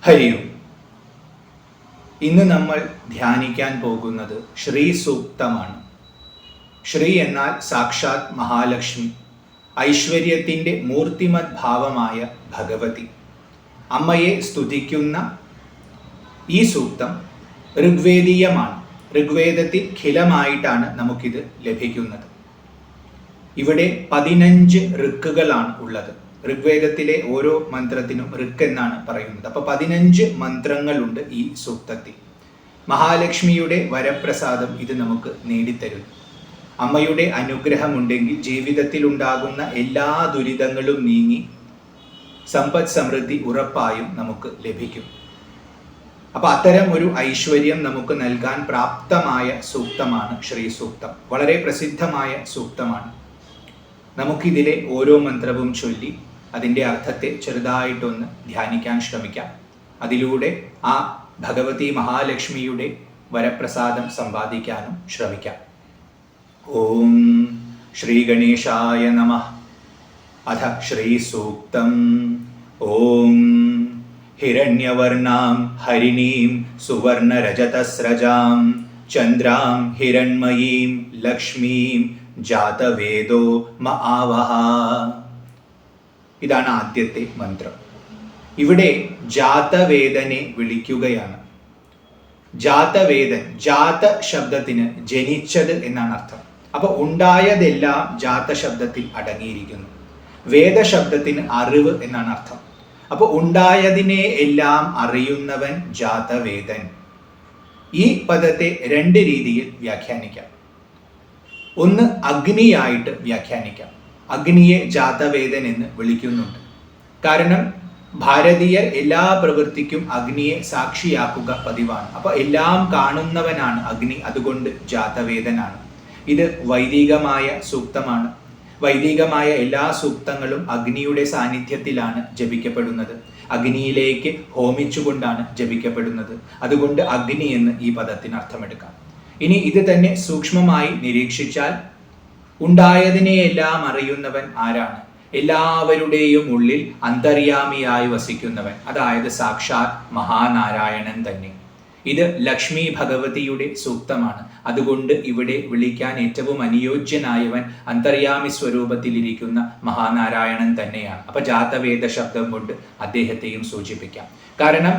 ഹരി ഓം. ഇന്ന് നമ്മൾ ധ്യാനിക്കാൻ പോകുന്നത് ശ്രീ സൂക്തമാണ്. ശ്രീ എന്നാൽ സാക്ഷാത് മഹാലക്ഷ്മി, ഐശ്വര്യത്തിൻ്റെ മൂർത്തിമത് ഭാവമായ ഭഗവതി, അമ്മയെ സ്തുതിക്കുന്ന ഈ സൂക്തം ഋഗ്വേദീയമാണ്. ഋഗ്വേദത്തിൽ ഖിലമായിട്ടാണ് നമുക്കിത് ലഭിക്കുന്നത്. ഇവിടെ 15 ഋക്കുകളാണ് ഉള്ളത്. ഋഗ്വേദത്തിലെ ഓരോ മന്ത്രത്തിനും ഋക്ക് എന്നാണ് പറയുന്നത്. അപ്പോൾ 15 മന്ത്രങ്ങളുണ്ട് ഈ സൂക്തത്തിൽ. മഹാലക്ഷ്മിയുടെ വരപ്രസാദം ഇത് നമുക്ക് നേടിത്തരും. അമ്മയുടെ അനുഗ്രഹമുണ്ടെങ്കിൽ ജീവിതത്തിൽ ഉണ്ടാകുന്ന എല്ലാ ദുരിതങ്ങളും നീങ്ങി സമ്പദ് സമൃദ്ധി ഉറപ്പായും നമുക്ക് ലഭിക്കും. അപ്പൊ അത്തരം ഒരു ഐശ്വര്യം നമുക്ക് നൽകാൻ പ്രാപ്തമായ സൂക്തമാണ് ശ്രീ സൂക്തം. വളരെ പ്രസിദ്ധമായ സൂക്തമാണ്. നമുക്കിതിലെ ഓരോ മന്ത്രവും ചൊല്ലി അതിൻ്റെ അർത്ഥത്തെ ചെറുതായിട്ടൊന്ന് ധ്യാനിക്കാൻ ശ്രമിക്കാം. അതിലൂടെ ആ ഭഗവതി മഹാലക്ഷ്മിയുടെ വരപ്രസാദം സമ്പാദിക്കാനും ശ്രമിക്കാം. ഓം ശ്രീ ഗണേശായ നമഃ. അഥ ശ്രീ സൂക്തം. ഓം ഹിരണ്യവർണാം ഹരിണീം സുവർണരജതസ്രജാം ചന്ദ്രാം ഹിരൺമയീം ലക്ഷ്മീം ജാതവേദോ മ ആവഹ. ഇതാണ് ആദ്യത്തെ മന്ത്രം. ഇവിടെ ജാതവേദനെ വിളിക്കുകയാണ്. ജാതവേദൻ, ജാത ശബ്ദത്തിന് ജനിച്ചത് എന്നാണ് അർത്ഥം. അപ്പൊ ഉണ്ടായതെല്ലാം ജാത ശബ്ദത്തിൽ അടങ്ങിയിരിക്കുന്നു. വേദശബ്ദത്തിന് അറിവ് എന്നാണ് അർത്ഥം. അപ്പൊ ഉണ്ടായതിനെ എല്ലാം അറിയുന്നവൻ ജാതവേദൻ. ഈ പദത്തെ 2 രീതിയിൽ വ്യാഖ്യാനിക്കാം. ഒന്ന് അഗ്നിയായിട്ട് വ്യാഖ്യാനിക്കാം. അഗ്നിയെ ജാതവേദൻ എന്ന് വിളിക്കുന്നുണ്ട്. കാരണം ഭാരതീയർ എല്ലാ പ്രവൃത്തിക്കും അഗ്നിയെ സാക്ഷിയാക്കുക പതിവാണ്. അപ്പൊ എല്ലാം കാണുന്നവനാണ് അഗ്നി, അതുകൊണ്ട് ജാതവേദനാണ്. ഇത് വൈദികമായ സൂക്തമാണ്. വൈദികമായ എല്ലാ സൂക്തങ്ങളും അഗ്നിയുടെ സാന്നിധ്യത്തിലാണ് ജപിക്കപ്പെടുന്നത്. അഗ്നിയിലേക്ക് ഹോമിച്ചുകൊണ്ടാണ് ജപിക്കപ്പെടുന്നത്. അതുകൊണ്ട് അഗ്നി എന്ന് ഈ പദത്തിന് അർത്ഥമെടുക്കാം. ഇനി ഇത് തന്നെ സൂക്ഷ്മമായി നിരീക്ഷിച്ചാൽ ഉണ്ടായതിനെയെല്ലാം അറിയുന്നവൻ ആരാണ്? എല്ലാവരുടെയും ഉള്ളിൽ അന്തര്യാമിയായി വസിക്കുന്നവൻ, അതായത് സാക്ഷാത് മഹാനാരായണൻ തന്നെ. ഇത് ലക്ഷ്മി ഭഗവതിയുടെ സൂക്തമാണ്. അതുകൊണ്ട് ഇവിടെ വിളിക്കാൻ ഏറ്റവും അനുയോജ്യനായവൻ അന്തര്യാമി സ്വരൂപത്തിലിരിക്കുന്ന മഹാനാരായണൻ തന്നെയാണ്. അപ്പൊ ജാതവേദ ശബ്ദം കൊണ്ട് അദ്ദേഹത്തെയും സൂചിപ്പിക്കാം. കാരണം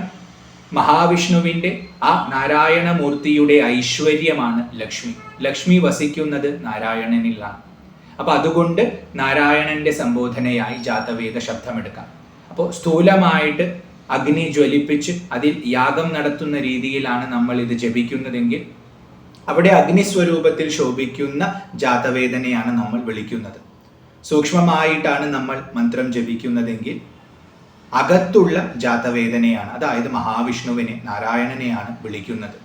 മഹാവിഷ്ണുവിൻ്റെ ആ നാരായണമൂർത്തിയുടെ ഐശ്വര്യമാണ് ലക്ഷ്മി. ലക്ഷ്മി വസിക്കുന്നത് നാരായണനിലാണ്. അപ്പൊ അതുകൊണ്ട് നാരായണന്റെ സംബോധനയായി ജാതവേദ ശബ്ദമെടുക്കാം. അപ്പോൾ സ്ഥൂലമായിട്ട് അഗ്നി ജ്വലിപ്പിച്ച് അതിൽ യാഗം നടത്തുന്ന രീതിയിലാണ് നമ്മൾ ഇത് ജപിക്കുന്നതെങ്കിൽ അവിടെ അഗ്നിസ്വരൂപത്തിൽ ശോഭിക്കുന്ന ജാതവേദനയാണ് നമ്മൾ വിളിക്കുന്നത്. സൂക്ഷ്മമായിട്ടാണ് നമ്മൾ മന്ത്രം ജപിക്കുന്നതെങ്കിൽ അകത്തുള്ള ജാതവേദനയാണ്, അതായത് മഹാവിഷ്ണുവിനെ, നാരായണനെയാണ് വിളിക്കുന്നത്.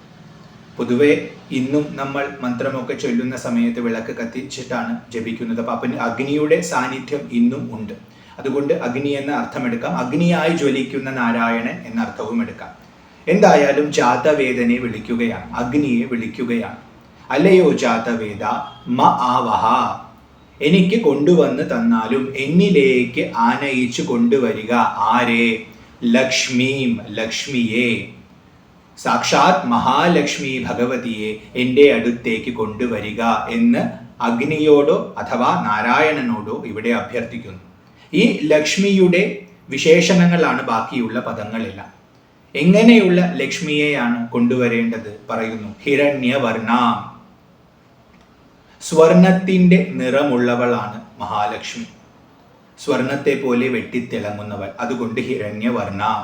പൊതുവെ ഇന്നും നമ്മൾ മന്ത്രമൊക്കെ ചൊല്ലുന്ന സമയത്ത് വിളക്ക് കത്തിച്ചിട്ടാണ് ജപിക്കുന്നത്. അപ്പം അഗ്നിയുടെ സാന്നിധ്യം ഇന്നും ഉണ്ട്. അതുകൊണ്ട് അഗ്നി എന്ന അർത്ഥമെടുക്കാം. അഗ്നിയായി ജ്വലിക്കുന്ന നാരായണൻ എന്ന അർത്ഥവും എടുക്കാം. എന്തായാലും ജാതവേദനെ വിളിക്കുകയാണ്, അഗ്നിയെ വിളിക്കുകയാണ്. അല്ലയോ ജാതവേദ മ ആവഹ, എനിക്ക് കൊണ്ടുവന്ന് തന്നാലും എന്നിലേക്ക് ആനയിച്ചു കൊണ്ടുവരിക. ആരെ? ലക്ഷ്മീം, ലക്ഷ്മിയെ, സാക്ഷാത് മഹാലക്ഷ്മി ഭഗവതിയെ എൻ്റെ അടുത്തേക്ക് കൊണ്ടുവരിക എന്ന് അഗ്നിയോടോ അഥവാ നാരായണനോടോ ഇവിടെ അഭ്യർത്ഥിക്കുന്നു. ഈ ലക്ഷ്മിയുടെ വിശേഷണങ്ങളാണ് ബാക്കിയുള്ള പദങ്ങളെല്ലാം. എങ്ങനെയുള്ള ലക്ഷ്മിയെയാണ് കൊണ്ടുവരേണ്ടത് പറയുന്നു. ഹിരണ്യവർണാം, സ്വർണത്തിൻ്റെ നിറമുള്ളവളാണ് മഹാലക്ഷ്മി. സ്വർണത്തെ പോലെ വെട്ടിത്തിളങ്ങുന്നവൾ, അതുകൊണ്ട് ഹിരണ്യവർണാം.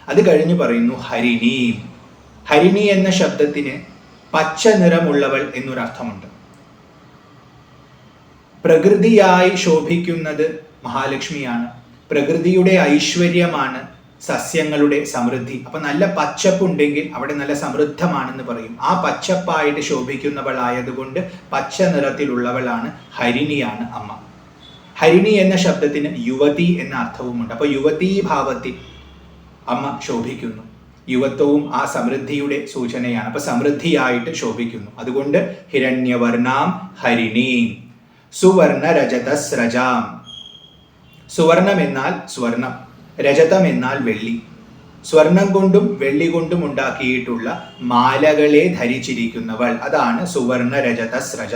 അത് കഴിഞ്ഞ് പറയുന്നു ഹരിണീം. ഹരിണി എന്ന ശബ്ദത്തിന് പച്ച നിറമുള്ളവൾ എന്നൊരർത്ഥമുണ്ട്. പ്രകൃതിയായി ശോഭിക്കുന്നത് മഹാലക്ഷ്മിയാണ്. പ്രകൃതിയുടെ ഐശ്വര്യമാണ് സസ്യങ്ങളുടെ സമൃദ്ധി. അപ്പൊ നല്ല പച്ചപ്പുണ്ടെങ്കിൽ അവിടെ നല്ല സമൃദ്ധമാണെന്ന് പറയും. ആ പച്ചപ്പായിട്ട് ശോഭിക്കുന്നവളായതുകൊണ്ട് പച്ച നിറത്തിലുള്ളവളാണ്, ഹരിണിയാണ് അമ്മ. ഹരിണി എന്ന ശബ്ദത്തിന് യുവതി എന്ന അർത്ഥവുമുണ്ട്. അപ്പൊ യുവതീ ഭാവത്തിൽ അമ്മ ശോഭിക്കുന്നു. യുവത്വവും ആ സമൃദ്ധിയുടെ സൂചനയാണ്. അപ്പൊ സമൃദ്ധിയായിട്ട് ശോഭിക്കുന്നു. അതുകൊണ്ട് ഹിരണ്യവർണാം ഹരിണീം സുവർണ രജതസ്രജാം. സുവർണം എന്നാൽ സ്വർണം, രജതം എന്നാൽ വെള്ളി. സ്വർണം കൊണ്ടും വെള്ളി കൊണ്ടും ഉണ്ടാക്കിയിട്ടുള്ള മാലകളെ ധരിച്ചിരിക്കുന്നവൾ, അതാണ് സുവർണ രജത സ്രജ.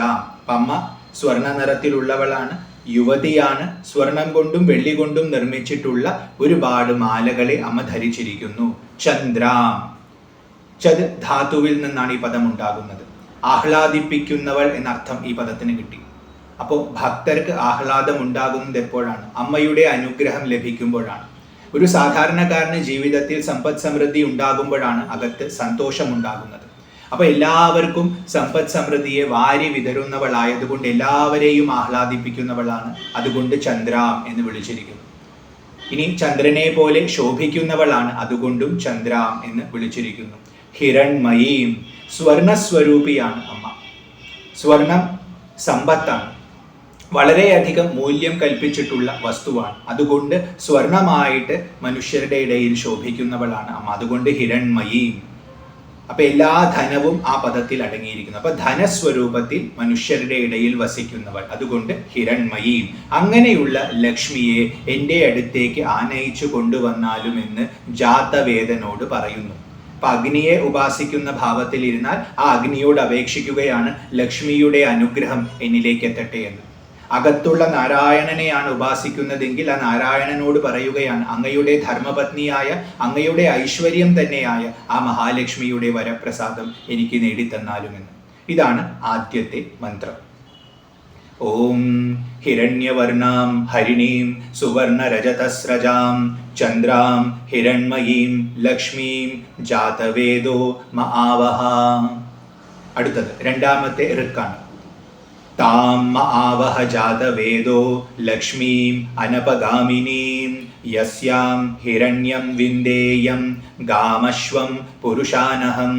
അമ്മ സ്വർണ്ണ നിറത്തിലുള്ളവളാണ്, യുവതിയാണ്. സ്വർണം കൊണ്ടും വെള്ളി കൊണ്ടും നിർമ്മിച്ചിട്ടുള്ള ഒരുപാട് മാലകളെ അമ്മ ധരിച്ചിരിക്കുന്നു. ചന്ദ്രാം, ചത് ധാതുവിൽ നിന്നാണ് ഈ പദം ഉണ്ടാകുന്നത്. ആഹ്ലാദിപ്പിക്കുന്നവൾ എന്നർത്ഥം ഈ പദത്തിന് കിട്ടി. അപ്പോൾ ഭക്തർക്ക് ആഹ്ലാദം ഉണ്ടാകുന്നത് എപ്പോഴാണ്? അമ്മയുടെ അനുഗ്രഹം ലഭിക്കുമ്പോഴാണ്. ഒരു സാധാരണക്കാരന് ജീവിതത്തിൽ സമ്പദ് സമൃദ്ധി ഉണ്ടാകുമ്പോഴാണ് അകത്ത് സന്തോഷം ഉണ്ടാകുന്നത്. അപ്പൊ എല്ലാവർക്കും സമ്പദ് സമൃദ്ധിയെ വാരി വിതറുന്നവളായതുകൊണ്ട് എല്ലാവരെയും ആഹ്ലാദിപ്പിക്കുന്നവളാണ്. അതുകൊണ്ട് ചന്ദ്രാം എന്ന് വിളിച്ചിരിക്കുന്നു. ഇനി ചന്ദ്രനെ പോലെ ശോഭിക്കുന്നവളാണ്, അതുകൊണ്ടും ചന്ദ്രാം എന്ന് വിളിച്ചിരിക്കുന്നു. ഹിരൺമയീം, സ്വർണസ്വരൂപിയാണ് അമ്മ. സ്വർണം സമ്പത്താണ്, വളരെയധികം മൂല്യം കൽപ്പിച്ചിട്ടുള്ള വസ്തുവാണ്. അതുകൊണ്ട് സ്വർണമായിട്ട് മനുഷ്യരുടെ ഇടയിൽ ശോഭിക്കുന്നവളാണ് അമ്മ. അതുകൊണ്ട് ഹിരൺമയീം. അപ്പൊ എല്ലാ ധനവും ആ പദത്തിൽ അടങ്ങിയിരിക്കുന്നു. അപ്പൊ ധനസ്വരൂപത്തിൽ മനുഷ്യരുടെ ഇടയിൽ വസിക്കുന്നവൾ, അതുകൊണ്ട് ഹിരൺമയീം. അങ്ങനെയുള്ള ലക്ഷ്മിയെ എൻ്റെ അടുത്തേക്ക് ആനയിച്ചു കൊണ്ടുവന്നാലും എന്ന് ജാതവേദനോട് പറയുന്നു. അപ്പൊ അഗ്നിയെ ഉപാസിക്കുന്ന ഭാവത്തിൽ ഇരുന്നാൽ ആ അഗ്നിയോട് അപേക്ഷിക്കുകയാണ് ലക്ഷ്മിയുടെ അനുഗ്രഹം എന്നിലേക്ക് എത്തട്ടെ എന്ന്. അകത്തുള്ള നാരായണനെയാണ് ഉപാസിക്കുന്നതെങ്കിൽ ആ നാരായണനോട് പറയുകയാണ്, അങ്ങയുടെ ധർമ്മപത്നിയായ, അങ്ങയുടെ ഐശ്വര്യം തന്നെയായ ആ മഹാലക്ഷ്മിയുടെ വരപ്രസാദം എനിക്ക് നേടിത്തന്നാലുമെന്ന്. ഇതാണ് ആദ്യത്തെ മന്ത്രം. ഓം ഹിരണ്യവർണാം ഹരിണീം സുവർണരജതസ്രജാം ചന്ദ്രാം ഹിരൺമയീം ലക്ഷ്മീം ജാതവേദോ മആവഹ. അടുത്തത് രണ്ടാമത്തെ ഋക്കാണ്. താം മആവഹ ജാതവേദോ ലക്ഷ്മീം അനപഗാമിനീം യസ്യാം ഹിരണ്യം വിന്ദേയം ഗാമശ്വം പുരുഷാനഹം.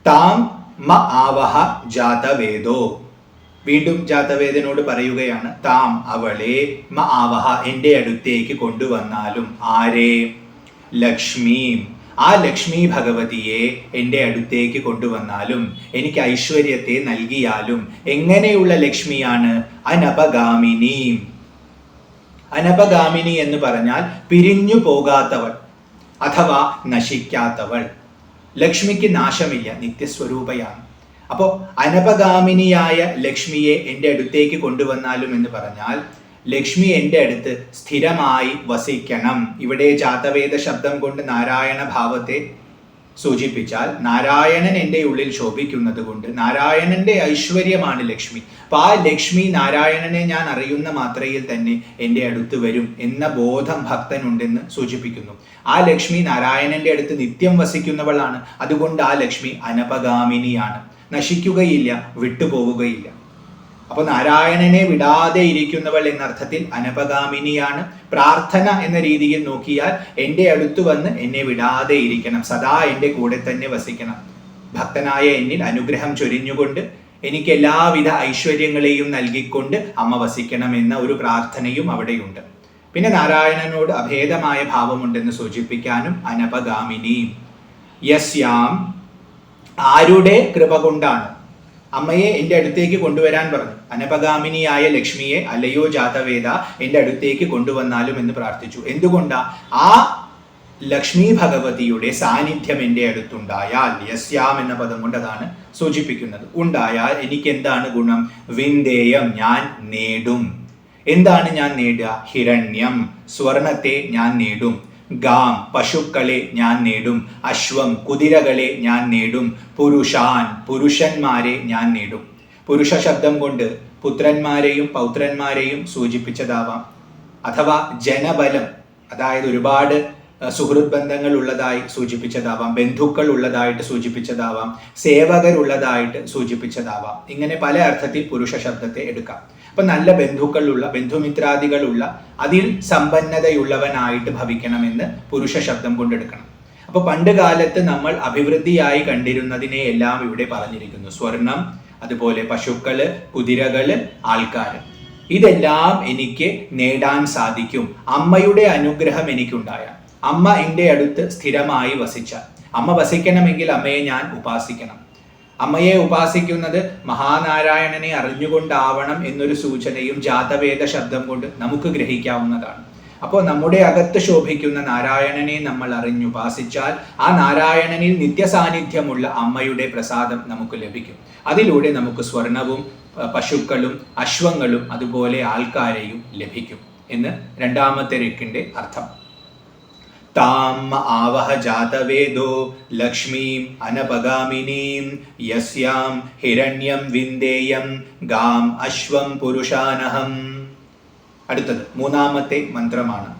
താം മആവഹ ജാതവേദോ. വീണ്ടും ജാതവേദനോട് പറയുകയാണ്, താം അവളെ, മആവഹ എൻ്റെ അടുത്തേക്ക് കൊണ്ടുവന്നാലും. ആരെ? ലക്ഷ്മീം, ആ ലക്ഷ്മി ഭഗവതിയെ എൻ്റെ അടുത്തേക്ക് കൊണ്ടുവന്നാലും, എനിക്ക് ഐശ്വര്യത്തെ നൽകിയാലും. എങ്ങനെയുള്ള ലക്ഷ്മിയാണ്? അനപഗാമിനി. അനപഗാമിനി എന്ന് പറഞ്ഞാൽ പിരിഞ്ഞു പോകാത്തവൾ അഥവാ നശിക്കാത്തവൾ. ലക്ഷ്മിക്ക് നാശമില്ല, നിത്യസ്വരൂപയാണ്. അപ്പോൾ അനപഗാമിനിയായ ലക്ഷ്മിയെ എൻ്റെ അടുത്തേക്ക് കൊണ്ടുവന്നാലും എന്ന് പറഞ്ഞാൽ ലക്ഷ്മി എൻ്റെ അടുത്ത് സ്ഥിരമായി വസിക്കണം. ഇവിടെ ജാതവേദ ശബ്ദം കൊണ്ട് നാരായണ ഭാവത്തെ സൂചിപ്പിച്ചാൽ നാരായണൻ എൻ്റെ ഉള്ളിൽ ശോഭിക്കുന്നത് കൊണ്ട് നാരായണന്റെ ഐശ്വര്യമാണ് ലക്ഷ്മി. അപ്പൊ ആ ലക്ഷ്മി നാരായണനെ ഞാൻ അറിയുന്ന മാത്രയിൽ തന്നെ എൻ്റെ അടുത്ത് വരും എന്ന ബോധം ഭക്തനുണ്ടെന്ന് സൂചിപ്പിക്കുന്നു. ആ ലക്ഷ്മി നാരായണന്റെ അടുത്ത് നിത്യം വസിക്കുന്നവളാണ്. അതുകൊണ്ട് ആ ലക്ഷ്മി അനപഗാമിനിയാണ്, നശിക്കുകയില്ല, വിട്ടുപോവുകയില്ല. അപ്പൊ നാരായണനെ വിടാതെ ഇരിക്കുന്നവൾ എന്നർത്ഥത്തിൽ അനപഗാമിനിയാണ്. പ്രാർത്ഥന എന്ന രീതിയിൽ നോക്കിയാൽ എൻ്റെ അടുത്ത് വന്ന് എന്നെ വിടാതെ ഇരിക്കണം, സദാ എൻ്റെ കൂടെ തന്നെ വസിക്കണം. ഭക്തനായ എന്നിൽ അനുഗ്രഹം ചൊരിഞ്ഞുകൊണ്ട് എനിക്ക് എല്ലാവിധ ഐശ്വര്യങ്ങളെയും നൽകിക്കൊണ്ട് അമ്മ വസിക്കണമെന്ന ഒരു പ്രാർത്ഥനയും അവിടെയുണ്ട്. പിന്നെ നാരായണനോട് അഭേദമായ ഭാവമുണ്ടെന്ന് സൂചിപ്പിക്കാനും അനപഗാമിനി. യസ്യാം, ആരുടെ കൃപ കൊണ്ടാണ് അമ്മയെ എൻ്റെ അടുത്തേക്ക് കൊണ്ടുവരാൻ പറഞ്ഞു. അനപഗാമിനിയായ ലക്ഷ്മിയെ അല്ലയോ ജാതവേദ എൻ്റെ അടുത്തേക്ക് കൊണ്ടുവന്നാലും എന്ന് പ്രാർത്ഥിച്ചു. എന്തുകൊണ്ടാ? ആ ലക്ഷ്മി ഭഗവതിയുടെ സാന്നിധ്യം എൻ്റെ അടുത്തുണ്ടായാൽ, യസ്യാം എന്ന പദം കൊണ്ട് അതാണ് സൂചിപ്പിക്കുന്നത്. ഉണ്ടായാൽ എനിക്ക് എന്താണ് ഗുണം? വിന്ദേയം, ഞാൻ നേടും. എന്താണ് ഞാൻ നേടുക? ഹിരണ്യം, സ്വർണത്തെ ഞാൻ നേടും. ഗാം, പശുക്കളെ ഞാൻ നേടും. അശ്വം, കുതിരകളെ ഞാൻ നേടും. പുരുഷാൻ, പുരുഷന്മാരെ ഞാൻ നേടും. പുരുഷ ശബ്ദം കൊണ്ട് പുത്രന്മാരെയും പൗത്രന്മാരെയും സൂചിപ്പിച്ചതാവാം. അഥവാ ജനബലം, അതായത് ഒരുപാട് സുഹൃത് ബന്ധങ്ങൾ ഉള്ളതായി സൂചിപ്പിച്ചതാവാം, ബന്ധുക്കൾ ഉള്ളതായിട്ട് സൂചിപ്പിച്ചതാവാം, സേവകരുള്ളതായിട്ട് സൂചിപ്പിച്ചതാവാം. ഇങ്ങനെ പല അർത്ഥത്തിൽ പുരുഷ ശബ്ദത്തെ എടുക്കാം. അപ്പൊ നല്ല ബന്ധുക്കളുള്ള, ബന്ധുമിത്രാദികളുള്ള, അതിൽ സമ്പന്നതയുള്ളവനായിട്ട് ഭവിക്കണമെന്ന് പുരുഷ ശബ്ദം കൊണ്ടെടുക്കണം. അപ്പൊ പണ്ട് കാലത്ത് നമ്മൾ അഭിവൃദ്ധിയായി കണ്ടിരുന്നതിനെ എല്ലാം ഇവിടെ പറഞ്ഞിരിക്കുന്നു. സ്വർണം, അതുപോലെ പശുക്കള്, കുതിരകള്, ആൾക്കാര്, ഇതെല്ലാം എനിക്ക് നേടാൻ സാധിക്കും അമ്മയുടെ അനുഗ്രഹം എനിക്കുണ്ടായാൽ. അമ്മ എൻ്റെ അടുത്ത് സ്ഥിരമായി വസിച്ചാൽ. അമ്മ വസിക്കണമെങ്കിൽ അമ്മയെ ഞാൻ ഉപാസിക്കണം. അമ്മയെ ഉപാസിക്കുന്നത് മഹാനാരായണനെ അറിഞ്ഞുകൊണ്ടാവണം എന്നൊരു സൂചനയും ജാതവേദ ശബ്ദം കൊണ്ട് നമുക്ക് ഗ്രഹിക്കാവുന്നതാണ്. അപ്പോൾ നമ്മുടെ അകത്ത് ശോഭിക്കുന്ന നാരായണനെ നമ്മൾ അറിഞ്ഞുപാസിച്ചാൽ ആ നാരായണനിൽ നിത്യസാന്നിധ്യമുള്ള അമ്മയുടെ പ്രസാദം നമുക്ക് ലഭിക്കും. അതിലൂടെ നമുക്ക് സ്വർണവും പശുക്കളും അശ്വങ്ങളും അതുപോലെ ആൾക്കാരെയും ലഭിക്കും എന്ന് രണ്ടാമത്തെ രക്കിന്റെ അർത്ഥം. താം ആവഹ ജാതവേദോ ലക്ഷ്മീം അനപഗാമിനീം യസ്യാം ഹിരണ്യം വിന്ദേയം ഗാം അശ്വം പുരുഷാനഹം. അടുത്തത് മൂന്നാമത്തെ മന്ത്രമാണ്.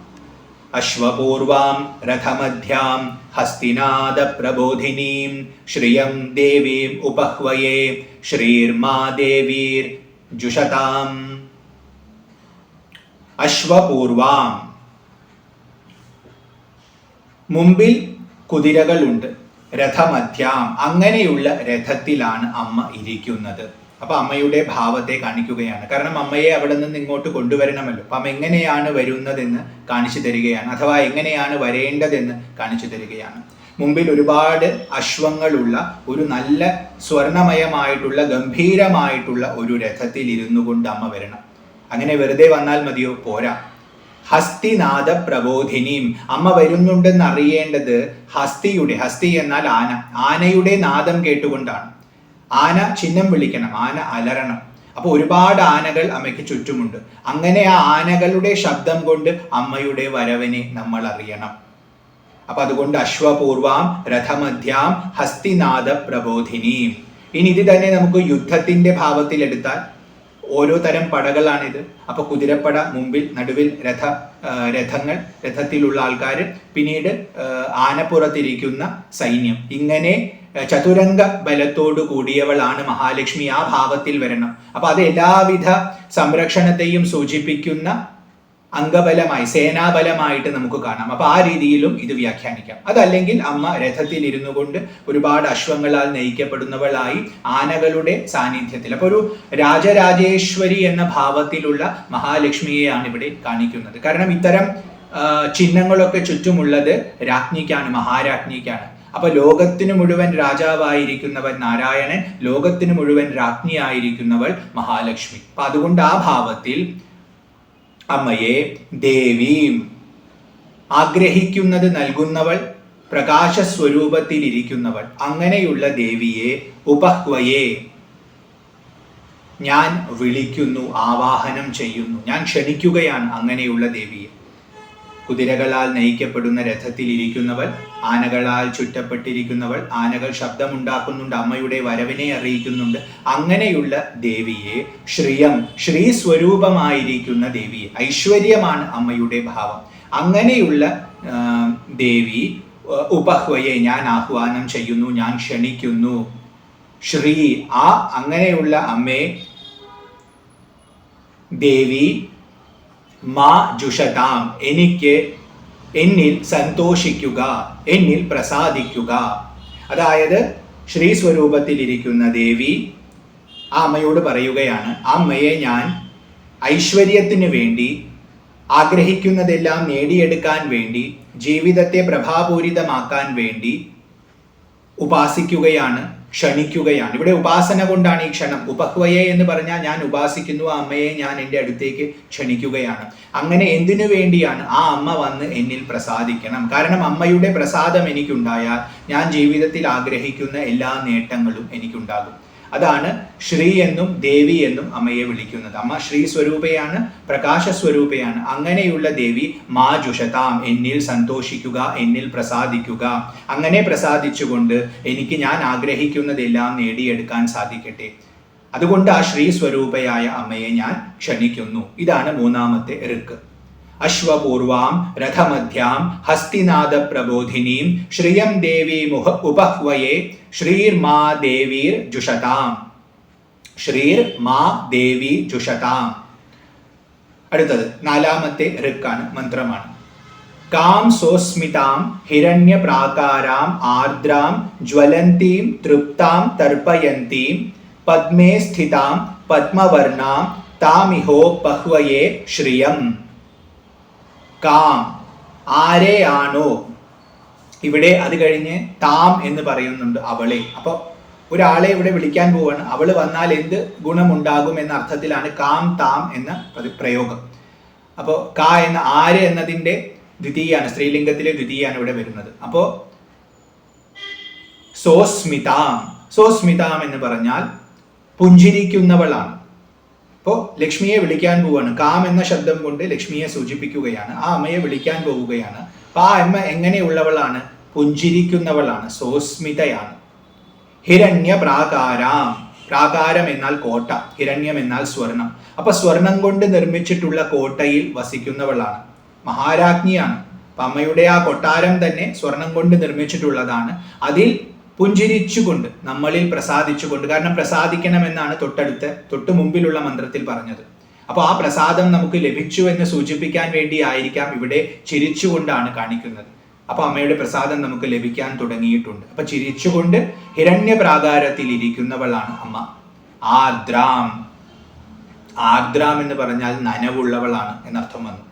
അശ്വപൂർവാം രഥമധ്യാം ഹസ്തിനാദ പ്രബോധിനീം ശ്രിയം ദേവീം ഉപഹ്വയേ ശ്രീർമാ ദേവീർ ജുഷതാം. അശ്വപൂർവാം, മുമ്പിൽ കുതിരകളുണ്ട്. രഥമധ്യാം, അങ്ങനെയുള്ള രഥത്തിലാണ് അമ്മ ഇരിക്കുന്നത്. അപ്പൊ അമ്മയുടെ ഭാവത്തെ കാണിക്കുകയാണ്. കാരണം അമ്മയെ അവിടെ നിന്ന് ഇങ്ങോട്ട് കൊണ്ടുവരണമല്ലോ. അപ്പൊ അമ്മ എങ്ങനെയാണ് വരുന്നതെന്ന് കാണിച്ചു തരികയാണ്, അഥവാ എങ്ങനെയാണ് വരേണ്ടതെന്ന് കാണിച്ചു തരികയാണ്. മുമ്പിൽ ഒരുപാട് അശ്വങ്ങളുള്ള ഒരു നല്ല സ്വർണമയമായിട്ടുള്ള ഗംഭീരമായിട്ടുള്ള ഒരു രഥത്തിൽ ഇരുന്നു കൊണ്ട് അമ്മ വരണം. അങ്ങനെ വെറുതെ വന്നാൽ മതിയോ? പോരാ. ഹസ്തിനാദ പ്രബോധിനിയും, അമ്മ വരുന്നുണ്ടെന്ന് അറിയേണ്ടത് ഹസ്തി എന്നാൽ ആന, ആനയുടെ നാദം കേട്ടുകൊണ്ടാണ്. ആന ചിഹ്നം വിളിക്കണം, ആന അലറണം. അപ്പൊ ഒരുപാട് ആനകൾ അമ്മയ്ക്ക് ചുറ്റുമുണ്ട്. അങ്ങനെ ആ ആനകളുടെ ശബ്ദം കൊണ്ട് അമ്മയുടെ വരവിനെ നമ്മൾ അറിയണം. അപ്പൊ അതുകൊണ്ട് അശ്വപൂർവാം രഥമധ്യാം ഹസ്തിനാദ പ്രബോധിനിയും. ഇനി ഇത് തന്നെ നമുക്ക് യുദ്ധത്തിന്റെ ഭാവത്തിൽ എടുത്താൽ ഓരോ തരം പടകളാണിത്. അപ്പൊ കുതിരപ്പട മുമ്പിൽ, നടുവിൽ രഥങ്ങൾ, രഥത്തിലുള്ള ആൾക്കാർ, പിന്നീട് ആനപ്പുറത്തിരിക്കുന്ന സൈന്യം. ഇങ്ങനെ ചതുരംഗ ബലത്തോടു കൂടിയവളാണ് മഹാലക്ഷ്മി. ആ ഭാവത്തിൽ വരണം. അപ്പൊ അത് എല്ലാവിധ സംരക്ഷണത്തെയും സൂചിപ്പിക്കുന്ന അംഗബലമായി, സേനാബലമായിട്ട് നമുക്ക് കാണാം. അപ്പൊ ആ രീതിയിലും ഇത് വ്യാഖ്യാനിക്കാം. അതല്ലെങ്കിൽ അമ്മ രഥത്തിൽ ഇരുന്നു കൊണ്ട് ഒരുപാട് അശ്വങ്ങളാൽ നയിക്കപ്പെടുന്നവളായി ആനകളുടെ സാന്നിധ്യത്തിൽ, അപ്പൊ ഒരു രാജരാജേശ്വരി എന്ന ഭാവത്തിലുള്ള മഹാലക്ഷ്മിയെയാണ് ഇവിടെ കാണിക്കുന്നത്. കാരണം ഇത്തരം ചിഹ്നങ്ങളൊക്കെ ചുറ്റുമുള്ളത് രാജ്ഞിക്കാണ്, മഹാരാജ്ഞിക്കാണ്. അപ്പൊ ലോകത്തിന് മുഴുവൻ രാജാവായിരിക്കുന്നവൻ നാരായണൻ, ലോകത്തിന് മുഴുവൻ രാജ്ഞിയായിരിക്കുന്നവൾ മഹാലക്ഷ്മി. അപ്പൊ അതുകൊണ്ട് ആ ഭാവത്തിൽ അമ്മയെ ദേവീം, ആഗ്രഹിക്കുന്നത് നൽകുന്നവൾ, പ്രകാശസ്വരൂപത്തിൽ ഇരിക്കുന്നവൾ, അങ്ങനെയുള്ള ദേവിയെ ഉപഹ്വയെ, ഞാൻ വിളിക്കുന്നു, ആവാഹനം ചെയ്യുന്നു, ഞാൻ ക്ഷണിക്കുകയാണ് അങ്ങനെയുള്ള ദേവിയെ. കുതിരകളാൽ നയിക്കപ്പെടുന്ന രഥത്തിൽ ഇരിക്കുന്നവൾ, ആനകളാൽ ചുറ്റപ്പെട്ടിരിക്കുന്നവൾ, ആനകൾ ശബ്ദമുണ്ടാക്കുന്നുണ്ട്, അമ്മയുടെ വരവിനെ അറിയിക്കുന്നുണ്ട്. അങ്ങനെയുള്ള ദേവിയെ, ശ്രീയം, ശ്രീ സ്വരൂപമായിരിക്കുന്ന ദേവിയെ, ഐശ്വര്യമാണ് അമ്മയുടെ ഭാവം. അങ്ങനെയുള്ള ദേവി ഉപഹ്വയെ, ഞാൻ ആഹ്വാനം ചെയ്യുന്നു, ഞാൻ ക്ഷണിക്കുന്നു. ശ്രീ, ആ അങ്ങനെയുള്ള അമ്മേ ദേവി, മാ ജുഷതാം, എന്നിൽ സന്തോഷിക്കുക, എന്നിൽ പ്രസാദിക്കുക. അതായത് ശ്രീ സ്വരൂപത്തിലിരിക്കുന്ന ദേവി ആ അമ്മയോട് പറയുകയാണ്, ആ അമ്മയെ ഞാൻ ഐശ്വര്യത്തിന് വേണ്ടി, ആഗ്രഹിക്കുന്നതെല്ലാം നേടിയെടുക്കാൻ വേണ്ടി, ജീവിതത്തെ പ്രഭാപൂരിതമാക്കാൻ വേണ്ടി ഉപാസിക്കുകയാണ്, ക്ഷണിക്കുകയാണ്. ഇവിടെ ഉപാസന കൊണ്ടാണ് ഈ ക്ഷണം. ഉപഹ്വയെ എന്ന് പറഞ്ഞാൽ ഞാൻ ഉപാസിക്കുന്നു, ആ അമ്മയെ ഞാൻ എൻ്റെ അടുത്തേക്ക് ക്ഷണിക്കുകയാണ്. അങ്ങനെ എന്തിനു വേണ്ടിയാണ്? ആ അമ്മ വന്ന് എന്നിൽ പ്രസാദിക്കണം. കാരണം അമ്മയുടെ പ്രസാദം എനിക്കുണ്ടായാൽ ഞാൻ ജീവിതത്തിൽ ആഗ്രഹിക്കുന്ന എല്ലാ നേട്ടങ്ങളും എനിക്കുണ്ടാകും. അതാണ് ശ്രീ എന്നും ദേവി എന്നും അമ്മയെ വിളിക്കുന്നത്. അമ്മ ശ്രീ സ്വരൂപയാണ്, പ്രകാശ സ്വരൂപയാണ്. അങ്ങനെയുള്ള ദേവി മാ ജുഷതാം, എന്നിൽ സന്തോഷിക്കുക, എന്നിൽ പ്രസാദിക്കുക. അങ്ങനെ പ്രസാദിച്ചുകൊണ്ട് എനിക്ക് ഞാൻ ആഗ്രഹിക്കുന്നതെല്ലാം നേടിയെടുക്കാൻ സാധിക്കട്ടെ. അതുകൊണ്ട് ആ ശ്രീ സ്വരൂപയായ അമ്മയെ ഞാൻ ക്ഷണിക്കുന്നു. ഇതാണ് മൂന്നാമത്തെ ഋക്ക്. അശ്വപൂർവാം രഥമധ്യാം ഹസ്തിനാദ പ്രബോധിനീം ശ്രിയം ദേവീ ഉപഹ്വയെ ശ്രീർമാ ദേവീർ ജുഷതാം. ശ്രീർ മാ ദേവി ജുഷതാം. അടുത്തത് നാലാമത്തെ ഋക്കാണ്, മന്ത്രമാണ്. കാം സോസ്മിതാം ഹിരണ്യപ്രാകാരാം ആർദ്രാം ജ്വലന്തീം തൃപ്താം തർപ്പയന്തീം പദ്മേ സ്ഥിതാം പദ്മവർണാം താമിഹോപഹ്വയെ ശ്രിയം. കാം, ആരെയാണോ, ഇവിടെ അത് കഴിഞ്ഞ് താം എന്ന് പറയുന്നുണ്ട്, അവളെ. അപ്പൊ ഒരാളെ ഇവിടെ വിളിക്കാൻ പോവാണ്, അവള് വന്നാൽ എന്ത് ഗുണമുണ്ടാകും എന്ന അർത്ഥത്തിലാണ് കാം താം എന്ന പ്രയോഗം. അപ്പോൾ ക എന്ന ആര് എന്നതിൻ്റെ ദ്വിതീയാണ്, സ്ത്രീലിംഗത്തിലെ ദ്വിതീയാണ് ഇവിടെ വരുന്നത്. അപ്പോൾ സോസ്മിതാം, സോസ്മിതാം എന്ന് പറഞ്ഞാൽ പുഞ്ചിരിക്കുന്നവളാണ്. അപ്പോൾ ലക്ഷ്മിയെ വിളിക്കാൻ പോവുകയാണ്. കാം എന്ന ശബ്ദം കൊണ്ട് ലക്ഷ്മിയെ സൂചിപ്പിക്കുകയാണ്. ആ അമ്മയെ വിളിക്കാൻ പോവുകയാണ്. അപ്പൊ ആ അമ്മ എങ്ങനെയുള്ളവളാണ്? പുഞ്ചിരിക്കുന്നവളാണ്, സോസ്മിതയാണ്. ഹിരണ്യ പ്രാകാരാം, പ്രാകാരം എന്നാൽ കോട്ട, ഹിരണ്യം എന്നാൽ സ്വർണം. അപ്പൊ സ്വർണം കൊണ്ട് നിർമ്മിച്ചിട്ടുള്ള കോട്ടയിൽ വസിക്കുന്നവളാണ്, മഹാരാജ്ഞിയാണ്. അപ്പൊ അമ്മയുടെ ആ കൊട്ടാരം തന്നെ സ്വർണം കൊണ്ട് നിർമ്മിച്ചിട്ടുള്ളതാണ്. അതിൽ പുഞ്ചിരിച്ചുകൊണ്ട്, നമ്മളിൽ പ്രസാദിച്ചുകൊണ്ട്, കാരണം പ്രസാദിക്കണമെന്നാണ് തൊട്ട് മുമ്പിലുള്ള മന്ത്രത്തിൽ പറഞ്ഞത്. അപ്പോൾ ആ പ്രസാദം നമുക്ക് ലഭിച്ചു എന്ന് സൂചിപ്പിക്കാൻ വേണ്ടി ആയിരിക്കാം ഇവിടെ ചിരിച്ചുകൊണ്ടാണ് കാണിക്കുന്നത്. അപ്പൊ അമ്മയുടെ പ്രസാദം നമുക്ക് ലഭിക്കാൻ തുടങ്ങിയിട്ടുണ്ട്. അപ്പൊ ചിരിച്ചുകൊണ്ട് ഹിരണ്യ പ്രാകാരത്തിൽ ഇരിക്കുന്നവളാണ് അമ്മ. ആർദ്രാം, ആർദ്രാം എന്ന് പറഞ്ഞാൽ നനവുള്ളവളാണ് എന്നർത്ഥം വന്നു.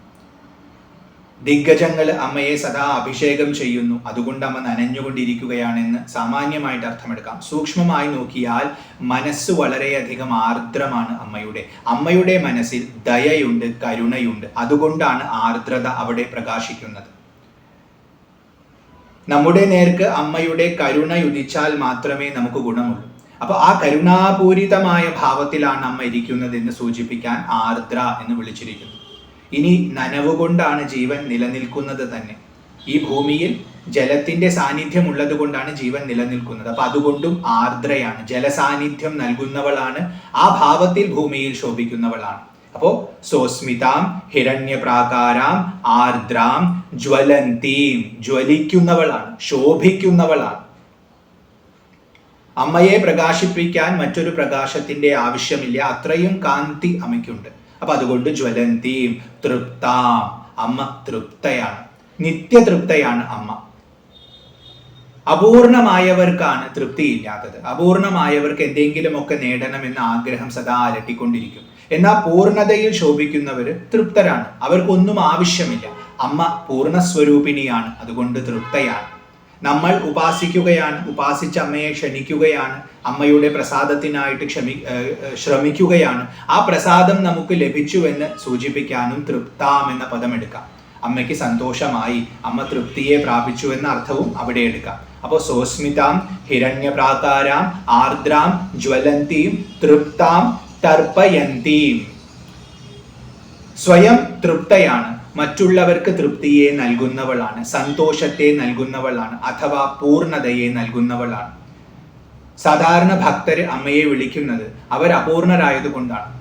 ദിഗ്ഗജങ്ങൾ അമ്മയെ സദാ അഭിഷേകം ചെയ്യുന്നു, അതുകൊണ്ട് അമ്മ നനഞ്ഞുകൊണ്ടിരിക്കുകയാണെന്ന് സാമാന്യമായിട്ട് അർത്ഥമെടുക്കാം. സൂക്ഷ്മമായി നോക്കിയാൽ മനസ്സ് വളരെയധികം ആർദ്രമാണ് അമ്മയുടെ. അമ്മയുടെ മനസ്സിൽ ദയയുണ്ട്, കരുണയുണ്ട്. അതുകൊണ്ടാണ് ആർദ്രത അവിടെ പ്രകാശിക്കുന്നത്. നമ്മുടെ നേർക്ക് അമ്മയുടെ കരുണ ഉദിച്ചാൽ മാത്രമേ നമുക്ക് ഗുണമുള്ളൂ. അപ്പൊ ആ കരുണാപൂരിതമായ ഭാവത്തിലാണ് അമ്മ ഇരിക്കുന്നത് എന്ന് സൂചിപ്പിക്കാൻ ആർദ്ര എന്ന് വിളിച്ചിരിക്കുന്നു. ഇനി നനവ് കൊണ്ടാണ് ജീവൻ നിലനിൽക്കുന്നത് തന്നെ. ഈ ഭൂമിയിൽ ജലത്തിന്റെ സാന്നിധ്യം ഉള്ളത് കൊണ്ടാണ് ജീവൻ നിലനിൽക്കുന്നത്. അപ്പൊ അതുകൊണ്ടും ആർദ്രയാണ്, ജലസാന്നിധ്യം നൽകുന്നവളാണ്, ആ ഭാവത്തിൽ ഭൂമിയിൽ ശോഭിക്കുന്നവളാണ്. അപ്പോ സോസ്മിതാം ഹിരണ്യപ്രാകാരാം ആർദ്രാം ജ്വലന്തീം, ജ്വലിക്കുന്നവളാണ്, ശോഭിക്കുന്നവളാണ്. അമ്മയെ പ്രകാശിപ്പിക്കാൻ മറ്റൊരു പ്രകാശത്തിന്റെ ആവശ്യമില്ല, അത്രയും കാന്തി അമ്മയ്ക്കുണ്ട്. അപ്പൊ അതുകൊണ്ട് ജ്വലന്തീം, തൃപ്താം, അമ്മ തൃപ്തയാണ്, നിത്യതൃപ്തയാണ് അമ്മ. അപൂർണമായവർക്കാണ് തൃപ്തിയില്ലാത്തത്. അപൂർണമായവർക്ക് എന്തെങ്കിലുമൊക്കെ നേടണമെന്ന ആഗ്രഹം സദാ അലട്ടിക്കൊണ്ടിരിക്കും. എന്നാൽ പൂർണ്ണതയിൽ ശോഭിക്കുന്നവര് തൃപ്തരാണ്, അവർക്കൊന്നും ആവശ്യമില്ല. അമ്മ പൂർണ്ണസ്വരൂപിണിയാണ്, അതുകൊണ്ട് തൃപ്തയാണ്. നമ്മൾ ഉപാസിക്കുകയാണ്, ഉപാസിച്ച് അമ്മയെ ക്ഷണിക്കുകയാണ്, അമ്മയുടെ പ്രസാദത്തിനായിട്ട് ശ്രമിക്കുകയാണ്. ആ പ്രസാദം നമുക്ക് ലഭിച്ചുവെന്ന് സൂചിപ്പിക്കാനും തൃപ്താം എന്ന പദം എടുക്കാം. അമ്മയ്ക്ക് സന്തോഷമായി, അമ്മ തൃപ്തിയെ പ്രാപിച്ചു എന്ന അർത്ഥവും അവിടെ എടുക്കാം. അപ്പോൾ സോസ്മിതാം ഹിരണ്യപ്രാകാരാം ആർദ്രാം ജ്വലന്തീം തൃപ്താം തർപ്പയന്തീം. സ്വയം തൃപ്തയാണ്, മറ്റുള്ളവർക്ക് തൃപ്തിയെ നൽകുന്നവളാണ്, സന്തോഷത്തെ നൽകുന്നവളാണ്, അഥവാ പൂർണ്ണതയെ നൽകുന്നവളാണ്. സാധാരണ ഭക്തര് അമ്മയെ വിളിക്കുന്നത് അവർ അപൂർണരായതുകൊണ്ടാണ്.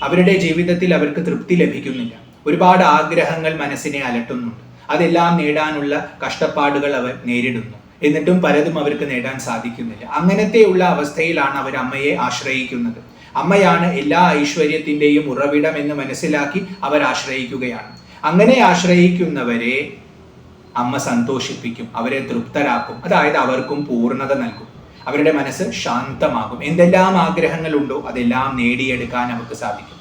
അവരുടെ ജീവിതത്തിൽ അവർക്ക് തൃപ്തി ലഭിക്കുന്നില്ല. ഒരുപാട് ആഗ്രഹങ്ങൾ മനസ്സിനെ അലട്ടുന്നുണ്ട്. അതെല്ലാം നേടാനുള്ള കഷ്ടപ്പാടുകൾ അവർ നേരിടുന്നു. എന്നിട്ടും പലതും അവർക്ക് നേടാൻ സാധിക്കുന്നില്ല. അങ്ങനത്തെയുള്ള അവസ്ഥയിലാണ് അവർ അമ്മയെ ആശ്രയിക്കുന്നത്. അമ്മയാണ് എല്ലാ ഐശ്വര്യത്തിന്റെയും ഉറവിടം എന്ന് മനസ്സിലാക്കി അവർ ആശ്രയിക്കുകയാണ്. അങ്ങനെ ആശ്രയിക്കുന്നവരെ അമ്മ സന്തോഷിപ്പിക്കും, അവരെ തൃപ്തരാക്കും. അതായത് അവർക്കും പൂർണ്ണത നൽകും, അവരുടെ മനസ്സ് ശാന്തമാകും. എന്തെല്ലാം ആഗ്രഹങ്ങളുണ്ടോ അതെല്ലാം നേടിയെടുക്കാൻ അവർക്ക് സാധിക്കും.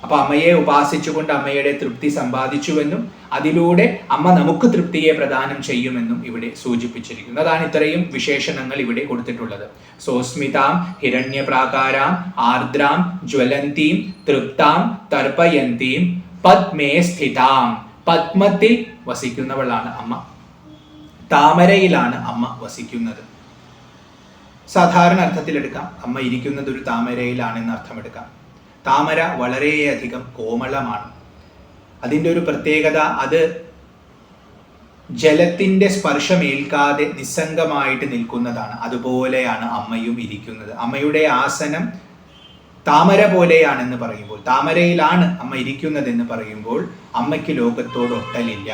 അപ്പൊ അമ്മയെ ഉപാസിച്ചുകൊണ്ട് അമ്മയുടെ തൃപ്തി സമ്പാദിച്ചുവെന്നും അതിലൂടെ അമ്മ നമുക്ക് തൃപ്തിയെ പ്രദാനം ചെയ്യുമെന്നും ഇവിടെ സൂചിപ്പിച്ചിരിക്കുന്നു. അതാണ് ഇത്രയും വിശേഷണങ്ങൾ ഇവിടെ കൊടുത്തിട്ടുള്ളത്. സോസ്മിതാം ഹിരണ്യപ്രാകാരാം ആർദ്രാം ജ്വലന്തീം തൃപ്താം തർപ്പയന്തീം പദ്മേ സ്ഥിതാം. പദ്മത്തിൽ വസിക്കുന്നവളാണ് അമ്മ, താമരയിലാണ് അമ്മ വസിക്കുന്നത്. സാധാരണ അർത്ഥത്തിലെടുക്കാം, അമ്മ ഇരിക്കുന്നത് ഒരു താമരയിലാണെന്ന് അർത്ഥമെടുക്കാം. താമര വളരെയധികം കോമളമാണ്. അതിൻ്റെ ഒരു പ്രത്യേകത, അത് ജലത്തിൻ്റെ സ്പർശമേൽക്കാതെ നിസ്സംഗമായിട്ട് നിൽക്കുന്നതാണ്. അതുപോലെയാണ് അമ്മയും ഇരിക്കുന്നത്. അമ്മയുടെ ആസനം താമര പോലെയാണെന്ന് പറയുമ്പോൾ, താമരയിലാണ് അമ്മ ഇരിക്കുന്നതെന്ന് പറയുമ്പോൾ അമ്മയ്ക്ക് ലോകത്തോട് ഒട്ടലില്ല.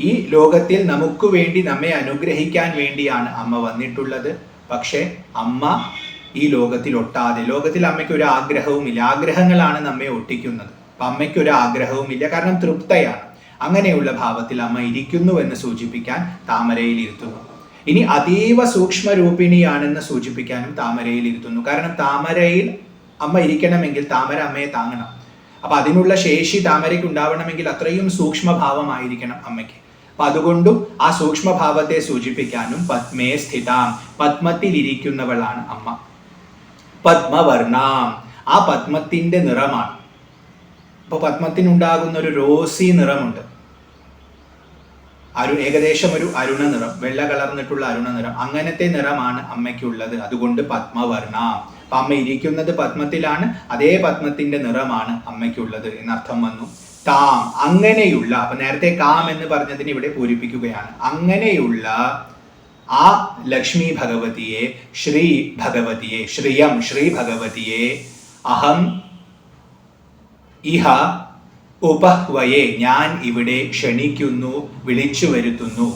ഈ ലോകത്തിൽ നമുക്ക് വേണ്ടി നമ്മെ അനുഗ്രഹിക്കാൻ വേണ്ടിയാണ് അമ്മ വന്നിട്ടുള്ളത്. പക്ഷെ അമ്മ ഈ ലോകത്തിൽ ഒട്ടാതെ, ലോകത്തിൽ അമ്മയ്ക്ക് ഒരു ആഗ്രഹവുമില്ല. ആഗ്രഹങ്ങളാണ് നമ്മെ ഒട്ടിക്കുന്നത്. അപ്പൊ അമ്മയ്ക്ക് ഒരു ആഗ്രഹവുമില്ല, കാരണം തൃപ്തയാണ്. അങ്ങനെയുള്ള ഭാവത്തിൽ അമ്മ ഇരിക്കുന്നുവെന്ന് സൂചിപ്പിക്കാൻ താമരയിൽ ഇരുത്തുന്നു. ഇനി അതീവ സൂക്ഷ്മരൂപിണിയാണെന്ന് സൂചിപ്പിക്കാനും താമരയിൽ ഇരുത്തുന്നു. കാരണം താമരയിൽ അമ്മ ഇരിക്കണമെങ്കിൽ താമര അമ്മയെ താങ്ങണം. അപ്പൊ അതിനുള്ള ശേഷി താമരയ്ക്ക് ഉണ്ടാവണമെങ്കിൽ അത്രയും സൂക്ഷ്മഭാവമായിരിക്കണം അമ്മയ്ക്ക്. അപ്പൊ അതുകൊണ്ടും ആ സൂക്ഷ്മഭാവത്തെ സൂചിപ്പിക്കാനും പദ്മേ സ്ഥിതാം, പദ്മത്തിൽ ഇരിക്കുന്നവളാണ് അമ്മ. പദ്മവർണാം, ആ പദ്മത്തിന്റെ നിറമാണ്. അപ്പോൾ പത്മത്തിനുണ്ടാകുന്ന ഒരു റോസി നിറമുണ്ട്, ഏകദേശം ഒരു അരുണ നിറം, വെള്ള കളർന്നിട്ടുള്ള അരുണ നിറം, അങ്ങനത്തെ നിറമാണ് അമ്മയ്ക്കുള്ളത്. അതുകൊണ്ട് പത്മവർണ. അപ്പൊ അമ്മ ഇരിക്കുന്നത് പത്മത്തിലാണ്, അതേ പത്മത്തിന്റെ നിറമാണ് അമ്മയ്ക്കുള്ളത് എന്നർത്ഥം വന്നു. താം, അങ്ങനെയുള്ള, അപ്പൊ നേരത്തെ കാം എന്ന് പറഞ്ഞതിന് ഇവിടെ പൂരിപ്പിക്കുകയാണ്, അങ്ങനെയുള്ള ആ ലക്ഷ്മി ഭഗവതിയെ, ശ്രീ ഭഗവതിയെ, ശ്രീയം ശ്രീ ഭഗവതിയെ അഹം ഇഹ ഉപഹ്വയെ, ഞാൻ ഇവിടെ ക്ഷണിക്കുന്നു, വിളിച്ചു വരുത്തുന്നു.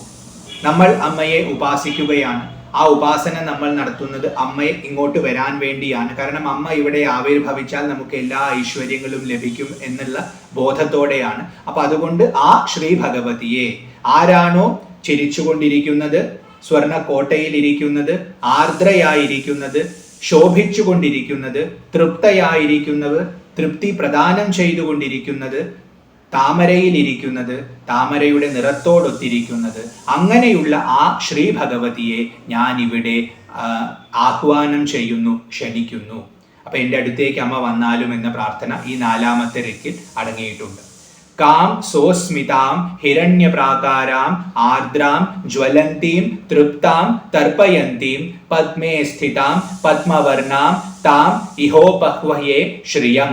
നമ്മൾ അമ്മയെ ഉപാസിക്കുകയാണ്. ആ ഉപാസന നമ്മൾ നടത്തുന്നത് അമ്മയെ ഇങ്ങോട്ട് വരാൻ വേണ്ടിയാണ്. കാരണം അമ്മ ഇവിടെ ആവിർഭവിച്ചാൽ നമുക്ക് എല്ലാ ഐശ്വര്യങ്ങളും ലഭിക്കും എന്നുള്ള ബോധത്തോടെയാണ്. അപ്പൊ അതുകൊണ്ട് ആ ശ്രീ ഭഗവതിയെ, ആരാണോ ചിരിച്ചുകൊണ്ടിരിക്കുന്നത്, സ്വർണ്ണ കോട്ടയിലിരിക്കുന്നത്, ആർദ്രയായിരിക്കുന്നത്, ശോഭിച്ചുകൊണ്ടിരിക്കുന്നത്, തൃപ്തയായിരിക്കുന്നവർ, തൃപ്തി പ്രദാനം ചെയ്തുകൊണ്ടിരിക്കുന്നത്, താമരയിലിരിക്കുന്നത്, താമരയുടെ നിറത്തോടൊത്തിരിക്കുന്നത്, അങ്ങനെയുള്ള ആ ശ്രീ ഭഗവതിയെ ഞാൻ ഇവിടെ ആഹ്വാനം ചെയ്യുന്നു, ക്ഷണിക്കുന്നു. അപ്പൊ എൻ്റെ അടുത്തേക്ക് അമ്മ വന്നാലും എന്ന പ്രാർത്ഥന ഈ 4ാമത്തെ രക്കിൽ അടങ്ങിയിട്ടുണ്ട്. കാം സോസ്മിതാം ഹിരണ്യപ്രാകാരാം ആർദ്രാം ജ്വലന്തീം തൃപ്താം തർപ്പയന്തീം പദ്മേ സ്ഥിതാം പത്മവർണാം താം ഇഹോപഹ്വയേ ശ്രിയം.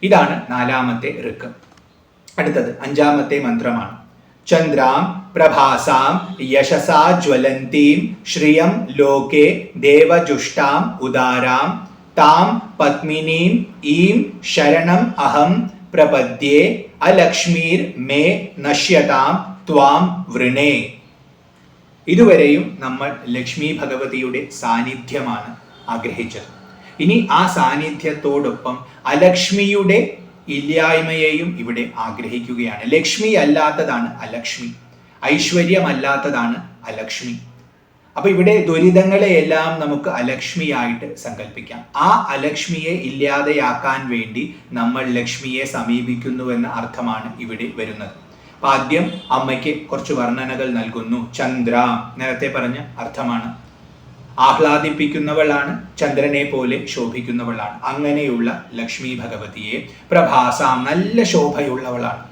ഇതാണ് 4ാമത്തെ ഋക്ക്. അടുത്തത് 5ാമത്തെ മന്ത്രമാണ്. ചന്ദ്രാം പ്രഭാസാം യശസാ ജ്വലന്തീം ശ്രിയം ലോകേ ദേവജുഷ്ടാം ഉദാരാം താം പത്മിനീം ഈം ശരണം അഹം പ്രപദ്യേ അലക്ഷ്മീർ മേ നശ്യതാം ത്വാം വൃണേ. ഇതുവരെയും നമ്മൾ ലക്ഷ്മി ഭഗവതിയുടെ സാന്നിധ്യമാണ് ആഗ്രഹിച്ചത്. ഇനി ആ സാന്നിധ്യത്തോടൊപ്പം അലക്ഷ്മിയുടെ ഇല്ലായ്മയെയും ഇവിടെ ആഗ്രഹിക്കുകയാണ്. ലക്ഷ്മി അല്ലാത്തതാണ് അലക്ഷ്മി, ഐശ്വര്യമല്ലാത്തതാണ് അലക്ഷ്മി. അപ്പൊ ഇവിടെ ദുരിതങ്ങളെയെല്ലാം നമുക്ക് അലക്ഷ്മിയായിട്ട് സങ്കല്പിക്കാം. ആ അലക്ഷ്മിയെ ഇല്ലാതെയാക്കാൻ വേണ്ടി നമ്മൾ ലക്ഷ്മിയെ സമീപിക്കുന്നുവെന്ന അർത്ഥമാണ് ഇവിടെ വരുന്നത്. അപ്പൊ ആദ്യം അമ്മയ്ക്ക് കുറച്ച് വർണ്ണനകൾ നൽകുന്നു. ചന്ദ്ര, നേരത്തെ പറഞ്ഞ അർത്ഥമാണ്, ആഹ്ലാദിപ്പിക്കുന്നവളാണ്, ചന്ദ്രനെ പോലെ ശോഭിക്കുന്നവളാണ്. അങ്ങനെയുള്ള ലക്ഷ്മി ഭഗവതിയെ പ്രഭാസാം, നല്ല ശോഭയുള്ളവളാണ്.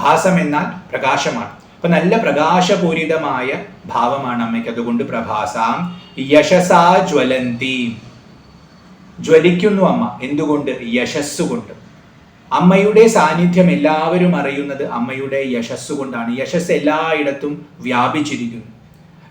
ഭാസം എന്നാൽ പ്രകാശമാണ്. അപ്പൊ നല്ല പ്രകാശപൂരിതമായ ഭാവമാണ് അമ്മയ്ക്ക്. അതുകൊണ്ട് പ്രഭാസാം യശസാ ജ്വലന്തി, ജ്വലിക്കുന്നു അമ്മ. എന്തുകൊണ്ട്? യശസ്സുകൊണ്ട്. അമ്മയുടെ സാന്നിധ്യം എല്ലാവരും അറിയുന്നത് അമ്മയുടെ യശസ്സുകൊണ്ടാണ്. യശസ് എല്ലായിടത്തും വ്യാപിച്ചിരിക്കുന്നു.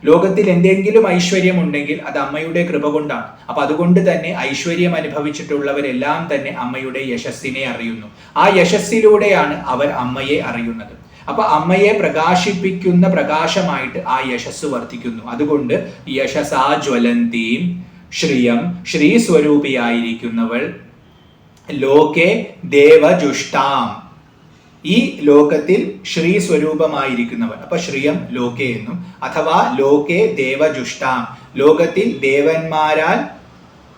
ലോകത്തിൽ എന്തെങ്കിലും ഐശ്വര്യം ഉണ്ടെങ്കിൽ അത് അമ്മയുടെ കൃപ കൊണ്ടാണ്. അപ്പൊ അതുകൊണ്ട് തന്നെ ഐശ്വര്യം അനുഭവിച്ചിട്ടുള്ളവരെല്ലാം തന്നെ അമ്മയുടെ യശസ്സിനെ അറിയുന്നു. ആ യശസ്സിലൂടെയാണ് അവർ അമ്മയെ അറിയുന്നത്. അപ്പൊ അമ്മയെ പ്രകാശിപ്പിക്കുന്ന പ്രകാശമായിട്ട് ആ യശസ് വർത്തിക്കുന്നു. അതുകൊണ്ട് യശസാ ജ്വലന്തീം ശ്രിയം, ശ്രീ സ്വരൂപിയായിരിക്കുന്നവൾ, ലോകേ ദേവജുഷ്ടാം, ഈ ലോകത്തിൽ ശ്രീ സ്വരൂപമായിരിക്കുന്നവൾ. അപ്പൊ ശ്രിയം ലോകേ എന്നും, അഥവാ ലോകേ ദേവജുഷ്ടാം, ലോകത്തിൽ ദേവന്മാരാൽ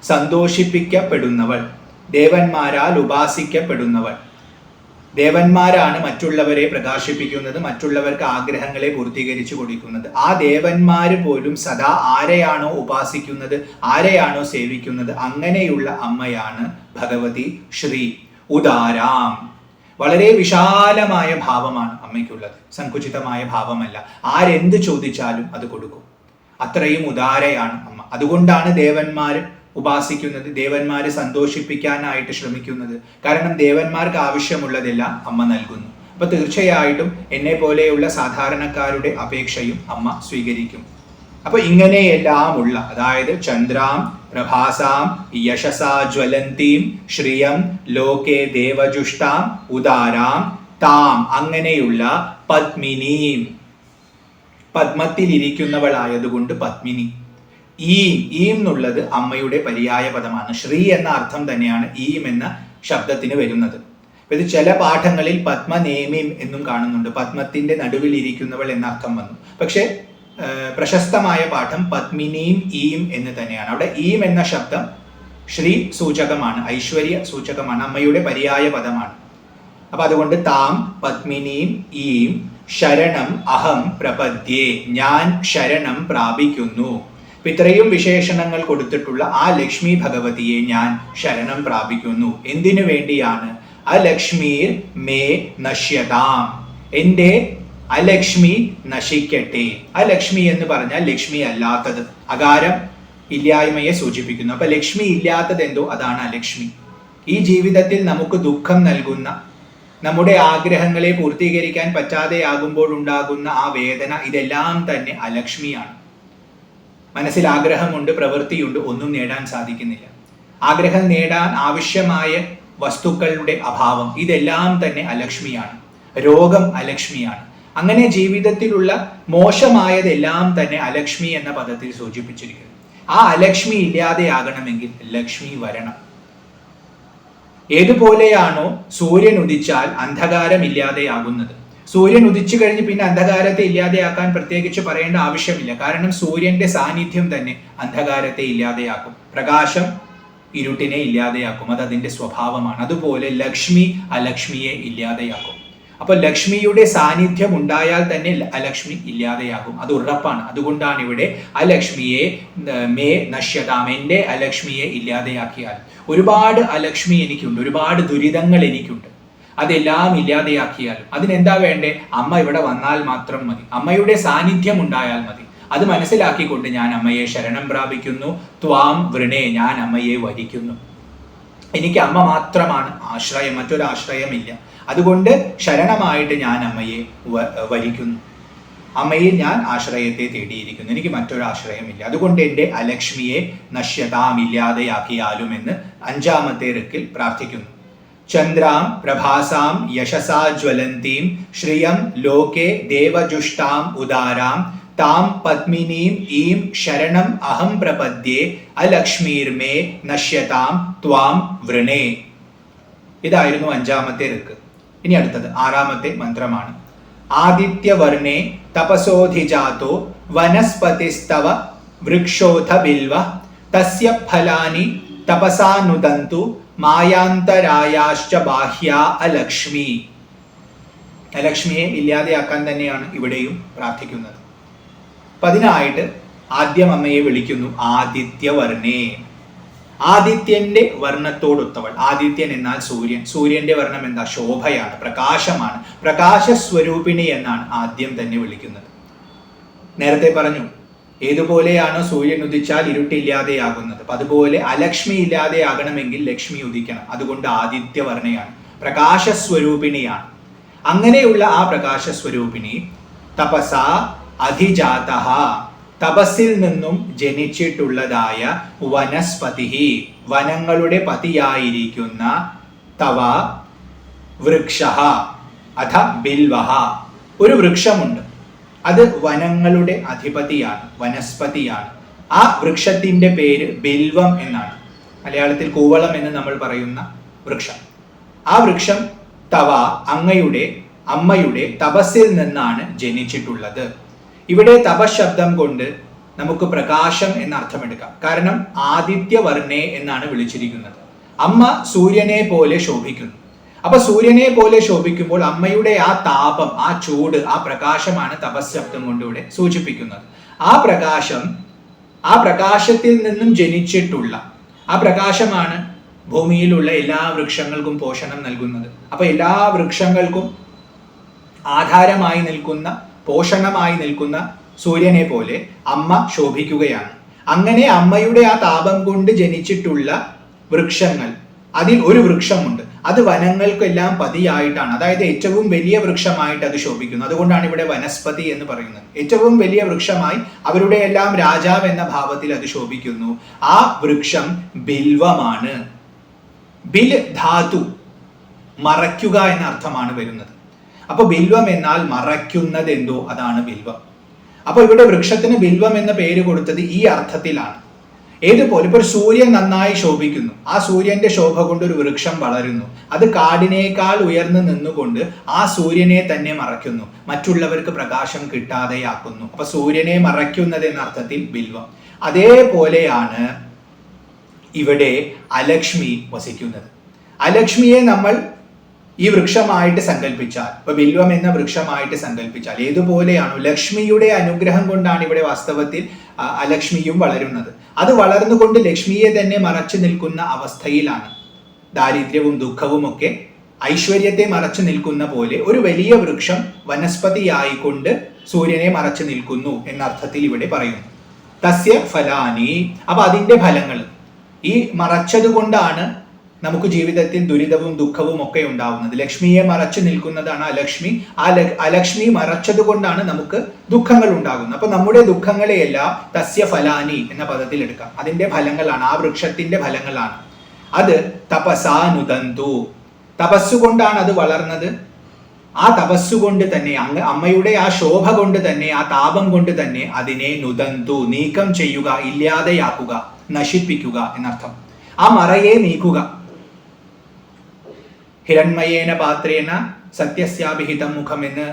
സന്തോഷിപ്പിക്കപ്പെടുന്നവൾ, ദേവന്മാരാൽ ഉപാസിക്കപ്പെടുന്നവൾ. ദേവന്മാരാണ് മറ്റുള്ളവരെ പ്രകാശിപ്പിക്കുന്നത്, മറ്റുള്ളവർക്ക് ആഗ്രഹങ്ങളെ പൂർത്തീകരിച്ചു കൊടുക്കുന്നത്. ആ ദേവന്മാര് പോലും സദാ ആരെയാണോ ഉപാസിക്കുന്നത്, ആരെയാണോ സേവിക്കുന്നത്, അങ്ങനെയുള്ള അമ്മയാണ് ഭഗവതി ശ്രീ. ഉദാരാം, വളരെ വിശാലമായ ഭാവമാണ് അമ്മയ്ക്കുള്ളത്, സങ്കുചിതമായ ഭാവമല്ല. ആരെന്ത് ചോദിച്ചാലും അത് കൊടുക്കും. അത്രയും ഉദാരയാണ് അമ്മ. അതുകൊണ്ടാണ് ദേവന്മാര് ഉപാസിക്കുന്നത്, ദേവന്മാരെ സന്തോഷിപ്പിക്കാനായിട്ട് ശ്രമിക്കുന്നത്. കാരണം ദേവന്മാർക്ക് ആവശ്യമുള്ളതെല്ലാം അമ്മ നൽകുന്നു. അപ്പൊ തീർച്ചയായിട്ടും എന്നെ പോലെയുള്ള സാധാരണക്കാരുടെ അപേക്ഷയും അമ്മ സ്വീകരിക്കും. അപ്പൊ ഇങ്ങനെയെല്ലാമുള്ള, അതായത് ചന്ദ്രാം പ്രഭാസാം യശസാ ജ്വലന്തീം ശ്രിയം ലോകേ ദേവജുഷ്ടാം ഉദാരാം താം, അങ്ങനെയുള്ള പത്മിനീം, പത്മത്തിലിരിക്കുന്നവളായതുകൊണ്ട് പത്മിനി. ഈം എന്നുള്ളത് അമ്മയുടെ പര്യായ പദമാണ്. ശ്രീ എന്ന അർത്ഥം തന്നെയാണ് ഈം എന്ന ശബ്ദത്തിന് വരുന്നത്. ഇത് ചില പാഠങ്ങളിൽ പത്മനേമിം എന്നും കാണുന്നുണ്ട്. പത്മത്തിന്റെ നടുവിൽ ഇരിക്കുന്നവൾ എന്ന അർത്ഥം വന്നു. പക്ഷെ പ്രശസ്തമായ പാഠം പത്മിനീം ഈം എന്ന് തന്നെയാണ്. അവിടെ ഈം എന്ന ശബ്ദം ശ്രീ സൂചകമാണ്, ഐശ്വര്യ സൂചകമാണ്, അമ്മയുടെ പര്യായ പദമാണ്. അപ്പൊ അതുകൊണ്ട് താം പത്മിനീം ഈം ശരണം അഹം പ്രപദ്യേ, ഞാൻ ശരണം പ്രാപിക്കുന്നു. ഇത്രയും വിശേഷണങ്ങൾ കൊടുത്തിട്ടുള്ള ആ ലക്ഷ്മി ഭഗവതിയെ ഞാൻ ശരണം പ്രാപിക്കുന്നു. എന്തിനു വേണ്ടിയാണ്? അലക്ഷ്മീർ മേ നശ്യതാം, എൻ്റെ അലക്ഷ്മി നശിക്കട്ടെ. അലക്ഷ്മി എന്ന് പറഞ്ഞാൽ ലക്ഷ്മി അല്ലാത്തത്, അകാരം ഇല്ലായ്മയെ സൂചിപ്പിക്കുന്നു. അപ്പൊ ലക്ഷ്മി ഇല്ലാത്തത് എന്തോ അതാണ് അലക്ഷ്മി. ഈ ജീവിതത്തിൽ നമുക്ക് ദുഃഖം നൽകുന്ന, നമ്മുടെ ആഗ്രഹങ്ങളെ പൂർത്തീകരിക്കാൻ പറ്റാതെയാകുമ്പോൾ ഉണ്ടാകുന്ന ആ വേദന, ഇതെല്ലാം തന്നെ അലക്ഷ്മിയാണ്. മനസ്സിൽ ആഗ്രഹമുണ്ട്, പ്രവൃത്തിയുണ്ട്, ഒന്നും നേടാൻ സാധിക്കുന്നില്ല. ആഗ്രഹം നേടാൻ ആവശ്യമായ വസ്തുക്കളുടെ അഭാവം, ഇതെല്ലാം തന്നെ അലക്ഷ്മിയാണ്. രോഗം അലക്ഷ്മിയാണ്. അങ്ങനെ ജീവിതത്തിലുള്ള മോശമായതെല്ലാം തന്നെ അലക്ഷ്മി എന്ന പദത്തിൽ സൂചിപ്പിച്ചിരിക്കുന്നു. ആ അലക്ഷ്മി ഇല്ലാതെയാകണമെങ്കിൽ ലക്ഷ്മി വരണം. ഏതുപോലെയാണോ സൂര്യൻ ഉദിച്ചാൽ അന്ധകാരം ഇല്ലാതെയാകുന്നത്, സൂര്യൻ ഉദിച്ചു കഴിഞ്ഞ് പിന്നെ അന്ധകാരത്തെ ഇല്ലാതെയാക്കാൻ പ്രത്യേകിച്ച് പറയേണ്ട ആവശ്യമില്ല. കാരണം സൂര്യന്റെ സാന്നിധ്യം തന്നെ അന്ധകാരത്തെ ഇല്ലാതെയാക്കും, പ്രകാശം ഇരുട്ടിനെ ഇല്ലാതെയാക്കും, അത് അതിന്റെ സ്വഭാവമാണ്. അതുപോലെ ലക്ഷ്മി അലക്ഷ്മിയെ ഇല്ലാതെയാക്കും. അപ്പൊ ലക്ഷ്മിയുടെ സാന്നിധ്യം ഉണ്ടായാൽ തന്നെ അലക്ഷ്മി ഇല്ലാതെയാകും, അത് ഉറപ്പാണ്. അതുകൊണ്ടാണ് ഇവിടെ അലക്ഷ്മിയെ മേ നശ്യതാം, എൻ്റെ അലക്ഷ്മിയെ ഇല്ലാതെയാക്കിയാൽ. ഒരുപാട് അലക്ഷ്മി എനിക്കുണ്ട്, ഒരുപാട് ദുരിതങ്ങൾ എനിക്കുണ്ട്, അതെല്ലാം ഇല്ലാതെയാക്കിയാലും അതിനെന്താ വേണ്ടേ? അമ്മ ഇവിടെ വന്നാൽ മാത്രം മതി, അമ്മയുടെ സാന്നിധ്യം ഉണ്ടായാൽ മതി. അത് മനസ്സിലാക്കിക്കൊണ്ട് ഞാൻ അമ്മയെ ശരണം പ്രാപിക്കുന്നു. ത്വാം വൃണേ, ഞാൻ അമ്മയെ വരിക്കുന്നു. എനിക്ക് അമ്മ മാത്രമാണ് ആശ്രയം, മറ്റൊരാശ്രയമില്ല. അതുകൊണ്ട് ശരണമായിട്ട് ഞാൻ അമ്മയെ വരിക്കുന്നു. അമ്മയിൽ ഞാൻ ആശ്രയത്തെ തേടിയിരിക്കുന്നു, എനിക്ക് മറ്റൊരാശ്രയമില്ല. അതുകൊണ്ട് എൻ്റെ അലക്ഷ്മിയെ നശ്യതാം, ഇല്ലാതെയാക്കിയാലും എന്ന് 5-ാമത്തെ ഋക്കിൽ പ്രാർത്ഥിക്കുന്നു. ചന്ദ്രാം പ്രഭാസാം യശസാ ജ്വലന്തീം ശ്രിയം ലോകേ ദേവജുഷ്ടാം ഉദാരാം താം പത്മിനീം ഈം ശരണം അഹം പ്രപദ്യേ അലക്ഷ്മീർമേ നശ്യതാം ത്വാം വൃണേ. ഇതായിരുന്നു 5-ാമത്തെ ഋക്ക്. ഇനി അടുത്തത് 6-ാമത്തെ മന്ത്രമാണ്. ആദിത്യവർണേ തപസോധിജാതോ വനസ്പതിസ്തവ വൃക്ഷോഥ ബിൽവ തസ്യ ഫലാനി തപസാനുദന്തു മായാന്തരായാശ്ച ബാഹ്യാ അലക്ഷ്മി. അലക്ഷ്മിയെ ഇല്ലാതെയാക്കാൻ തന്നെയാണ് ഇവിടെയും പ്രാർത്ഥിക്കുന്നത്. അപ്പൊ അതിനായിട്ട് ആദ്യം അമ്മയെ വിളിക്കുന്നു ആദിത്യവർണേ. ആദിത്യന്റെ വർണ്ണത്തോടൊത്തവൾ. ആദിത്യൻ എന്നാൽ സൂര്യൻ, സൂര്യന്റെ വർണ്ണം എന്താ? ശോഭയാണ്, പ്രകാശമാണ്. പ്രകാശസ്വരൂപിണി എന്നാണ് ആദ്യം തന്നെ വിളിക്കുന്നത്. നേരത്തെ പറഞ്ഞു, ഏതുപോലെയാണോ സൂര്യൻ ഉദിച്ചാൽ ഇരുട്ടില്ലാതെയാകുന്നത്, അപ്പൊ അതുപോലെ അലക്ഷ്മി ഇല്ലാതെയാകണമെങ്കിൽ ലക്ഷ്മി ഉദിക്കണം. അതുകൊണ്ട് ആദിത്യവർണയാണ്, പ്രകാശസ്വരൂപിണിയാണ്. അങ്ങനെയുള്ള ആ പ്രകാശസ്വരൂപിണി തപസാ അധിജാതഃ, തപസ്സിൽ നിന്നും ജനിച്ചിട്ടുള്ളതായ വനസ്പതി, വനങ്ങളുടെ പതിയായിരിക്കുന്ന തവ വൃക്ഷഃ അഥ ബിൽവഃ, ഒരു വൃക്ഷമുണ്ട്, അത് വനങ്ങളുടെ അധിപതിയാണ്, വനസ്പതിയാണ്. ആ വൃക്ഷത്തിന്റെ പേര് ബിൽവം എന്നാണ്. മലയാളത്തിൽ കൂവളം എന്ന് നമ്മൾ പറയുന്ന വൃക്ഷം. ആ വൃക്ഷം തവ, അങ്ങയുടെ, അമ്മയുടെ തപസ്സിൽ നിന്നാണ് ജനിച്ചിട്ടുള്ളത്. ഇവിടെ തപശബ്ദം കൊണ്ട് നമുക്ക് പ്രകാശം എന്ന അർത്ഥമെടുക്കാം. കാരണം ആദിത്യവർണേ എന്നാണ് വിളിച്ചിരിക്കുന്നത്. അമ്മ സൂര്യനെ പോലെ ശോഭിക്കുന്നു. അപ്പൊ സൂര്യനെ പോലെ ശോഭിക്കുമ്പോൾ അമ്മയുടെ ആ താപം, ആ ചൂട്, ആ പ്രകാശമാണ് തപശബ്ദം കൊണ്ട് ഇവിടെ സൂചിപ്പിക്കുന്നത്. ആ പ്രകാശം, ആ പ്രകാശത്തിൽ നിന്നും ജനിച്ചിട്ടുള്ള ആ പ്രകാശമാണ് ഭൂമിയിലുള്ള എല്ലാ വൃക്ഷങ്ങൾക്കും പോഷണം നൽകുന്നത്. അപ്പൊ എല്ലാ വൃക്ഷങ്ങൾക്കും ആധാരമായി നിൽക്കുന്ന, പോഷണമായി നിൽക്കുന്ന സൂര്യനെ പോലെ അമ്മ ശോഭിക്കുകയാണ്. അങ്ങനെ അമ്മയുടെ ആ താപം കൊണ്ട് ജനിച്ചിട്ടുള്ള വൃക്ഷങ്ങൾ, അതിൽ ഒരു വൃക്ഷമുണ്ട്, അത് വനങ്ങൾക്കെല്ലാം പതിയായിട്ടാണ്, അതായത് ഏറ്റവും വലിയ വൃക്ഷമായിട്ട് അത് ശോഭിക്കുന്നു. അതുകൊണ്ടാണ് ഇവിടെ വനസ്പതി എന്ന് പറയുന്നത്. ഏറ്റവും വലിയ വൃക്ഷമായി, അവരുടെ എല്ലാം രാജാവ് എന്ന ഭാവത്തിൽ അത് ശോഭിക്കുന്നു. ആ വൃക്ഷം ബിൽവമാണ്. ബിൽ ധാതു, മറയ്ക്കുക എന്ന അർത്ഥമാണ് വരുന്നത്. അപ്പൊ ബിൽവം എന്നാൽ മറയ്ക്കുന്നത് എന്തോ, അതാണ് ബിൽവം. അപ്പൊ ഇവിടെ വൃക്ഷത്തിന് ബിൽവം എന്ന പേര് കൊടുത്തത് ഈ അർത്ഥത്തിലാണ്. ഏതുപോലെ ഇപ്പോൾ സൂര്യൻ നന്നായി ശോഭിക്കുന്നു, ആ സൂര്യന്റെ ശോഭ കൊണ്ട് ഒരു വൃക്ഷം വളരുന്നു, അത് കാടിനേക്കാൾ ഉയർന്നു നിന്നുകൊണ്ട് ആ സൂര്യനെ തന്നെ മറയ്ക്കുന്നു, മറ്റുള്ളവർക്ക് പ്രകാശം കിട്ടാതെയാക്കുന്നു. അപ്പൊ സൂര്യനെ മറയ്ക്കുന്നത് എന്ന അർത്ഥത്തിൽ ബിൽവം. അതേപോലെയാണ് ഇവിടെ അലക്ഷ്മി വസിക്കുന്നത്. അലക്ഷ്മിയെ നമ്മൾ ഈ വൃക്ഷമായിട്ട് സങ്കല്പിച്ചാൽ, ഇപ്പൊ ബിൽവം എന്ന വൃക്ഷമായിട്ട് സങ്കല്പിച്ചാൽ ഏതുപോലെയാണോ, ലക്ഷ്മിയുടെ അനുഗ്രഹം കൊണ്ടാണ് ഇവിടെ വാസ്തവത്തിൽ അലക്ഷ്മിയും വളരുന്നത്. അത് വളർന്നുകൊണ്ട് ലക്ഷ്മിയെ തന്നെ മറച്ചു നിൽക്കുന്ന അവസ്ഥയിലാണ്. ദാരിദ്ര്യവും ദുഃഖവും ഒക്കെ ഐശ്വര്യത്തെ മറച്ചു നിൽക്കുന്ന പോലെ ഒരു വലിയ വൃക്ഷം വനസ്പതിയായിക്കൊണ്ട് സൂര്യനെ മറച്ചു നിൽക്കുന്നു എന്നർത്ഥത്തിൽ ഇവിടെ പറയുന്നു. തസ്യ ഫലാനി, അപ്പൊ അതിന്റെ ഫലങ്ങൾ, ഈ മറച്ചത് കൊണ്ടാണ് നമുക്ക് ജീവിതത്തിൽ ദുരിതവും ദുഃഖവും ഒക്കെ ഉണ്ടാവുന്നത്. ലക്ഷ്മിയെ മറച്ചു നിൽക്കുന്നതാണ് അലക്ഷ്മി. അലക്ഷ്മി മറച്ചത് കൊണ്ടാണ് നമുക്ക് ദുഃഖങ്ങൾ ഉണ്ടാകുന്നത്. അപ്പൊ നമ്മുടെ ദുഃഖങ്ങളെയെല്ലാം തസ്യ ഫലാനി എന്ന പദത്തിൽ എടുക്കാം. അതിന്റെ ഫലങ്ങളാണ്, ആ വൃക്ഷത്തിന്റെ ഫലങ്ങളാണ്. അത് തപസാനുദന്തു, തപസ്സുകൊണ്ടാണ് അത് വളർന്നത്. ആ തപസ്സുകൊണ്ട് തന്നെ, അമ്മയുടെ ആ ശോഭ കൊണ്ട് തന്നെ, ആ താപം കൊണ്ട് തന്നെ അതിനെ നുദന്തു, നീക്കം ചെയ്യുക, ഇല്ലാതെയാക്കുക, നശിപ്പിക്കുക എന്നർത്ഥം. ആ മറയെ നീക്കുക. ഹിരൺമയേന പാത്രേന സത്യസ്യാഭിഹിതം മുഖം എന്ന്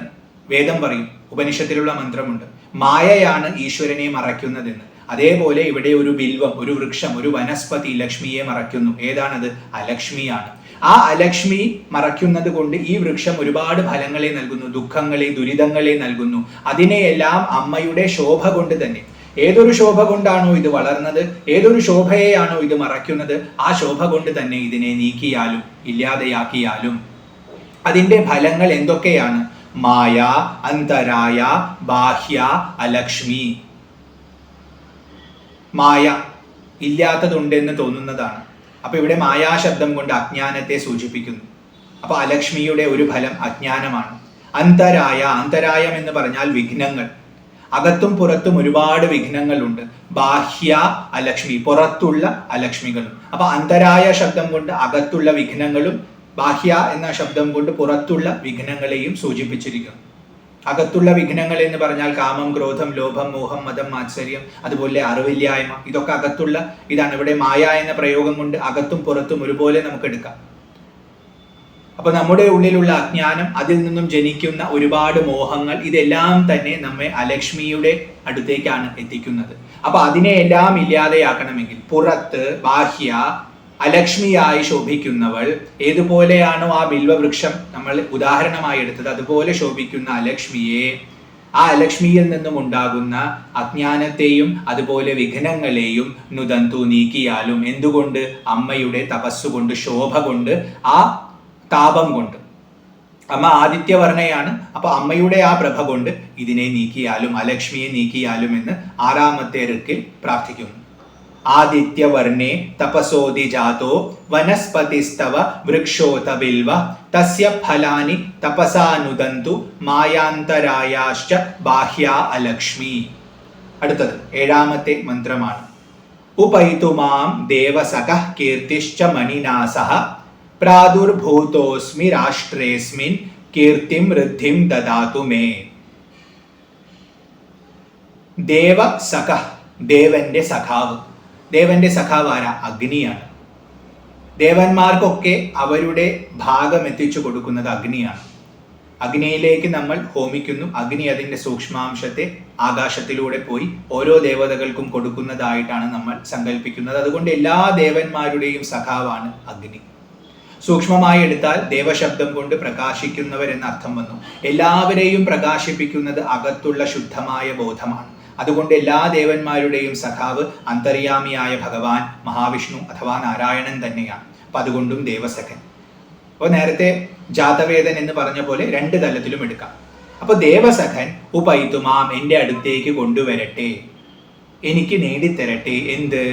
വേദം പറയും, ഉപനിഷത്തിലുള്ള മന്ത്രമുണ്ട്. മായയാണ് ഈശ്വരനെ മറയ്ക്കുന്നതെന്ന്. അതേപോലെ ഇവിടെ ഒരു ബിൽവം, ഒരു വൃക്ഷം, ഒരു വനസ്പതി ലക്ഷ്മിയെ മറയ്ക്കുന്നു. ഏതാണത്? അലക്ഷ്മിയാണ്. ആ അലക്ഷ്മി മറയ്ക്കുന്നത് കൊണ്ട് ഈ വൃക്ഷം ഒരുപാട് ഫലങ്ങളെ നൽകുന്നു, ദുഃഖങ്ങളെ, ദുരിതങ്ങളെ നൽകുന്നു. അതിനെയെല്ലാം അമ്മയുടെ ശോഭ കൊണ്ട് തന്നെ, ഏതൊരു ശോഭ കൊണ്ടാണോ ഇത് വളർന്നത്, ഏതൊരു ശോഭയെയാണോ ഇത് മറയ്ക്കുന്നത്, ആ ശോഭ കൊണ്ട് തന്നെ ഇതിനെ നീക്കിയാലും ഇല്ലാതെയാക്കിയാലും അതിന്റെ ഫലങ്ങൾ എന്തൊക്കെയാണ്? മായ, അന്തരായ, ബാഹ്യ, അലക്ഷ്മി. മായ ഇല്ലാത്തതുണ്ടെന്ന് തോന്നുന്നതാണ്. അപ്പൊ ഇവിടെ മായാശബ്ദം കൊണ്ട് അജ്ഞാനത്തെ സൂചിപ്പിക്കുന്നു. അപ്പൊ അലക്ഷ്മിയുടെ ഒരു ഫലം അജ്ഞാനമാണ്. അന്തരായ, അന്തരായം എന്ന് പറഞ്ഞാൽ വിഘ്നങ്ങൾ. അകത്തും പുറത്തും ഒരുപാട് വിഘ്നങ്ങളുണ്ട്. ബാഹ്യ അലക്ഷ്മി, പുറത്തുള്ള അലക്ഷ്മികളും. അപ്പൊ അന്തരായ ശബ്ദം കൊണ്ട് അകത്തുള്ള വിഘ്നങ്ങളും ബാഹ്യ എന്ന ശബ്ദം കൊണ്ട് പുറത്തുള്ള വിഘ്നങ്ങളെയും സൂചിപ്പിച്ചിരിക്കുന്നു. അകത്തുള്ള വിഘ്നങ്ങൾ എന്ന് പറഞ്ഞാൽ കാമം, ക്രോധം, ലോഭം, മോഹം, മതം, മാത്സര്യം, അതുപോലെ അറിവില്ലായ്മ, ഇതൊക്കെ അകത്തുള്ള ഇതാണ്. ഇവിടെ മായ എന്ന പ്രയോഗം കൊണ്ട് അകത്തും പുറത്തും ഒരുപോലെ നമുക്ക് എടുക്കാം. അപ്പൊ നമ്മുടെ ഉള്ളിലുള്ള അജ്ഞാനം, അതിൽ നിന്നും ജനിക്കുന്ന ഒരുപാട് മോഹങ്ങൾ, ഇതെല്ലാം തന്നെ നമ്മെ അലക്ഷ്മിയുടെ അടുത്തേക്കാണ് എത്തിക്കുന്നത്. അപ്പൊ അതിനെയെല്ലാം ഇല്ലാതെയാക്കണമെങ്കിൽ പുറത്ത് ബാഹ്യ അലക്ഷ്മിയായി ശോഭിക്കുന്നവൾ ഏതുപോലെയാണോ ആ ബിൽവവൃക്ഷം നമ്മൾ ഉദാഹരണമായി എടുത്തത്, അതുപോലെ ശോഭിക്കുന്ന അലക്ഷ്മിയെ, ആ അലക്ഷ്മിയിൽ നിന്നും ഉണ്ടാകുന്ന അജ്ഞാനത്തെയും അതുപോലെ വിഘ്നങ്ങളെയും നുദന്തു, നീക്കിയാലും. എന്തുകൊണ്ട്? അമ്മയുടെ തപസ്സുകൊണ്ട്, ശോഭ കൊണ്ട്, ആ താപം കൊണ്ട്. അമ്മ ആദിത്യവർണ്ണയാണ്. അപ്പൊ അമ്മയുടെ ആ പ്രഭ കൊണ്ട് ഇതിനെ നീക്കിയാലും, അലക്ഷ്മിയെ നീക്കിയാലും എന്ന് 6ാമത്തെ ഋക്കിൽ പ്രാർത്ഥിക്കുന്നു. ആദിത്യവർണ്ണേ തപസോതി ജാതോ വനസ്പതിസ്തവ വൃക്ഷോത ബിൽവ തസ്യ ഫലാനി തപസാനുദന്തു മായാന്തരായാശ്ച ബാഹ്യ അലക്ഷ്മി. അടുത്തത് 7ാമത്തെ മന്ത്രമാണ്. ഉപൈതുമാം ദേവസഖഃ കീർത്തിശ്ച മണിനാസഃ പ്രാദുർഭൂതോസ്മി രാഷ്ട്രേസ്മിൻ കീർത്തിം ഋദ്ധിം ദദാതു മേ. ദേവസഖഃ, ദേവന്റെ സഖാവ്. ദേവന്റെ സഖാവ് ആരാ? അഗ്നിയാണ്. ദേവന്മാർക്കൊക്കെ അവരുടെ ഭാഗം എത്തിച്ചു കൊടുക്കുന്നത് അഗ്നിയാണ്. അഗ്നിയിലേക്ക് നമ്മൾ ഹോമിക്കുന്നു. അഗ്നി അതിന്റെ സൂക്ഷ്മാംശത്തെ ആകാശത്തിലൂടെ പോയി ഓരോ ദേവതകൾക്കും കൊടുക്കുന്നതായിട്ടാണ് നമ്മൾ സങ്കല്പിക്കുന്നത്. അതുകൊണ്ട് എല്ലാ ദേവന്മാരുടെയും സഖാവാണ് അഗ്നി. സൂക്ഷ്മമായി എടുത്താൽ ദേവശബ്ദം കൊണ്ട് പ്രകാശിക്കുന്നവർ എന്ന അർത്ഥം വന്നു. എല്ലാവരെയും പ്രകാശിപ്പിക്കുന്നത് അകത്തുള്ള ശുദ്ധമായ ബോധമാണ്. അതുകൊണ്ട് എല്ലാ ദേവന്മാരുടെയും സഖാവ് അന്തര്യാമിയായ ഭഗവാൻ മഹാവിഷ്ണു അഥവാ നാരായണൻ തന്നെയാണ്. അപ്പൊ അതുകൊണ്ടും ദേവസഖൻ. അപ്പോൾ നേരത്തെ ജാതവേദൻ എന്ന് പറഞ്ഞ പോലെ 2 തലത്തിലും എടുക്കാം. അപ്പൊ ദേവസഖൻ ഉപൈതുമാം, എൻ്റെ അടുത്തേക്ക് കൊണ്ടുവരട്ടെ, എനിക്ക് നേടിത്തരട്ടെ. എന്ത്?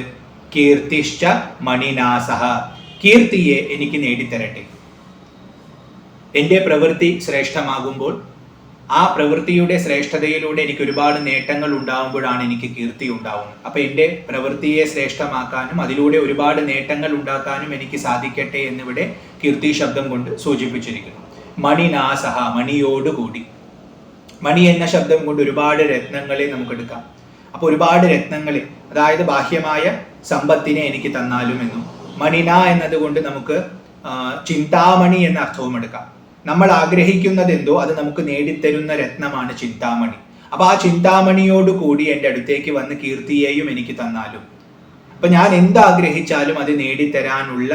കീർത്തിശ്ച മണിനാസഹ, കീർത്തിയെ എനിക്ക് നേടിത്തരട്ടെ. എൻ്റെ പ്രവൃത്തി ശ്രേഷ്ഠമാകുമ്പോൾ, ആ പ്രവൃത്തിയുടെ ശ്രേഷ്ഠതയിലൂടെ എനിക്ക് ഒരുപാട് നേട്ടങ്ങൾ ഉണ്ടാകുമ്പോഴാണ് എനിക്ക് കീർത്തി ഉണ്ടാവുന്നത്. അപ്പൊ എൻ്റെ പ്രവൃത്തിയെ ശ്രേഷ്ഠമാക്കാനും അതിലൂടെ ഒരുപാട് നേട്ടങ്ങൾ ഉണ്ടാക്കാനും എനിക്ക് സാധിക്കട്ടെ എന്നിവിടെ കീർത്തി ശബ്ദം കൊണ്ട് സൂചിപ്പിച്ചിരിക്കുന്നു. മണിനാസഹ, മണിയോടുകൂടി. മണി എന്ന ശബ്ദം കൊണ്ട് ഒരുപാട് രത്നങ്ങളെ നമുക്ക് എടുക്കാം. അപ്പൊ ഒരുപാട് രത്നങ്ങളെ, അതായത് ബാഹ്യമായ സമ്പത്തിനെ എനിക്ക് തന്നാലും എന്നും, മണിന എന്നതുകൊണ്ട് നമുക്ക് ചിന്താമണി എന്ന അർത്ഥവും എടുക്കാം. നമ്മൾ ആഗ്രഹിക്കുന്നത് എന്തോ അത് നമുക്ക് നേടിത്തരുന്ന രത്നമാണ് ചിന്താമണി. അപ്പൊ ആ ചിന്താമണിയോട് കൂടി എൻ്റെ അടുത്തേക്ക് വന്ന് കീർത്തിയെയും എനിക്ക് തന്നാലും, അപ്പൊ ഞാൻ എന്താഗ്രഹിച്ചാലും അത് നേടിത്തരാനുള്ള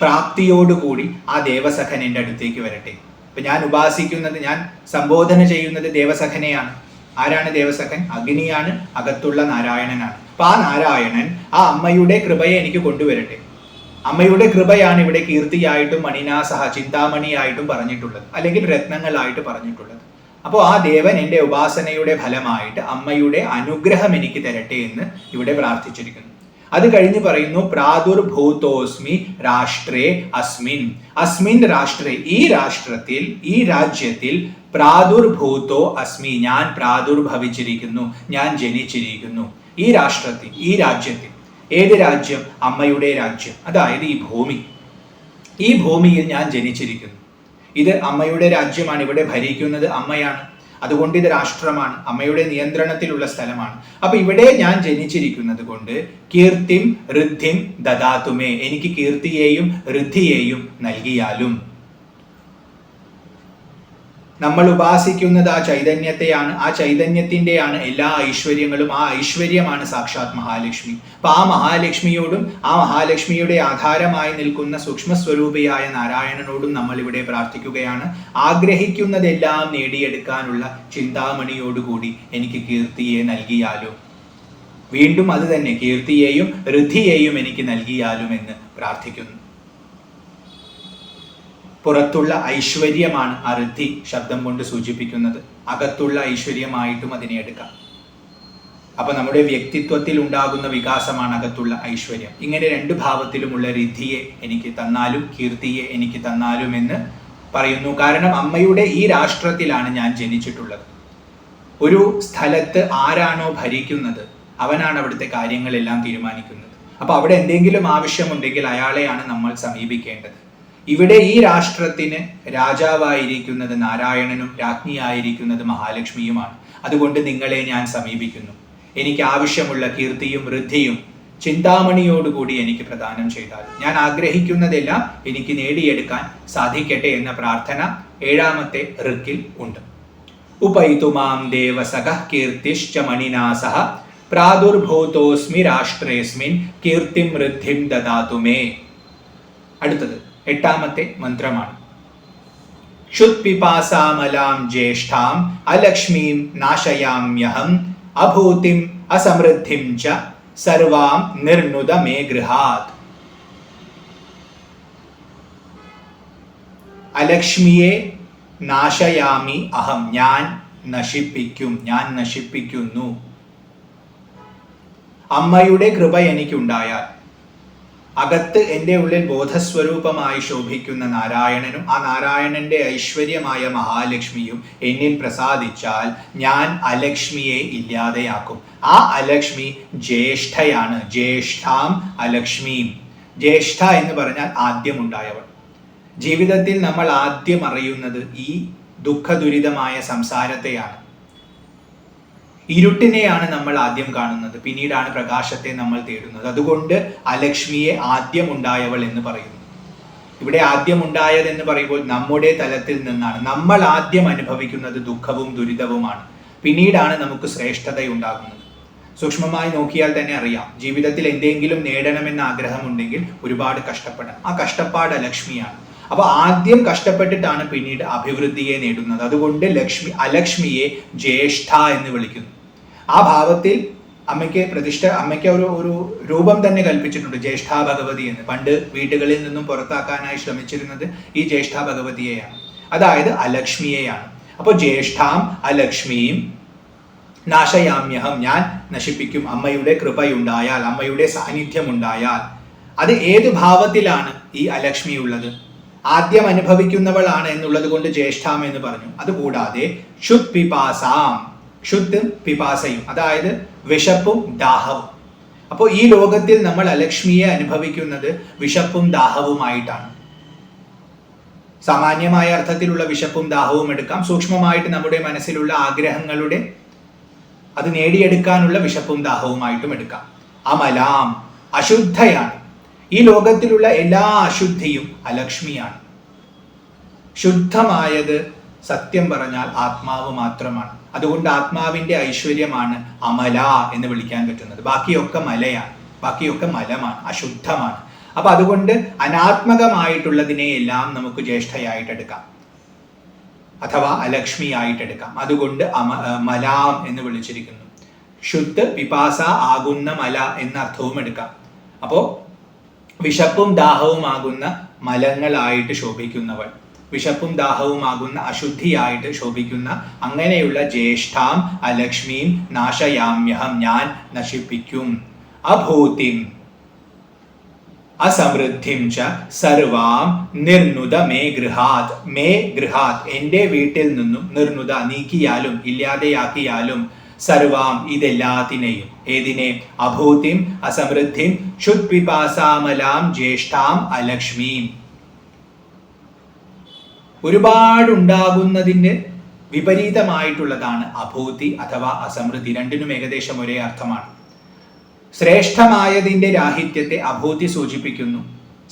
പ്രാപ്തിയോടുകൂടി ആ ദേവസഖൻ എൻ്റെ അടുത്തേക്ക് വരട്ടെ. അപ്പൊ ഞാൻ ഉപാസിക്കുന്നത്, ഞാൻ സംബോധന ചെയ്യുന്നത് ദേവസഖനെയാണ്. ആരാണ് ദേവസഖൻ? അഗ്നിയാണ്, അകത്തുള്ള നാരായണനാണ്. അപ്പൊ ആ നാരായണൻ, ആ അമ്മയുടെ കൃപയെ എനിക്ക് കൊണ്ടുവരട്ടെ. അമ്മയുടെ കൃപയാണ് ഇവിടെ കീർത്തിയായിട്ടും മണിനാസഹ ചിന്താമണിയായിട്ടും പറഞ്ഞിട്ടുള്ളത്, അല്ലെങ്കിൽ രത്നങ്ങളായിട്ട് പറഞ്ഞിട്ടുള്ളത്. അപ്പോൾ ആ ദേവൻ എൻ്റെ ഉപാസനയുടെ ഫലമായിട്ട് അമ്മയുടെ അനുഗ്രഹം എനിക്ക് തരട്ടെ എന്ന് ഇവിടെ പ്രാർത്ഥിച്ചിരിക്കുന്നു. അത് കഴിഞ്ഞ് പറയുന്നു പ്രാദുർഭൂതോസ്മി രാഷ്ട്രേ അസ്മിൻ. അസ്മിൻ രാഷ്ട്രേ, ഈ രാഷ്ട്രത്തിൽ, ഈ രാജ്യത്തിൽ, പ്രാദുർഭൂതോ അസ്മി, ഞാൻ പ്രാദുർഭവിച്ചിരിക്കുന്നു, ഞാൻ ജനിച്ചിരിക്കുന്നു. ഈ രാഷ്ട്രത്തിൽ, ഈ രാജ്യത്തിൽ. ഏത് രാജ്യം? അമ്മയുടെ രാജ്യം, അതായത് ഈ ഭൂമി. ഈ ഭൂമിയിൽ ഞാൻ ജനിച്ചിരിക്കുന്നു. ഇത് അമ്മയുടെ രാജ്യമാണ്. ഇവിടെ ഭരിക്കുന്നത് അമ്മയാണ്. അതുകൊണ്ട് ഇത് രാഷ്ട്രമാണ്, അമ്മയുടെ നിയന്ത്രണത്തിലുള്ള സ്ഥലമാണ്. അപ്പൊ ഇവിടെ ഞാൻ ജനിച്ചിരിക്കുന്നത് കൊണ്ട് കീർത്തിം ഋദ്ധിം ദദാതുമേ, എനിക്ക് കീർത്തിയെയും ഋദ്ധിയെയും നൽകിയാലും. നമ്മൾ ഉപാസിക്കുന്നത് ആ ചൈതന്യത്തെയാണ്. ആ ചൈതന്യത്തിൻ്റെയാണ് എല്ലാ ഐശ്വര്യങ്ങളും. ആ ഐശ്വര്യമാണ് സാക്ഷാത് മഹാലക്ഷ്മി. അപ്പൊ ആ മഹാലക്ഷ്മിയോടും ആ മഹാലക്ഷ്മിയുടെ ആധാരമായി നിൽക്കുന്ന സൂക്ഷ്മസ്വരൂപിയായ നാരായണനോടും നമ്മൾ ഇവിടെ പ്രാർത്ഥിക്കുകയാണ്. ആഗ്രഹിക്കുന്നതെല്ലാം നേടിയെടുക്കാനുള്ള ചിന്താമണിയോടുകൂടി എനിക്ക് കീർത്തിയെ നൽകിയാലും. വീണ്ടും അത് തന്നെ, കീർത്തിയെയും ഋദ്ധിയെയും എനിക്ക് നൽകിയാലും എന്ന് പ്രാർത്ഥിക്കുന്നു. പുറത്തുള്ള ഐശ്വര്യമാണ് ആ ഋദ്ധി ശബ്ദം കൊണ്ട് സൂചിപ്പിക്കുന്നത്. അകത്തുള്ള ഐശ്വര്യമായിട്ടും അതിനെ എടുക്കാം. അപ്പൊ നമ്മുടെ വ്യക്തിത്വത്തിൽ ഉണ്ടാകുന്ന വികാസമാണ് അകത്തുള്ള ഐശ്വര്യം. ഇങ്ങനെ രണ്ട് ഭാവത്തിലുമുള്ള ഋദ്ധിയെ എനിക്ക് തന്നാലും കീർത്തിയെ എനിക്ക് തന്നാലും എന്ന് പറയുന്നു. കാരണം അമ്മയുടെ ഈ രാഷ്ട്രത്തിലാണ് ഞാൻ ജനിച്ചിട്ടുള്ളത്. ഒരു സ്ഥലത്ത് ആരാണോ ഭരിക്കുന്നത് അവനാണ് അവിടുത്തെ കാര്യങ്ങളെല്ലാം തീരുമാനിക്കുന്നത്. അപ്പൊ അവിടെ എന്തെങ്കിലും ആവശ്യമുണ്ടെങ്കിൽ അയാളെയാണ് നമ്മൾ സമീപിക്കേണ്ടത്. ഇവിടെ ഈ രാഷ്ട്രത്തിന് രാജാവായിരിക്കുന്നത് നാരായണനും രാജ്ഞിയായിരിക്കുന്നത് മഹാലക്ഷ്മിയുമാണ്. അതുകൊണ്ട് നിങ്ങളെ ഞാൻ സമീപിക്കുന്നു. എനിക്ക് ആവശ്യമുള്ള കീർത്തിയും ഋദ്ധിയും ചിന്താമണിയോടുകൂടി എനിക്ക് പ്രദാനം ചെയ്താൽ ഞാൻ ആഗ്രഹിക്കുന്നതെല്ലാം എനിക്ക് നേടിയെടുക്കാൻ സാധിക്കട്ടെ എന്ന പ്രാർത്ഥന 7ാമത്തെ ഋക്കിൽ ഉണ്ട്. ഉപൈതുമാം ദേവസഖ കീർത്തിശ്ച മണിനാസഹ പ്രാദുർഭൂതോസ്മി രാഷ്ട്രേസ്മിൻ കീർത്തിം ഋദ്ധിം ദദാതുമേ. അടുത്തത് 8ാമത്തെ മന്ത്രമാണ്. ക്ഷുത്പിപാസാമലാം ജ്യേഷ്ഠാം അലക്ഷ്മീം നാശയാമ്യഹം അഭൂതിം അസമൃദ്ധിം ച സർവാം നിർനുദ മേ ഗൃഹാത്. അലക്ഷ്മിയെ നാശയാമി അഹം, ഞാൻ നശിപ്പിക്കും, ഞാൻ നശിപ്പിക്കുന്നു. അമ്മയുടെ കൃപ എനിക്കുണ്ടായാൽ, അകത്ത് എൻ്റെ ഉള്ളിൽ ബോധസ്വരൂപമായി ശോഭിക്കുന്ന നാരായണനും ആ നാരായണന്റെ ഐശ്വര്യമായ മഹാലക്ഷ്മിയും എന്നിൽ പ്രസാദിച്ചാൽ ഞാൻ അലക്ഷ്മിയെ ഇല്ലാതെയാക്കും. ആ അലക്ഷ്മി ജ്യേഷ്ഠയാണ്. ജ്യേഷ്ഠാം അലക്ഷ്മിയും. ജ്യേഷ്ഠ എന്ന് പറഞ്ഞാൽ ആദ്യമുണ്ടായവൾ. ജീവിതത്തിൽ നമ്മൾ ആദ്യം അറിയുന്നത് ഈ ദുഃഖദുരിതമായ സംസാരത്തെയാണ്. ഇരുട്ടിനെയാണ് നമ്മൾ ആദ്യം കാണുന്നത്, പിന്നീടാണ് പ്രകാശത്തെ നമ്മൾ തേടുന്നത്. അതുകൊണ്ട് അലക്ഷ്മിയെ ആദ്യം ഉണ്ടായവൾ എന്ന് പറയുന്നു. ഇവിടെ ആദ്യം ഉണ്ടായതെന്ന് പറയുമ്പോൾ നമ്മുടെ തലത്തിൽ നിന്നാണ്. നമ്മൾ ആദ്യം അനുഭവിക്കുന്നത് ദുഃഖവും ദുരിതവുമാണ്. പിന്നീടാണ് നമുക്ക് ശ്രേഷ്ഠതയുണ്ടാകുന്നത്. സൂക്ഷ്മമായി നോക്കിയാൽ തന്നെ അറിയാം, ജീവിതത്തിൽ എന്തെങ്കിലും നേടണമെന്ന ആഗ്രഹമുണ്ടെങ്കിൽ ഒരുപാട് കഷ്ടപ്പെടാം. ആ കഷ്ടപ്പാട് അലക്ഷ്മിയാണ്. അപ്പൊ ആദ്യം കഷ്ടപ്പെട്ടിട്ടാണ് പിന്നീട് അഭിവൃദ്ധിയെ നേടുന്നത്. അതുകൊണ്ട് അലക്ഷ്മിയെ ജ്യേഷ്ഠ എന്ന് വിളിക്കുന്നു. ആ ഭാവത്തിൽ അമ്മയ്ക്ക് ഒരു രൂപം തന്നെ കൽപ്പിച്ചിട്ടുണ്ട്, ജ്യേഷ്ഠാ ഭഗവതി എന്ന്. പണ്ട് വീടുകളിൽ നിന്നും പുറത്താക്കാനായി ശ്രമിച്ചിരുന്നത് ഈ ജ്യേഷ്ഠാ ഭഗവതിയെയാണ്, അതായത് അലക്ഷ്മിയെയാണ്. അപ്പോൾ ജ്യേഷ്ഠാം അലക്ഷ്മിയും നാശയാമ്യഹം, ഞാൻ നശിപ്പിക്കും. അമ്മയുടെ കൃപയുണ്ടായാൽ, അമ്മയുടെ സാന്നിധ്യം ഉണ്ടായാൽ. അത് ഏത് ഭാവത്തിലാണ് ഈ അലക്ഷ്മി ഉള്ളത്? ആദ്യം അനുഭവിക്കുന്നവളാണ് എന്നുള്ളത് കൊണ്ട് ജ്യേഷ്ഠാം എന്ന് പറഞ്ഞു. അതുകൂടാതെ ക്ഷുത് പിപാസാം, ക്ഷുത്തും പിപാസയും, അതായത് വിശപ്പും ദാഹവും. അപ്പോൾ ഈ ലോകത്തിൽ നമ്മൾ അലക്ഷ്മിയെ അനുഭവിക്കുന്നത് വിശപ്പും ദാഹവുമായിട്ടാണ്. സാമാന്യമായ അർത്ഥത്തിലുള്ള വിശപ്പും ദാഹവും എടുക്കാം. സൂക്ഷ്മമായിട്ട് നമ്മുടെ മനസ്സിലുള്ള ആഗ്രഹങ്ങളുടെ അത് നേടിയെടുക്കാനുള്ള വിശപ്പും ദാഹവുമായിട്ടും എടുക്കാം. അമലാം, അശുദ്ധയാണ്. ഈ ലോകത്തിലുള്ള എല്ലാ അശുദ്ധിയും അലക്ഷ്മിയാണ്. ശുദ്ധമായത് സത്യം പറഞ്ഞാൽ ആത്മാവ് മാത്രമാണ്. അതുകൊണ്ട് ആത്മാവിന്റെ ഐശ്വര്യമാണ് അമല എന്ന് വിളിക്കാൻ പറ്റുന്നത്. ബാക്കിയൊക്കെ മലയാണ്, ബാക്കിയൊക്കെ മലമാണ്, അശുദ്ധമാണ്. അപ്പൊ അതുകൊണ്ട് അനാത്മകമായിട്ടുള്ളതിനെ എല്ലാം നമുക്ക് ജ്യേഷ്ഠയായിട്ടെടുക്കാം, അഥവാ അലക്ഷ്മിയായിട്ടെടുക്കാം. അതുകൊണ്ട് മലാം എന്ന് വിളിച്ചിരിക്കുന്നു. ശുദ്ധ പിപാസ ആകുന്ന മല എന്ന അർത്ഥവും എടുക്കാം. അപ്പോ വിശപ്പും ദാഹവുമാകുന്ന മലങ്ങളായിട്ട് ശോഭിക്കുന്നവൾ, വിശപ്പും ദാഹവുമാകുന്ന അശുദ്ധിയായിട്ട് ശോഭിക്കുന്ന അങ്ങനെയുള്ള ജ്യേഷ്ഠാം അലക്ഷ്മീം നാശയാമ്യഹം, ഞാൻ നശിപ്പിക്കും. അഭൂതിം അസമൃദ്ധിം ച സർവാം നിർനുത മേ ഗൃഹാത്, മേ ഗൃഹാത് എൻ്റെ വീട്ടിൽ നിന്നും, നിർനുത നീക്കിയാലും ഇല്ലാതെയാക്കിയാലും, സർവാം ഇതെല്ലാത്തിനെയും, ഏതിനെ, അഭൂതിം അസമൃദ്ധിം ക്ഷുദ്വിപാസാമലാം ജ്യേഷ്ഠാം അലക്ഷ്മീം. ഒരുപാടുണ്ടാകുന്നതിന് വിപരീതമായിട്ടുള്ളതാണ് അഭൂതി അഥവാ അസമൃദ്ധി. രണ്ടിനും ഏകദേശം ഒരേ അർത്ഥമാണ്. ശ്രേഷ്ഠമായതിൻ്റെ രാഹിത്യത്തെ അഭൂതി സൂചിപ്പിക്കുന്നു.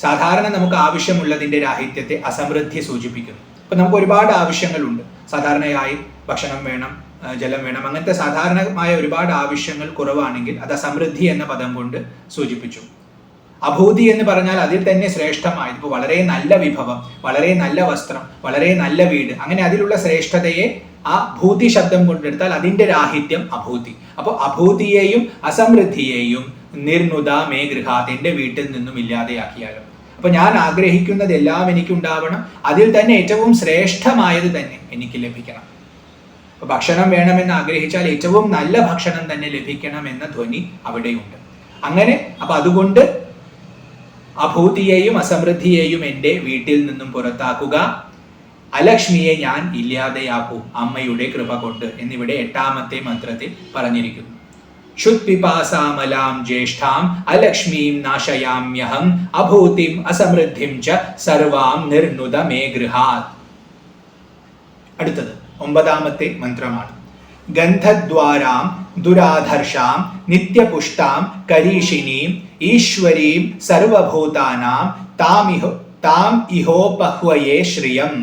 സാധാരണ നമുക്ക് ആവശ്യമുള്ളതിൻ്റെ രാഹിത്യത്തെ അസമൃദ്ധി സൂചിപ്പിക്കുന്നു. ഇപ്പം നമുക്ക് ഒരുപാട് ആവശ്യങ്ങളുണ്ട്. സാധാരണയായി ഭക്ഷണം വേണം, ജലം വേണം, അങ്ങനത്തെ സാധാരണമായ ഒരുപാട് ആവശ്യങ്ങൾ കുറവാണെങ്കിൽ അത് അസമൃദ്ധി എന്ന പദം കൊണ്ട് സൂചിപ്പിച്ചു. അഭൂതി എന്ന് പറഞ്ഞാൽ അതിൽ തന്നെ ശ്രേഷ്ഠമായത്, ഇപ്പോൾ വളരെ നല്ല വിഭവം, വളരെ നല്ല വസ്ത്രം, വളരെ നല്ല വീട്, അങ്ങനെ അതിലുള്ള ശ്രേഷ്ഠതയെ ആ ഭൂതി ശബ്ദം കൊണ്ടെടുത്താൽ അതിൻ്റെ രാഹിത്യം അഭൂതി. അപ്പോൾ അഭൂതിയെയും അസമൃദ്ധിയെയും നിർനുത മേ ഗൃഹാത്, എൻ്റെ വീട്ടിൽ നിന്നും ഇല്ലാതെയാക്കിയാലും. അപ്പൊ ഞാൻ ആഗ്രഹിക്കുന്നതെല്ലാം എനിക്ക് ഉണ്ടാവണം, അതിൽ തന്നെ ഏറ്റവും ശ്രേഷ്ഠമായത് തന്നെ എനിക്ക് ലഭിക്കണം. അപ്പൊ ഭക്ഷണം വേണമെന്ന് ആഗ്രഹിച്ചാൽ ഏറ്റവും നല്ല ഭക്ഷണം തന്നെ ലഭിക്കണം എന്ന ധ്വനി അവിടെയുണ്ട്. അങ്ങനെ അപ്പൊ അതുകൊണ്ട് അഭൂതിയെയും അസമൃദ്ധിയെയും എൻ്റെ വീട്ടിൽ നിന്നും പുറത്താക്കുക, അലക്ഷ്മിയെ ഞാൻ ഇല്ലാതെയാക്കൂ അമ്മയുടെ കൃപ കൊണ്ട് എന്നിവിടെ 8ാമത്തെ മന്ത്രത്തിൽ പറഞ്ഞിരിക്കുന്നു. ക്ഷുദ്വിപാസാമലാം ജ്യേഷ്ഠാം അലക്ഷ്മീം നാശയാമ്യഹം അഭൂതിം അസമൃദ്ധിം ച സർവാം നിർനുത മേ ഗൃഹാത്. അടുത്തത് 9ാമത്തെ മന്ത്രമാണ്. ഗന്ധദ്വാരാം ദുരാധർഷാം നിത്യപുഷ്ടാം കരീഷിണീം ഈശ്വരീം സർവഭൂതാനാം താം ഇഹോപഹ്വയേ ശ്രിയം.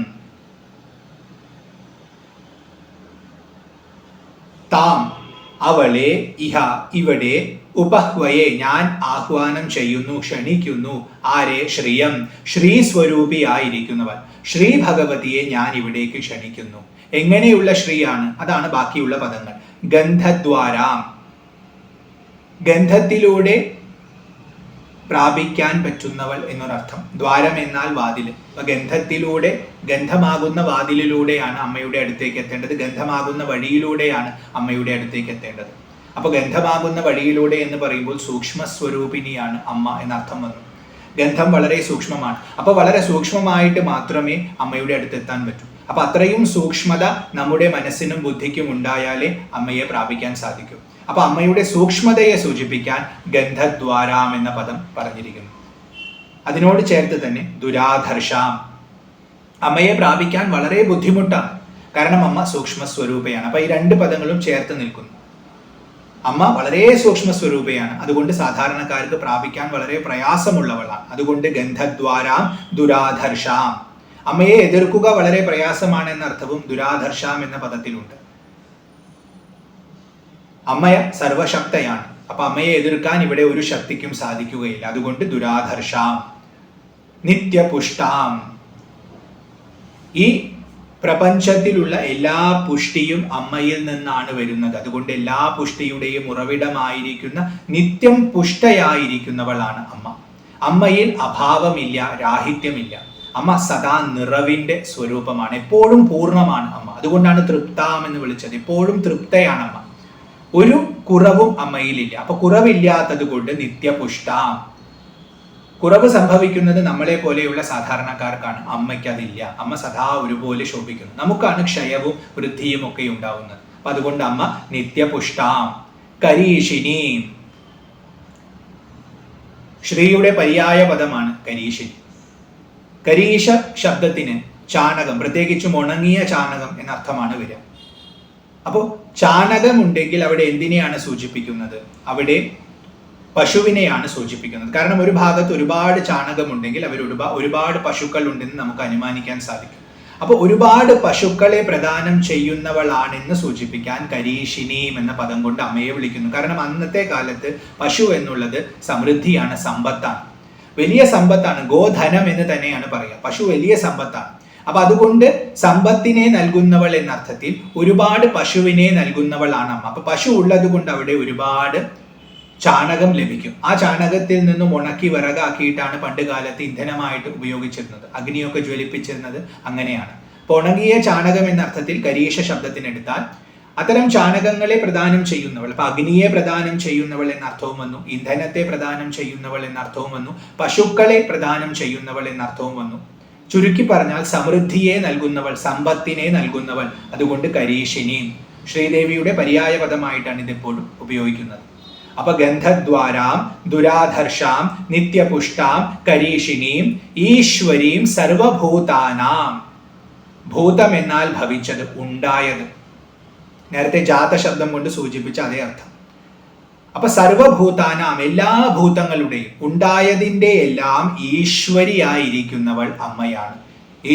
താം അവളെ, ഇഹ ഇവിടെ, ഉപഹ്വയെ ഞാൻ ആഹ്വാനം ചെയ്യുന്നു, ക്ഷണിക്കുന്നു. ആരെ? ശ്രിയം, ശ്രീസ്വരൂപിയായിരിക്കുന്നവൾ, ശ്രീ ഭഗവതിയെ ഞാൻ ഇവിടേക്ക് ക്ഷണിക്കുന്നു. എങ്ങനെയുള്ള ശ്രീയാണ്? അതാണ് ബാക്കിയുള്ള പദങ്ങൾ. ഗന്ധദ്വാരാം, ഗന്ധത്തിലൂടെ പ്രാപിക്കാൻ പറ്റുന്നവൾ എന്നൊരർത്ഥം. ദ്വാരം എന്നാൽ വാതില്. അപ്പൊ ഗന്ധത്തിലൂടെ, ഗന്ധമാകുന്ന വാതിലിലൂടെയാണ് അമ്മയുടെ അടുത്തേക്ക് എത്തേണ്ടത്. ഗന്ധമാകുന്ന വഴിയിലൂടെയാണ് അമ്മയുടെ അടുത്തേക്ക് എത്തേണ്ടത്. അപ്പൊ ഗന്ധമാകുന്ന വഴിയിലൂടെ എന്ന് പറയുമ്പോൾ സൂക്ഷ്മ സ്വരൂപിണിയാണ് അമ്മ എന്നർത്ഥം വന്നു. ഗന്ധം വളരെ സൂക്ഷ്മമാണ്. അപ്പൊ വളരെ സൂക്ഷ്മമായിട്ട് മാത്രമേ അമ്മയുടെ അടുത്ത് എത്താൻ പറ്റൂ. അപ്പൊ അത്രയും സൂക്ഷ്മത നമ്മുടെ മനസ്സിനും ബുദ്ധിക്കും ഉണ്ടായാലേ അമ്മയെ പ്രാപിക്കാൻ സാധിക്കൂ. അപ്പൊ അമ്മയുടെ സൂക്ഷ്മതയെ സൂചിപ്പിക്കാൻ ഗന്ധദ്വാരാം എന്ന പദം പറഞ്ഞിരിക്കുന്നു. അതിനോട് ചേർത്ത് തന്നെ ദുരാധർഷാം, അമ്മയെ പ്രാപിക്കാൻ വളരെ ബുദ്ധിമുട്ടാണ്. കാരണം അമ്മ സൂക്ഷ്മ സ്വരൂപയാണ്. അപ്പൊ ഈ 2 പദങ്ങളും ചേർത്ത് നിൽക്കുന്നു. അമ്മ വളരെ സൂക്ഷ്മ സ്വരൂപയാണ്, അതുകൊണ്ട് സാധാരണക്കാർക്ക് പ്രാപിക്കാൻ വളരെ പ്രയാസമുള്ളവളാണ്. അതുകൊണ്ട് ഗന്ധദ്വാരാം ദുരാധർഷാം, അമ്മയെ എതിർക്കുക വളരെ പ്രയാസമാണ് എന്ന അർത്ഥവും ദുരാധർഷാം എന്ന പദത്തിലുണ്ട്. അമ്മ സർവശക്തയാണ്. അപ്പൊ അമ്മയെ എതിർക്കാൻ ഇവിടെ ഒരു ശക്തിക്കും സാധിക്കുകയില്ല. അതുകൊണ്ട് ദുരാധർഷാം. നിത്യപുഷ്ടാം, ഈ പ്രപഞ്ചത്തിലുള്ള എല്ലാ പുഷ്ടിയും അമ്മയിൽ നിന്നാണ് വരുന്നത്. അതുകൊണ്ട് എല്ലാ പുഷ്ടിയുടെയും ഉറവിടമായിരിക്കുന്ന നിത്യം പുഷ്ടയായിരിക്കുന്നവളാണ് അമ്മ. അമ്മയിൽ അഭാവമില്ല, രാഹിത്യമില്ല. അമ്മ സദാ നിറവിന്റെ സ്വരൂപമാണ്, എപ്പോഴും പൂർണ്ണമാണ് അമ്മ. അതുകൊണ്ടാണ് തൃപ്താം എന്ന് വിളിച്ചത്. എപ്പോഴും തൃപ്തയാണ് അമ്മ, ഒരു കുറവും അമ്മയിലില്ല. അപ്പൊ കുറവില്ലാത്തത് കൊണ്ട് നിത്യപുഷ്ടാം. കുറവ് സംഭവിക്കുന്നത് നമ്മളെ പോലെയുള്ള സാധാരണക്കാർക്കാണ്, അമ്മയ്ക്ക് അതില്ല. അമ്മ സദാ ഒരുപോലെ ശോഭിക്കുന്നു. നമുക്കാണ് ക്ഷയവും വൃദ്ധിയും ഒക്കെ ഉണ്ടാവുന്നത്. അപ്പൊ അതുകൊണ്ട് അമ്മ നിത്യപുഷ്ടാം. കരീഷിണി, ശ്രീയുടെ പര്യായ പദമാണ് കരീഷിണി. കരീഷ ശബ്ദത്തിന് ചാണകം, പ്രത്യേകിച്ചും ഉണങ്ങിയ ചാണകം എന്നർത്ഥമാണ് വരിക. അപ്പോൾ ചാണകം ഉണ്ടെങ്കിൽ അവിടെ എന്തിനെയാണ് സൂചിപ്പിക്കുന്നത്? അവിടെ പശുവിനെയാണ് സൂചിപ്പിക്കുന്നത്. കാരണം ഒരു ഭാഗത്ത് ഒരുപാട് ചാണകമുണ്ടെങ്കിൽ അവർ ഒരുപാട് പശുക്കൾ ഉണ്ടെന്ന് നമുക്ക് അനുമാനിക്കാൻ സാധിക്കും. അപ്പോൾ ഒരുപാട് പശുക്കളെ പ്രദാനം ചെയ്യുന്നവളാണെന്ന് സൂചിപ്പിക്കാൻ കരീഷിണീം എന്ന പദം കൊണ്ട് അമ്മയെ വിളിക്കുന്നു. കാരണം അന്നത്തെ കാലത്ത് പശു എന്നുള്ളത് സമൃദ്ധിയാണ്, സമ്പത്താണ്, വലിയ സമ്പത്താണ്. ഗോധനം എന്ന് തന്നെയാണ് പറയുക. പശു വലിയ സമ്പത്താണ്. അപ്പൊ അതുകൊണ്ട് സമ്പത്തിനെ നൽകുന്നവൾ എന്ന അർത്ഥത്തിൽ ഒരുപാട് പശുവിനെ നൽകുന്നവളാണ് അമ്മ. അപ്പൊ പശു ഉള്ളത് കൊണ്ട് അവിടെ ഒരുപാട് ചാണകം ലഭിക്കും. ആ ചാണകത്തിൽ നിന്നും ഉണക്കി വിറകാക്കിയിട്ടാണ് പണ്ട് കാലത്ത് ഇന്ധനമായിട്ട് ഉപയോഗിച്ചിരുന്നത്. അഗ്നിയൊക്കെ ജ്വലിപ്പിച്ചിരുന്നത് അങ്ങനെയാണ്. അപ്പോൾ ഉണങ്ങിയ ചാണകം എന്ന അർത്ഥത്തിൽ കരീഷ ശബ്ദത്തിനെടുത്താൽ അത്തരം ചാണകങ്ങളെ പ്രദാനം ചെയ്യുന്നവൾ, അപ്പൊ അഗ്നിയെ പ്രദാനം ചെയ്യുന്നവൾ എന്ന അർത്ഥവും വന്നു, ഇന്ധനത്തെ പ്രദാനം ചെയ്യുന്നവൾ എന്ന അർത്ഥവും വന്നു, പശുക്കളെ പ്രദാനം ചെയ്യുന്നവൾ എന്ന അർത്ഥവും വന്നു. ചുരുക്കി പറഞ്ഞാൽ സമൃദ്ധിയെ നൽകുന്നവൾ, സമ്പത്തിനെ നൽകുന്നവൾ. അതുകൊണ്ട് കരീഷിനി ശ്രീദേവിയുടെ പര്യായ പദമായിട്ടാണ് ഇതെപ്പോഴും ഉപയോഗിക്കുന്നത്. അപ്പൊ ഗന്ധദ്വാരാം ദുരാധർഷാം നിത്യപുഷ്ടാം കരീഷിണീം ഈശ്വരീം സർവഭൂതാനാം. ഭൂതം എന്നാൽ ഭവിച്ചത്, ഉണ്ടായത്. നേരത്തെ ജാത ശബ്ദം കൊണ്ട് സൂചിപ്പിച്ച അതേ അർത്ഥം. അപ്പൊ സർവഭൂതാനാം, എല്ലാ ഭൂതങ്ങളുടെയും, ഉണ്ടായതിൻ്റെ എല്ലാം ഈശ്വരിയായിരിക്കുന്നവൾ അമ്മയാണ്.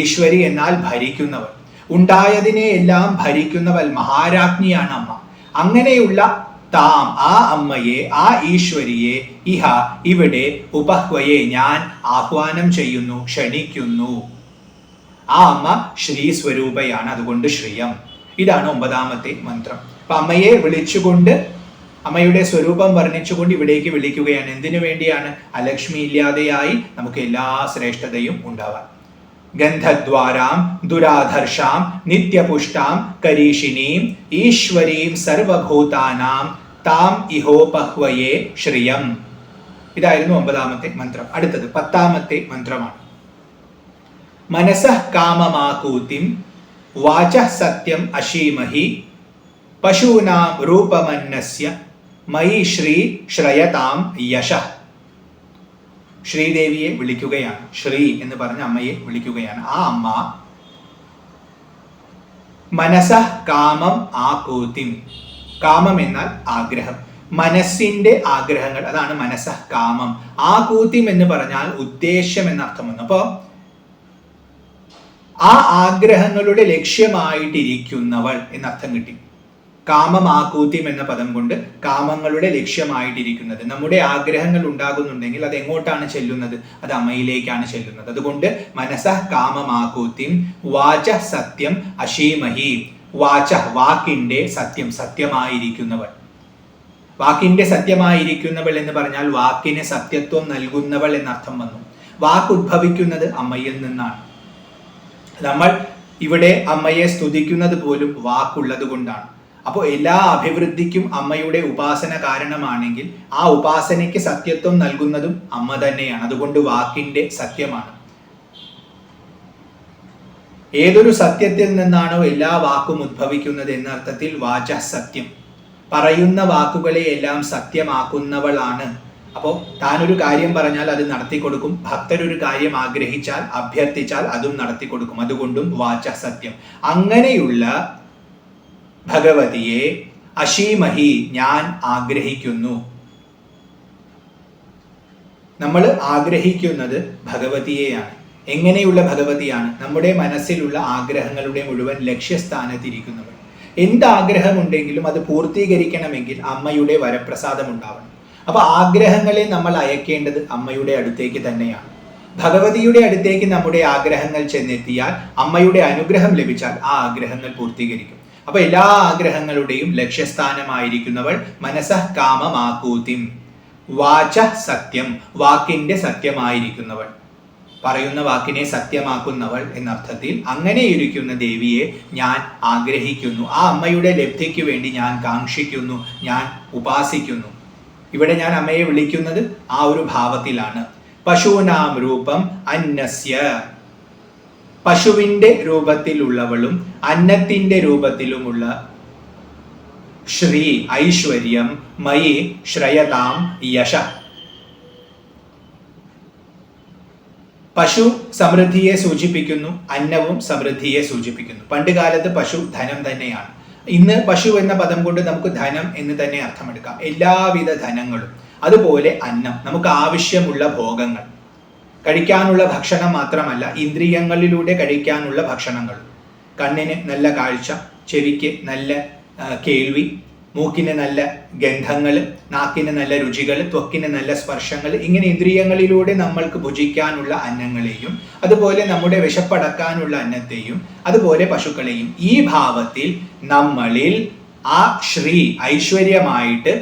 ഈശ്വരി എന്നാൽ ഭരിക്കുന്നവൾ, ഉണ്ടായതിനെ എല്ലാം ഭരിക്കുന്നവൾ, മഹാരാജ്ഞിയാണ് അമ്മ. അങ്ങനെയുള്ള താം, ആ അമ്മയെ, ആ ഈശ്വരിയെ, ഇഹ ഇവിടെ, ഉപഹ്വയെ ഞാൻ ആഹ്വാനം ചെയ്യുന്നു, ക്ഷണിക്കുന്നു. ആ അമ്മ ശ്രീ സ്വരൂപയാണ്, അതുകൊണ്ട് ശ്രീയം. ഇതാണ് 9ാമത്തെ മന്ത്രം. അപ്പൊ അമ്മയെ വിളിച്ചുകൊണ്ട്, അമ്മയുടെ സ്വരൂപം വർണ്ണിച്ചുകൊണ്ട് ഇവിടേക്ക് വിളിക്കുകയാണ്. എന്തിനു വേണ്ടിയാണ്? അലക്ഷ്മി ഇല്ലാതെയായി നമുക്ക് എല്ലാ ശ്രേഷ്ഠതയും ഉണ്ടാവാൻ. ഗന്ധദ്വാരാം ദുരാധർഷാം നിത്യപുഷ്ടാം കരീഷിണീം ഈശ്വരീം സർവഭൂതാനാം താം ഇഹോപഹ്വയെ ശ്രിയം. ഇതായിരുന്നു 9ാമത്തെ മന്ത്രം. അടുത്തത് 10ാമത്തെ മന്ത്രമാണ്. മനസഃ കാമമാകൂതിം വാചഃ സത്യം അശീമഹി പശൂനാം രൂപമന്നസ്യ മയി ശ്രീ ശ്രയതാം യശഃ. ശ്രീദേവിയെ വിളിക്കുകയാണ്. ശ്രീ എന്ന് പറഞ്ഞ അമ്മയെ വിളിക്കുകയാണ്. ആ അമ്മ മനസഃ കാമം ആകൂതിം. കാമം എന്നാൽ ആഗ്രഹം, മനസ്സിന്റെ ആഗ്രഹങ്ങൾ, അതാണ് മനസഃ കാമം. ആകൂതിം എന്ന് പറഞ്ഞാൽ ഉദ്ദേശ്യം എന്നർത്ഥം വന്നു. അപ്പോ ആ ആഗ്രഹങ്ങളുടെ ലക്ഷ്യമായിട്ടിരിക്കുന്നവൾ എന്നർത്ഥം കിട്ടി. കാമമാകൂത്യം എന്ന പദം കൊണ്ട് കാമങ്ങളുടെ ലക്ഷ്യമായിട്ടിരിക്കുന്നത്. നമ്മുടെ ആഗ്രഹങ്ങൾ ഉണ്ടാകുന്നുണ്ടെങ്കിൽ അത് എങ്ങോട്ടാണ് ചെല്ലുന്നത്? അത് അമ്മയിലേക്കാണ് ചെല്ലുന്നത്. അതുകൊണ്ട് മനസഃ കാമമാകൂത്യം വാച സത്യം അശീമഹി. വാച വാക്കിന്റെ സത്യം, സത്യമായിരിക്കുന്നവൾ. വാക്കിന്റെ സത്യമായിരിക്കുന്നവൾ എന്ന് പറഞ്ഞാൽ വാക്കിന് സത്യത്വം നൽകുന്നവൾ എന്നർത്ഥം വന്നു. വാക്ക് ഉദ്ഭവിക്കുന്നത് അമ്മയിൽ നിന്നാണ്. നമ്മൾ ഇവിടെ അമ്മയെ സ്തുതിക്കുന്നത് പോലും വാക്കുള്ളത് കൊണ്ടാണ്. അപ്പോൾ എല്ലാ അഭിവൃദ്ധിക്കും അമ്മയുടെ ഉപാസന കാരണമാണെങ്കിൽ ആ ഉപാസനയ്ക്ക് സത്യത്വം നൽകുന്നതും അമ്മ തന്നെയാണ്. അതുകൊണ്ട് വാക്കിന്റെ സത്യമാണ്. ഏതൊരു സത്യത്തിൽ നിന്നാണോ എല്ലാ വാക്കും ഉദ്ഭവിക്കുന്നത് എന്ന അർത്ഥത്തിൽ വാച സത്യം. പറയുന്ന വാക്കുകളെ എല്ലാം സത്യമാക്കുന്നവളാണ്. അപ്പോൾ താനൊരു കാര്യം പറഞ്ഞാൽ അത് നടത്തിക്കൊടുക്കും. ഭക്തരൊരു കാര്യം ആഗ്രഹിച്ചാൽ, അഭ്യർത്ഥിച്ചാൽ അതും നടത്തിക്കൊടുക്കും. അതുകൊണ്ടും വാച സത്യം. അങ്ങനെയുള്ള ഭഗവതിയെ അശീമഹി ഞാൻ ആഗ്രഹിക്കുന്നു. നമ്മൾ ആഗ്രഹിക്കുന്നത് ഭഗവതിയെയാണ്. എങ്ങനെയുള്ള ഭഗവതിയാണ്? നമ്മുടെ മനസ്സിലുള്ള ആഗ്രഹങ്ങളുടെ മുഴുവൻ ലക്ഷ്യസ്ഥാനത്തിരിക്കുന്നവൾ. എന്താഗ്രഹമുണ്ടെങ്കിലും അത് പൂർത്തീകരിക്കണമെങ്കിൽ അമ്മയുടെ വരപ്രസാദം ഉണ്ടാവണം. അപ്പൊ ആഗ്രഹങ്ങളെ നമ്മൾ അയക്കേണ്ടത് അമ്മയുടെ അടുത്തേക്ക് തന്നെയാണ്. ഭഗവതിയുടെ അടുത്തേക്ക് നമ്മുടെ ആഗ്രഹങ്ങൾ ചെന്നെത്തിയാൽ, അമ്മയുടെ അനുഗ്രഹം ലഭിച്ചാൽ ആ ആഗ്രഹങ്ങൾ പൂർത്തീകരിക്കും. അപ്പൊ എല്ലാ ആഗ്രഹങ്ങളുടെയും ലക്ഷ്യസ്ഥാനമായിരിക്കുന്നവൾ മനസഃ കാമമാകൂതിം. വാച സത്യം, വാക്കിന്റെ സത്യമായിരിക്കുന്നവൾ, പറയുന്ന വാക്കിനെ സത്യമാക്കുന്നവൾ എന്നർത്ഥത്തിൽ അങ്ങനെയിരിക്കുന്ന ദേവിയെ ഞാൻ ആഗ്രഹിക്കുന്നു. ആ അമ്മയുടെ ലബ്ധിക്ക് വേണ്ടി ഞാൻ കാക്ഷിക്കുന്നു, ഞാൻ ഉപാസിക്കുന്നു. ഇവിടെ ഞാൻ അമ്മയെ വിളിക്കുന്നത് ആ ഒരു ഭാവത്തിലാണ്. പശൂനാം രൂപം അന്നസ്യ. പശുവിന്റെ രൂപത്തിലുള്ളവളും അന്നത്തിന്റെ രൂപത്തിലുമുള്ള ശ്രീ ഐശ്വര്യം മയി ശ്രയതാം യശ. പശു സമൃദ്ധിയെ സൂചിപ്പിക്കുന്നു, അന്നവും സമൃദ്ധിയെ സൂചിപ്പിക്കുന്നു. പണ്ട് കാലത്ത് പശു ധനം തന്നെയാണ്. ഇന്ന് പശു എന്ന പദം കൊണ്ട് നമുക്ക് ധനം എന്ന് തന്നെ അർത്ഥമെടുക്കാം. എല്ലാവിധ ധനങ്ങളും, അതുപോലെ അന്നം, നമുക്ക് ആവശ്യമുള്ള ഭോഗങ്ങൾ, കഴിക്കാനുള്ള ഭക്ഷണം മാത്രമല്ല, ഇന്ദ്രിയങ്ങളിലൂടെ കഴിക്കാനുള്ള ഭക്ഷണങ്ങൾ. കണ്ണിന് നല്ല കാഴ്ച, ചെവിക്ക് നല്ല കേൾവി, മൂക്കിന് നല്ല ഗന്ധങ്ങൾ, നാക്കിന് നല്ല രുചികൾ, ത്വക്കിന് നല്ല സ്പർശങ്ങൾ, ഇങ്ങനെ ഇന്ദ്രിയങ്ങളിലൂടെ നമ്മൾക്ക് ഭുജിക്കാനുള്ള അന്നങ്ങളെയും അതുപോലെ നമ്മുടെ വിശപ്പടക്കാനുള്ള അന്നത്തെയും അതുപോലെ പശുക്കളെയും ഈ ഭാവത്തിൽ നമ്മളിൽ ആ ശ്രീ ഐശ്വര്യമായിട്ട്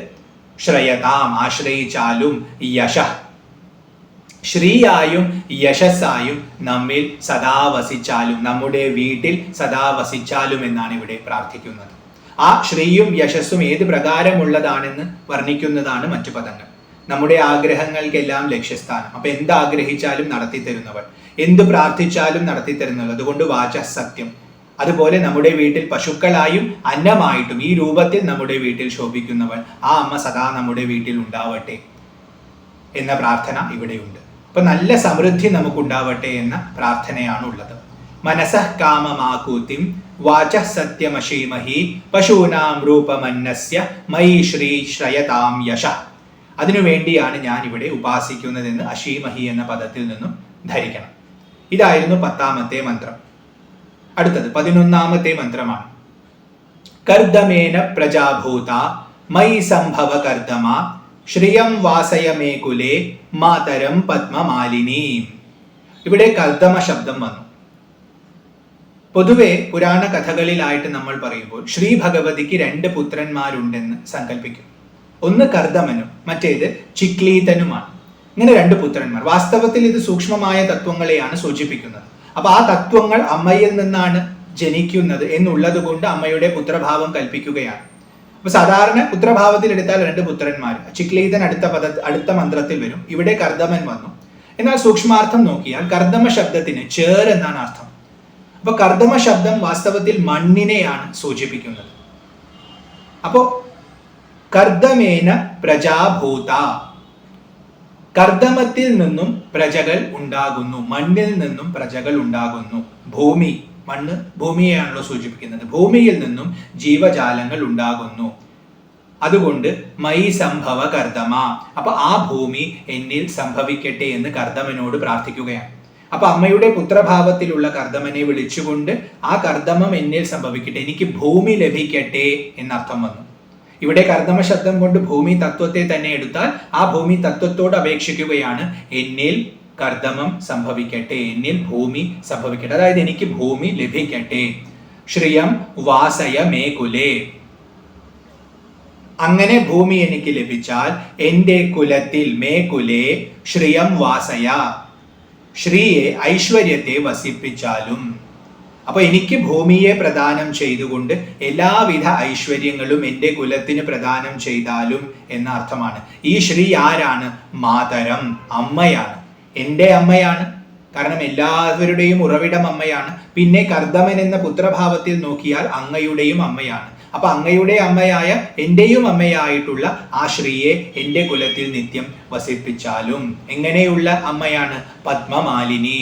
ശ്രയതാം ആശ്രയിച്ചാലും, യശ ശ്രീയായും യശസ്സായും നമ്മിൽ സദാ വസിച്ചാലും, നമ്മുടെ വീട്ടിൽ സദാ വസിച്ചാലും എന്നാണ് ഇവിടെ പ്രാർത്ഥിക്കുന്നത്. ആ ശ്രീയും യശസ്സും ഏത് പ്രകാരമുള്ളതാണെന്ന് വർണ്ണിക്കുന്നതാണ് മറ്റു പദങ്ങൾ. നമ്മുടെ ആഗ്രഹങ്ങൾക്കെല്ലാം ലക്ഷ്യസ്ഥാനം. അപ്പൊ എന്താഗ്രഹിച്ചാലും നടത്തി തരുന്നവൾ, എന്ത് പ്രാർത്ഥിച്ചാലും നടത്തി തരുന്നവൾ. അതുകൊണ്ട് വാച സത്യം. അതുപോലെ നമ്മുടെ വീട്ടിൽ പശുക്കളായും അന്നമായിട്ടും ഈ രൂപത്തിൽ നമ്മുടെ വീട്ടിൽ ശോഭിക്കുന്നവൾ, ആ അമ്മ സദാ നമ്മുടെ വീട്ടിൽ ഉണ്ടാവട്ടെ എന്ന പ്രാർത്ഥന ഇവിടെയുണ്ട്. അപ്പൊ നല്ല സമൃദ്ധി നമുക്കുണ്ടാവട്ടെ എന്ന പ്രാർത്ഥനയാണ് ഉള്ളത്. മനസഃ കാമമാകൂതിം വാച സത്യമശീമഹി പശൂനാം രൂപമന്നസ്യ മയി ശ്രീ ശ്രയതാം യശ. അതിനുവേണ്ടിയാണ് ഞാൻ ഇവിടെ ഉപാസിക്കുന്നതെന്ന് അശീമഹി എന്ന പദത്തിൽ നിന്നും ധരിക്കണം. ഇതായിരുന്നു 10ാമത്തെ മന്ത്രം. അടുത്തത് 11ാമത്തെ മന്ത്രമാണ്. കർദമേന പ്രജാഭൂത മയി സംഭവ കർദമ ശ്രിയം വാസയ മേ കുലേ മാതരം പത്മമാലിനി. ഇവിടെ കർദമ ശബ്ദം വന്നു. പൊതുവെ പുരാണ കഥകളിലായിട്ട് നമ്മൾ പറയുമ്പോൾ ശ്രീ ഭഗവതിക്ക് 2 പുത്രന്മാരുണ്ടെന്ന് സങ്കല്പിക്കും. ഒന്ന് കർദമനും മറ്റേത് ചിക്ലീതനുമാണ്. ഇങ്ങനെ 2 പുത്രന്മാർ. വാസ്തവത്തിൽ ഇത് സൂക്ഷ്മമായ തത്വങ്ങളെയാണ് സൂചിപ്പിക്കുന്നത്. അപ്പൊ ആ തത്വങ്ങൾ അമ്മയിൽ നിന്നാണ് ജനിക്കുന്നത് എന്നുള്ളത് കൊണ്ട് അമ്മയുടെ പുത്രഭാവം കൽപ്പിക്കുകയാണ്. അപ്പൊ സാധാരണ പുത്രഭാവത്തിൽ എടുത്താൽ 2 പുത്രന്മാർ. ചിക്ലീതൻ അടുത്ത മന്ത്രത്തിൽ വരും. ഇവിടെ കർദമൻ വന്നു. എന്നാൽ സൂക്ഷ്മാർത്ഥം നോക്കിയാൽ കർദമ ശബ്ദത്തിന് ചേർ എന്നാണ് അർത്ഥം. അപ്പൊ കർദമ ശബ്ദം വാസ്തവത്തിൽ മണ്ണിനെയാണ് സൂചിപ്പിക്കുന്നത്. അപ്പോ കർദമേന പ്രജാഭൂത, കർദമത്തിൽ നിന്നും പ്രജകൾ ഉണ്ടാകുന്നു, മണ്ണിൽ നിന്നും പ്രജകൾ ഉണ്ടാകുന്നു. ഭൂമി, മണ്ണ് ഭൂമിയെയാണല്ലോ സൂചിപ്പിക്കുന്നത്. ഭൂമിയിൽ നിന്നും ജീവജാലങ്ങൾ ഉണ്ടാകുന്നു. അതുകൊണ്ട് മയി സംഭവ കർദമ, അപ്പൊ ആ ഭൂമി എന്നിൽ സംഭവിക്കട്ടെ എന്ന് കർദമനോട് പ്രാർത്ഥിക്കുകയാണ്. അപ്പൊ അമ്മയുടെ പുത്രഭാവത്തിലുള്ള കർദമനെ വിളിച്ചുകൊണ്ട് ആ കർദമം എന്നിൽ സംഭവിക്കട്ടെ, എനിക്ക് ഭൂമി ലഭിക്കട്ടെ എന്നർത്ഥം വന്നു. ഇവിടെ കർദമ ശബ്ദം കൊണ്ട് ഭൂമി തത്വത്തെ തന്നെ എടുത്താൽ ആ ഭൂമി തത്വത്തോട് അപേക്ഷിക്കുകയാണ്, എന്നിൽ കർദമം സംഭവിക്കട്ടെ, എന്നിൽ ഭൂമി സംഭവിക്കട്ടെ, അതായത് എനിക്ക് ഭൂമി ലഭിക്കട്ടെ. ശ്രിയം വാസയ മേ കുലേ, അങ്ങനെ ഭൂമി എനിക്ക് ലഭിച്ചാൽ എൻ്റെ കുലത്തിൽ, മേ കുലേ ശ്രിയം വാസയ, ശ്രീയെ ഐശ്വര്യത്തെ വസിപ്പിച്ചാലും. അപ്പൊ എനിക്ക് ഭൂമിയെ പ്രദാനം ചെയ്തുകൊണ്ട് എല്ലാവിധ ഐശ്വര്യങ്ങളും എൻ്റെ കുലത്തിന് പ്രദാനം ചെയ്താലും എന്ന അർത്ഥമാണ്. ഈ ശ്രീ ആരാണ്? മാതരം, അമ്മയാണ്, എൻ്റെ അമ്മയാണ്. കാരണം എല്ലാവരുടെയും ഉറവിടം അമ്മയാണ്. പിന്നെ കർദമൻ എന്ന പുത്രഭാവത്തിൽ നോക്കിയാൽ അങ്ങയുടെയും അമ്മയാണ്. അപ്പൊ അങ്ങയുടെ അമ്മയായ എന്റെയും അമ്മയായിട്ടുള്ള ആ ശ്രീയെ എൻ്റെ കുലത്തിൽ നിത്യം വസിപ്പിച്ചാലും. എങ്ങനെയുള്ള അമ്മയാണ്? പത്മമാലിനി,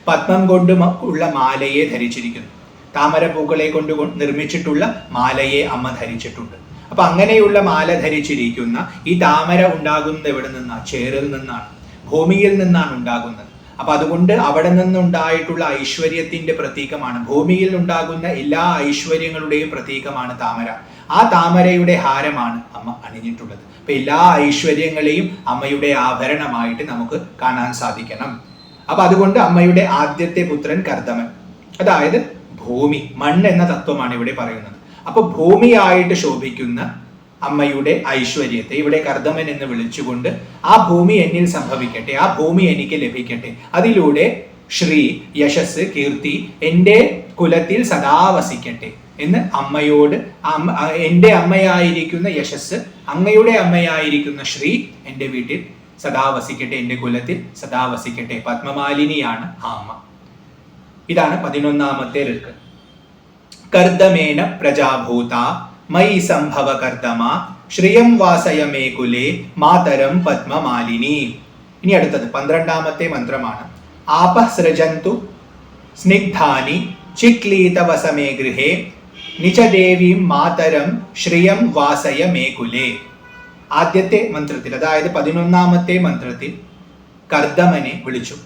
പത്മം കൊണ്ട് ഉള്ള മാലയെ ധരിച്ചിരിക്കുന്നു. താമരപ്പൂക്കളെ കൊണ്ട് നിർമ്മിച്ചിട്ടുള്ള മാലയെ അമ്മ ധരിച്ചിട്ടുണ്ട്. അപ്പൊ അങ്ങനെയുള്ള മാല ധരിച്ചിരിക്കുന്ന ഈ താമര ഉണ്ടാകുന്നത് എവിടെ നിന്നാണ്? ചേറിൽ നിന്നാണ്, ഭൂമിയിൽ നിന്നാണ് ഉണ്ടാകുന്നത്. അപ്പൊ അതുകൊണ്ട് അവിടെ നിന്നുണ്ടായിട്ടുള്ള ഐശ്വര്യത്തിന്റെ പ്രതീകമാണ്, ഭൂമിയിൽ ഉണ്ടാകുന്ന എല്ലാ ഐശ്വര്യങ്ങളുടെയും പ്രതീകമാണ് താമര. ആ താമരയുടെ ഹാരമാണ് അമ്മ അണിഞ്ഞിട്ടുള്ളത്. അപ്പൊ എല്ലാ ഐശ്വര്യങ്ങളെയും അമ്മയുടെ ആഭരണമായിട്ട് നമുക്ക് കാണാൻ സാധിക്കണം. അപ്പൊ അതുകൊണ്ട് അമ്മയുടെ ആദ്യത്തെ പുത്രൻ കർദമൻ, അതായത് ഭൂമി, മണ്ണ് എന്ന തത്വമാണ് ഇവിടെ പറയുന്നത്. അപ്പൊ ഭൂമിയായിട്ട് ശോഭിക്കുന്ന അമ്മയുടെ ഐശ്വര്യത്തെ ഇവിടെ കർദമൻ എന്ന് വിളിച്ചുകൊണ്ട് ആ ഭൂമി എന്നിൽ സംഭവിക്കട്ടെ, ആ ഭൂമി എനിക്ക് ലഭിക്കട്ടെ, അതിലൂടെ ശ്രീ, യശസ്, കീർത്തി എൻ്റെ കുലത്തിൽ സദാ വസിക്കട്ടെ എന്ന് അമ്മയോട്, എൻ്റെ അമ്മയായിരിക്കുന്ന യശസ്, അങ്ങയുടെ അമ്മയായിരിക്കുന്ന ശ്രീ എൻ്റെ വീട്ടിൽ സദാ വസിക്കട്ടെ, എൻ്റെ കുലത്തിൽ സദാ വസിക്കട്ടെ. പത്മമാലിനിയാണ് ആ അമ്മ. ഇതാണ് 11ാമത്തെ ഋക്ക്. കർദമേന പ്രജാഭൂത മയി സംഭവ കർദമ ശ്രിയം വാസയ മേ കുലേ മാതരം പത്മമാലിനി. ഇനി അടുത്തത് 12ാമത്തെ മന്ത്രമാണ്. ആപസൃജന്തു സ്നിഗ്ധാനി ചിക്ലീതവസമേ ഗൃഹേ നിചദേവീം മാതരം ശ്രിയം വാസയ മേ കുലേ. ആദ്യത്തെ മന്ത്രത്തിൽ, അതായത് 11ാമത്തെ മന്ത്രത്തിൽ കർദമനെ വിളിച്ചു.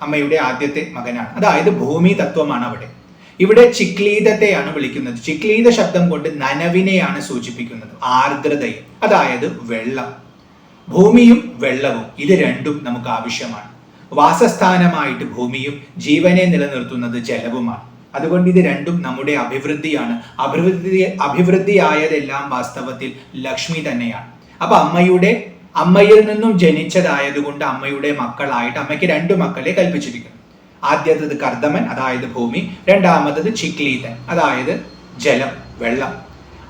അമ്മയുടെ ആദ്യത്തെ മകനാണ്, അതായത് ഭൂമി തത്വമാണ് അവിടെ. ഇവിടെ ചിക്ലീതത്തെയാണ് വിളിക്കുന്നത്. ചിക്ലീത ശബ്ദം കൊണ്ട് നനവിനെയാണ് സൂചിപ്പിക്കുന്നത്, ആർദ്രതയെ, അതായത് വെള്ളം. ഭൂമിയും വെള്ളവും ഇത് രണ്ടും നമുക്ക് ആവശ്യമാണ്. വാസസ്ഥാനമായിട്ട് ഭൂമിയും ജീവനെ നിലനിർത്തുന്നത് ജലവുമാണ്. അതുകൊണ്ട് ഇത് രണ്ടും നമ്മുടെ അഭിവൃദ്ധിയാണ്. അഭിവൃദ്ധിയായതെല്ലാം വാസ്തവത്തിൽ ലക്ഷ്മി തന്നെയാണ്. അപ്പൊ അമ്മയിൽ നിന്നും ജനിച്ചതായതുകൊണ്ട് അമ്മയുടെ മക്കളായിട്ട് അമ്മയ്ക്ക് 2 മക്കളെ കൽപ്പിച്ചിരിക്കുന്നു. ആദ്യത്തത് കർദമൻ, അതായത് ഭൂമി. രണ്ടാമത്തത് ചിക്ലീതൻ, അതായത് ജലം, വെള്ളം.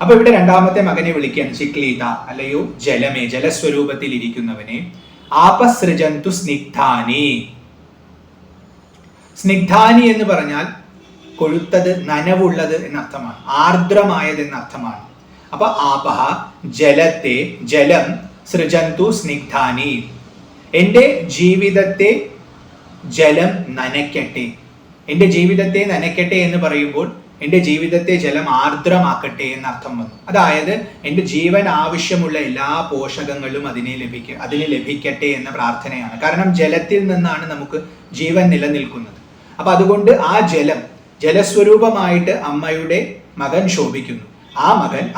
അപ്പൊ ഇവിടെ രണ്ടാമത്തെ മകനെ വിളിക്കുകയാണ് ചിക്ലീത, അല്ലയോ ജലമേ, ജലസ്വരൂപത്തിൽ ഇരിക്കുന്നവനെ. ആപസൃജന്തു സ്നിഗ്ധാനി. സ്നിഗ്ധാനി എന്ന് പറഞ്ഞാൽ കൊഴുത്തത്, നനവുള്ളത് എന്നർത്ഥമാണ്, ആർദ്രമായത് എന്നർത്ഥമാണ്. അപ്പൊ ആപഹ, ജലത്തെ, ജലം, സൃജന്തു സ്നിഗ്ധാനി, എൻ്റെ ജീവിതത്തെ ജലം നനയ്ക്കട്ടെ. എൻ്റെ ജീവിതത്തെ നനയ്ക്കട്ടെ എന്ന് പറയുമ്പോൾ എൻ്റെ ജീവിതത്തെ ജലം ആർദ്രമാക്കട്ടെ എന്നർത്ഥം വന്നു. അതായത് എൻ്റെ ജീവൻ ആവശ്യമുള്ള എല്ലാ പോഷകങ്ങളും അതിന് ലഭിക്കട്ടെ എന്ന പ്രാർത്ഥനയാണ്. കാരണം ജലത്തിൽ നിന്നാണ് നമുക്ക് ജീവൻ നിലനിൽക്കുന്നത്. അപ്പൊ അതുകൊണ്ട് ആ ജലസ്വരൂപമായിട്ട് അമ്മയുടെ മകൻ ശോഭിക്കുന്നു.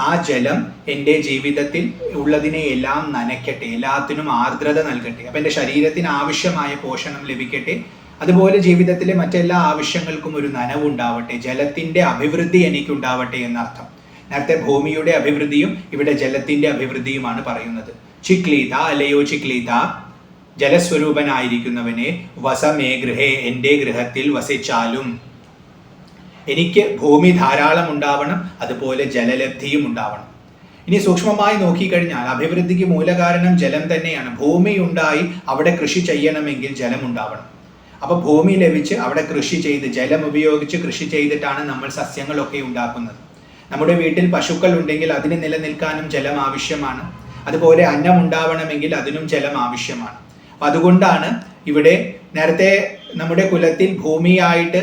ആ ജലം എൻ്റെ ജീവിതത്തിൽ ഉള്ളതിനെ എല്ലാം നനയ്ക്കട്ടെ, എല്ലാത്തിനും ആർദ്രത നൽകട്ടെ. അപ്പൊ എൻ്റെ ശരീരത്തിന് ആവശ്യമായ പോഷണം ലഭിക്കട്ടെ. അതുപോലെ ജീവിതത്തിലെ മറ്റെല്ലാ ആവശ്യങ്ങൾക്കും ഒരു നനവുണ്ടാവട്ടെ, ജലത്തിന്റെ അഭിവൃദ്ധി എനിക്കുണ്ടാവട്ടെ എന്നർത്ഥം. നേരത്തെ ഭൂമിയുടെ അഭിവൃദ്ധിയും ഇവിടെ ജലത്തിന്റെ അഭിവൃദ്ധിയുമാണ് പറയുന്നത്. ചിക്ലീത, അല്ലയോ ചിക്ലീത, ജലസ്വരൂപനായിരിക്കുന്നവനെ, വസമേ ഗൃഹേ, എൻ്റെ ഗൃഹത്തിൽ വസിച്ചാലും. എനിക്ക് ഭൂമി ധാരാളം ഉണ്ടാവണം, അതുപോലെ ജലലബ്ധിയും ഉണ്ടാവണം. ഇനി സൂക്ഷ്മമായി നോക്കിക്കഴിഞ്ഞാൽ അഭിവൃദ്ധിക്ക് മൂലകാരണം ജലം തന്നെയാണ്. ഭൂമി ഉണ്ടായി അവിടെ കൃഷി ചെയ്യണമെങ്കിൽ ജലം ഉണ്ടാവണം. അപ്പൊ ഭൂമി ലഭിച്ച് അവിടെ കൃഷി ചെയ്ത്, ജലം ഉപയോഗിച്ച് കൃഷി ചെയ്തിട്ടാണ് നമ്മൾ സസ്യങ്ങളൊക്കെ ഉണ്ടാക്കുന്നത്. നമ്മുടെ വീട്ടിൽ പശുക്കൾ ഉണ്ടെങ്കിൽ അതിന് നിലനിൽക്കാനും ജലം ആവശ്യമാണ്. അതുപോലെ അന്നം ഉണ്ടാവണമെങ്കിൽ അതിനും ജലം ആവശ്യമാണ്. അപ്പൊ അതുകൊണ്ടാണ് ഇവിടെ നേരത്തെ നമ്മുടെ കുലത്തിൽ ഭൂമിയായിട്ട്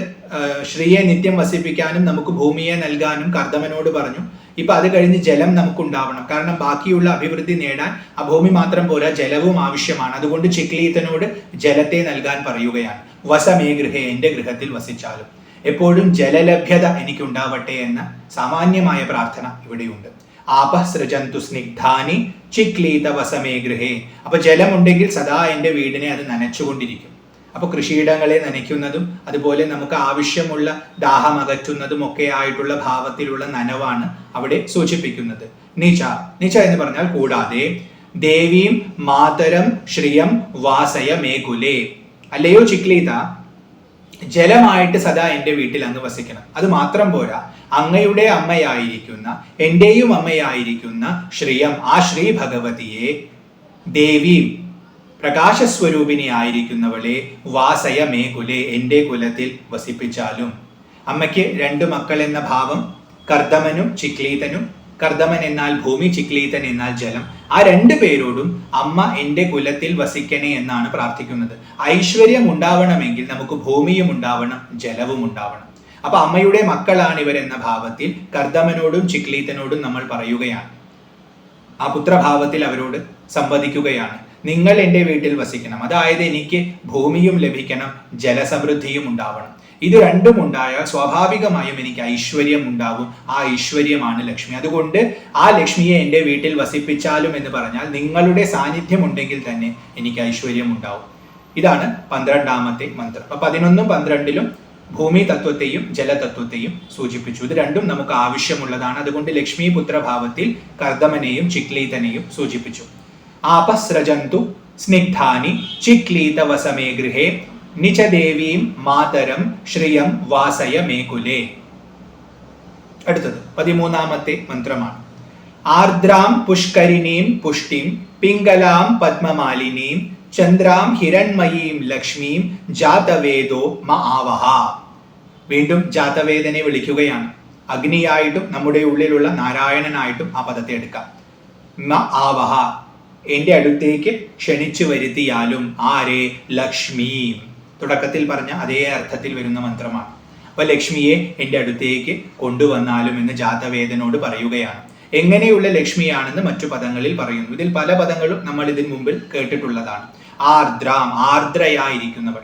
ശ്രീയെ നിത്യം വസിപ്പിക്കാനും നമുക്ക് ഭൂമിയെ നൽകാനും കർദമനോട് പറഞ്ഞു. ഇപ്പൊ അത് കഴിഞ്ഞ് ജലം നമുക്കുണ്ടാവണം. കാരണം ബാക്കിയുള്ള അഭിവൃദ്ധി നേടാൻ ആ ഭൂമി മാത്രം പോരാ, ജലവും ആവശ്യമാണ്. അതുകൊണ്ട് ചിക്ലീതനോട് ജലത്തെ നൽകാൻ പറയുകയാണ്. വസമേ ഗൃഹേ, എൻ്റെ ഗൃഹത്തിൽ വസിച്ചാലും. എപ്പോഴും ജലലഭ്യത എനിക്കുണ്ടാവട്ടെ എന്ന സാമാന്യമായ പ്രാർത്ഥന ഇവിടെയുണ്ട്. ആപസൃജന്തു സ്നിഗ്ധാനി ചിക്ലീത വസമേ ഗൃഹേ. അപ്പൊ ജലമുണ്ടെങ്കിൽ സദാ എൻ്റെ വീടിനെ അത് നനച്ചുകൊണ്ടിരിക്കും. അപ്പൊ കൃഷിയിടങ്ങളെ നനയ്ക്കുന്നതും അതുപോലെ നമുക്ക് ആവശ്യമുള്ള ദാഹം അകറ്റുന്നതും ഒക്കെ ആയിട്ടുള്ള ഭാവത്തിലുള്ള നനവാണ് അവിടെ സൂചിപ്പിക്കുന്നത്. നീച്ച എന്ന് പറഞ്ഞാൽ കൂടാതെ. ദേവീം മാതരം ശ്രിയം വാസയ മേകുലേ, അല്ലയോ ചിക്ലീത, ജലമായിട്ട് സദാ എൻ്റെ വീട്ടിൽ അങ്ങ് വസിക്കണം. അത് മാത്രം പോരാ, അങ്ങയുടെ അമ്മയായിരിക്കുന്ന, എൻ്റെയും അമ്മയായിരിക്കുന്ന ശ്രീയം, ആ ശ്രീ ഭഗവതിയെ, ദേവീം പ്രകാശസ്വരൂപിണി ആയിരിക്കുന്നവളെ, വാസയ മേകുലേ, എൻ്റെ കുലത്തിൽ വസിപ്പിച്ചാലും. അമ്മയ്ക്ക് 2 മക്കൾ എന്ന ഭാവം, കർദമനും ചിക്ലീതനും. കർദമൻ എന്നാൽ ഭൂമി, ചിക്ലീതൻ എന്നാൽ ജലം. ആ 2 പേരോടും അമ്മ എൻ്റെ കുലത്തിൽ വസിക്കണേ എന്നാണ് പ്രാർത്ഥിക്കുന്നത്. ഐശ്വര്യം ഉണ്ടാവണമെങ്കിൽ നമുക്ക് ഭൂമിയും ഉണ്ടാവണം, ജലവും ഉണ്ടാവണം. അപ്പൊ അമ്മയുടെ മക്കളാണ് ഇവരെന്ന ഭാവത്തിൽ കർദമനോടും ചിക്ലീതനോടും നമ്മൾ പറയുകയാണ്. ആ പുത്രഭാവത്തിൽ അവരോട് സംവദിക്കുകയാണ്. നിങ്ങൾ എൻ്റെ വീട്ടിൽ വസിക്കണം, അതായത് എനിക്ക് ഭൂമിയും ലഭിക്കണം, ജലസമൃദ്ധിയും ഉണ്ടാവണം. ഇത് രണ്ടും ഉണ്ടായാൽ സ്വാഭാവികമായും എനിക്ക് ഐശ്വര്യം ഉണ്ടാവും. ആ ഐശ്വര്യമാണ് ലക്ഷ്മി. അതുകൊണ്ട് ആ ലക്ഷ്മിയെ എൻ്റെ വീട്ടിൽ വസിപ്പിച്ചാലും എന്ന് പറഞ്ഞാൽ നിങ്ങളുടെ സാന്നിധ്യം ഉണ്ടെങ്കിൽ തന്നെ എനിക്ക് ഐശ്വര്യം ഉണ്ടാവും. ഇതാണ് 12ാമത്തെ മന്ത്രം. അപ്പൊ 11ഉം 12ലും ഭൂമി തത്വത്തെയും ജലതത്വത്തെയും സൂചിപ്പിച്ചു. ഇത് രണ്ടും നമുക്ക് ആവശ്യമുള്ളതാണ്. അതുകൊണ്ട് ലക്ഷ്മി പുത്രഭാവത്തിൽ കർദമനെയും ചിക്ലീതനെയും സൂചിപ്പിച്ചു. ആപസ്രജന്തു സ്നിഗ്ധാനി ചിക്ലീത വസമേ ഗൃഹേ നിചദേവീം മാതരം ശ്രിയം വാസയ മേകുലേ. അടുത്തത് 13ാമത്തെ മന്ത്രമാണ്. ആർദ്രാം പുഷ്കരിണീം പുഷ്ടിം പിംഗലാം പത്മമാലിനീം ചന്ദ്രാം ഹിരൺമയീം ലക്ഷ്മീം ജാതവേദോ മ ആവഹ. വീണ്ടും ജാതവേദനെ വിളിക്കുകയാണ്. അഗ്നിയായിട്ടും നമ്മുടെ ഉള്ളിലുള്ള നാരായണനായിട്ടും ആ പദത്തെ എടുക്കാം. മ ആവഹ, എൻ്റെ അടുത്തേക്ക് ക്ഷണിച്ചു വരുത്തിയാലും. ആരെ? ലക്ഷ്മി. തുടക്കത്തിൽ പറഞ്ഞ അതേ അർത്ഥത്തിൽ വരുന്ന മന്ത്രമാണ്. അപ്പൊ ലക്ഷ്മിയെ എൻ്റെ അടുത്തേക്ക് കൊണ്ടുവന്നാലും എന്ന് ജാതവേദനോട് പറയുകയാണ്. എങ്ങനെയുള്ള ലക്ഷ്മിയാണെന്ന് മറ്റു പദങ്ങളിൽ പറയുന്നു. ഇതിൽ പല പദങ്ങളും നമ്മൾ ഇതിന് മുമ്പിൽ കേട്ടിട്ടുള്ളതാണ്. ആർദ്രാം, ആർദ്രയായിരിക്കുന്നവൾ.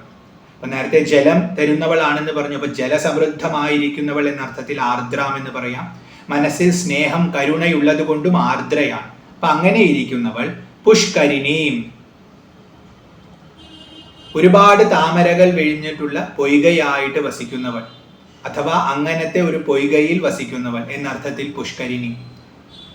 അപ്പൊ നേരത്തെ ജലം തരുന്നവളാണെന്ന് പറഞ്ഞു. അപ്പൊ ജലസമൃദ്ധമായിരിക്കുന്നവൾ എന്ന അർത്ഥത്തിൽ ആർദ്രാം എന്ന് പറയാം. മനസ്സിൽ സ്നേഹം കരുണയുള്ളത് കൊണ്ടും ആർദ്രയാണ്. അപ്പൊ അങ്ങനെ ഇരിക്കുന്നവൾ. പുഷ്കരിണീം, ഒരുപാട് താമരകൾ വിഴിഞ്ഞിട്ടുള്ള പൊയ്കയായിട്ട് വസിക്കുന്നവൾ, അഥവാ അങ്ങനത്തെ ഒരു പൊയ്കയിൽ വസിക്കുന്നവൾ എന്നർത്ഥത്തിൽ പുഷ്കരിണി.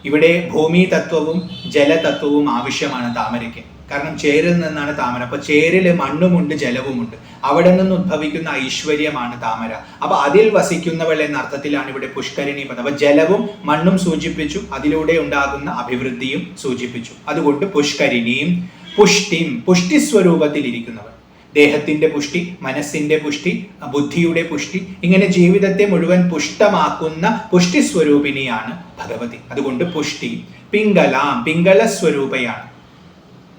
ഇവിടെ ഭൂമി തത്വവും ജലതത്വവും ആവശ്യമാണ് താമരയ്ക്ക്. കാരണം ചേരിൽ നിന്നാണ് താമര. അപ്പൊ ചേരിൽ മണ്ണുമുണ്ട് ജലവുമുണ്ട്. അവിടെ നിന്ന് ഉദ്ഭവിക്കുന്ന ഐശ്വര്യമാണ് താമര. അപ്പൊ അതിൽ വസിക്കുന്നവൾ എന്ന അർത്ഥത്തിലാണ് ഇവിടെ പുഷ്കരിണി പദം. അപ്പൊ ജലവും മണ്ണും സൂചിപ്പിച്ചു, അതിലൂടെ ഉണ്ടാകുന്ന അഭിവൃദ്ധിയും സൂചിപ്പിച്ചു. അതുകൊണ്ട് പുഷ്കരിണിയും പുഷ്ടിം, പുഷ്ടി സ്വരൂപത്തിൽ ഇരിക്കുന്നവൾ. ദേഹത്തിന്റെ പുഷ്ടി, മനസ്സിന്റെ പുഷ്ടി, ബുദ്ധിയുടെ പുഷ്ടി, ഇങ്ങനെ ജീവിതത്തെ മുഴുവൻ പുഷ്ടമാക്കുന്ന പുഷ്ടി സ്വരൂപിണിയാണ് ഭഗവതി. അതുകൊണ്ട് പുഷ്ടി. പിംഗലാം, പിംഗള സ്വരൂപയാണ്.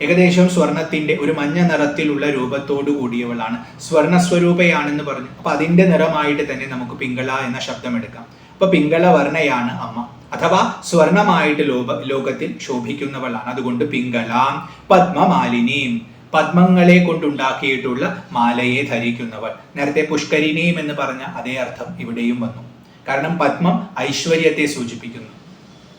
ഏകദേശം സ്വർണത്തിന്റെ ഒരു മഞ്ഞ നിറത്തിലുള്ള രൂപത്തോടു കൂടിയവളാണ്. സ്വർണസ്വരൂപയാണെന്ന് പറഞ്ഞു. അപ്പൊ അതിന്റെ നിറമായിട്ട് തന്നെ നമുക്ക് പിംഗള എന്ന ശബ്ദം എടുക്കാം. അപ്പൊ പിംഗള വർണ്ണയാണ് അമ്മ, അഥവാ സ്വർണമായിട്ട് ലോകത്തിൽ ശോഭിക്കുന്നവളാണ്. അതുകൊണ്ട് പിംഗളാം. പത്മമാലിനിയും, പത്മങ്ങളെ കൊണ്ടുണ്ടാക്കിയിട്ടുള്ള മാലയെ ധരിക്കുന്നവൾ. നേരത്തെ പുഷ്കരിണിയും എന്ന് പറഞ്ഞ അതേ അർത്ഥം ഇവിടെയും വന്നു. കാരണം പത്മം ഐശ്വര്യത്തെ സൂചിപ്പിക്കുന്നു.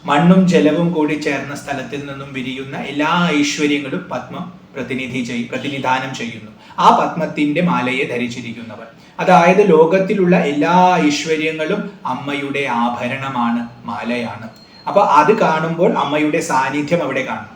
മണ്ണും ജലവും കൂടി ചേർന്ന സ്ഥലത്തിൽ നിന്നും വിരിയുന്ന എല്ലാ ഐശ്വര്യങ്ങളും പത്മം പ്രതിനിധാനം ചെയ്യുന്നു. ആ പത്മത്തിന്റെ മാലയെ ധരിച്ചിരിക്കുന്നവർ, അതായത് ലോകത്തിലുള്ള എല്ലാ ഐശ്വര്യങ്ങളും അമ്മയുടെ ആഭരണമാണ്, മാലയാണ്. അപ്പൊ അത് കാണുമ്പോൾ അമ്മയുടെ സാന്നിധ്യം അവിടെ കാണും.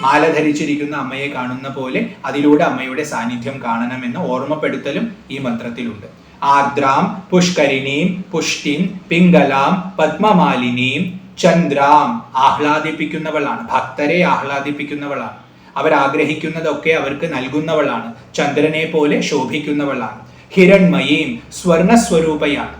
മാല ധരിച്ചിരിക്കുന്ന അമ്മയെ കാണുന്ന പോലെ അതിലൂടെ അമ്മയുടെ സാന്നിധ്യം കാണണമെന്ന ഓർമ്മപ്പെടുത്തലും ഈ മന്ത്രത്തിലുണ്ട്. ആർദ്രാം പുഷ്കരിണീം പുഷ്ടിം പിംഗലാം പത്മമാലിനീം ചന്ദ്രാം, ആഹ്ലാദിപ്പിക്കുന്നവളാണ്, ഭക്തരെ ആഹ്ലാദിപ്പിക്കുന്നവളാണ്. അവരാഗ്രഹിക്കുന്നതൊക്കെ അവർക്ക് നൽകുന്നവളാണ്. ചന്ദ്രനെ പോലെ ശോഭിക്കുന്നവളാണ്. ഹിരൺമയീം, സ്വർണസ്വരൂപയാണ്.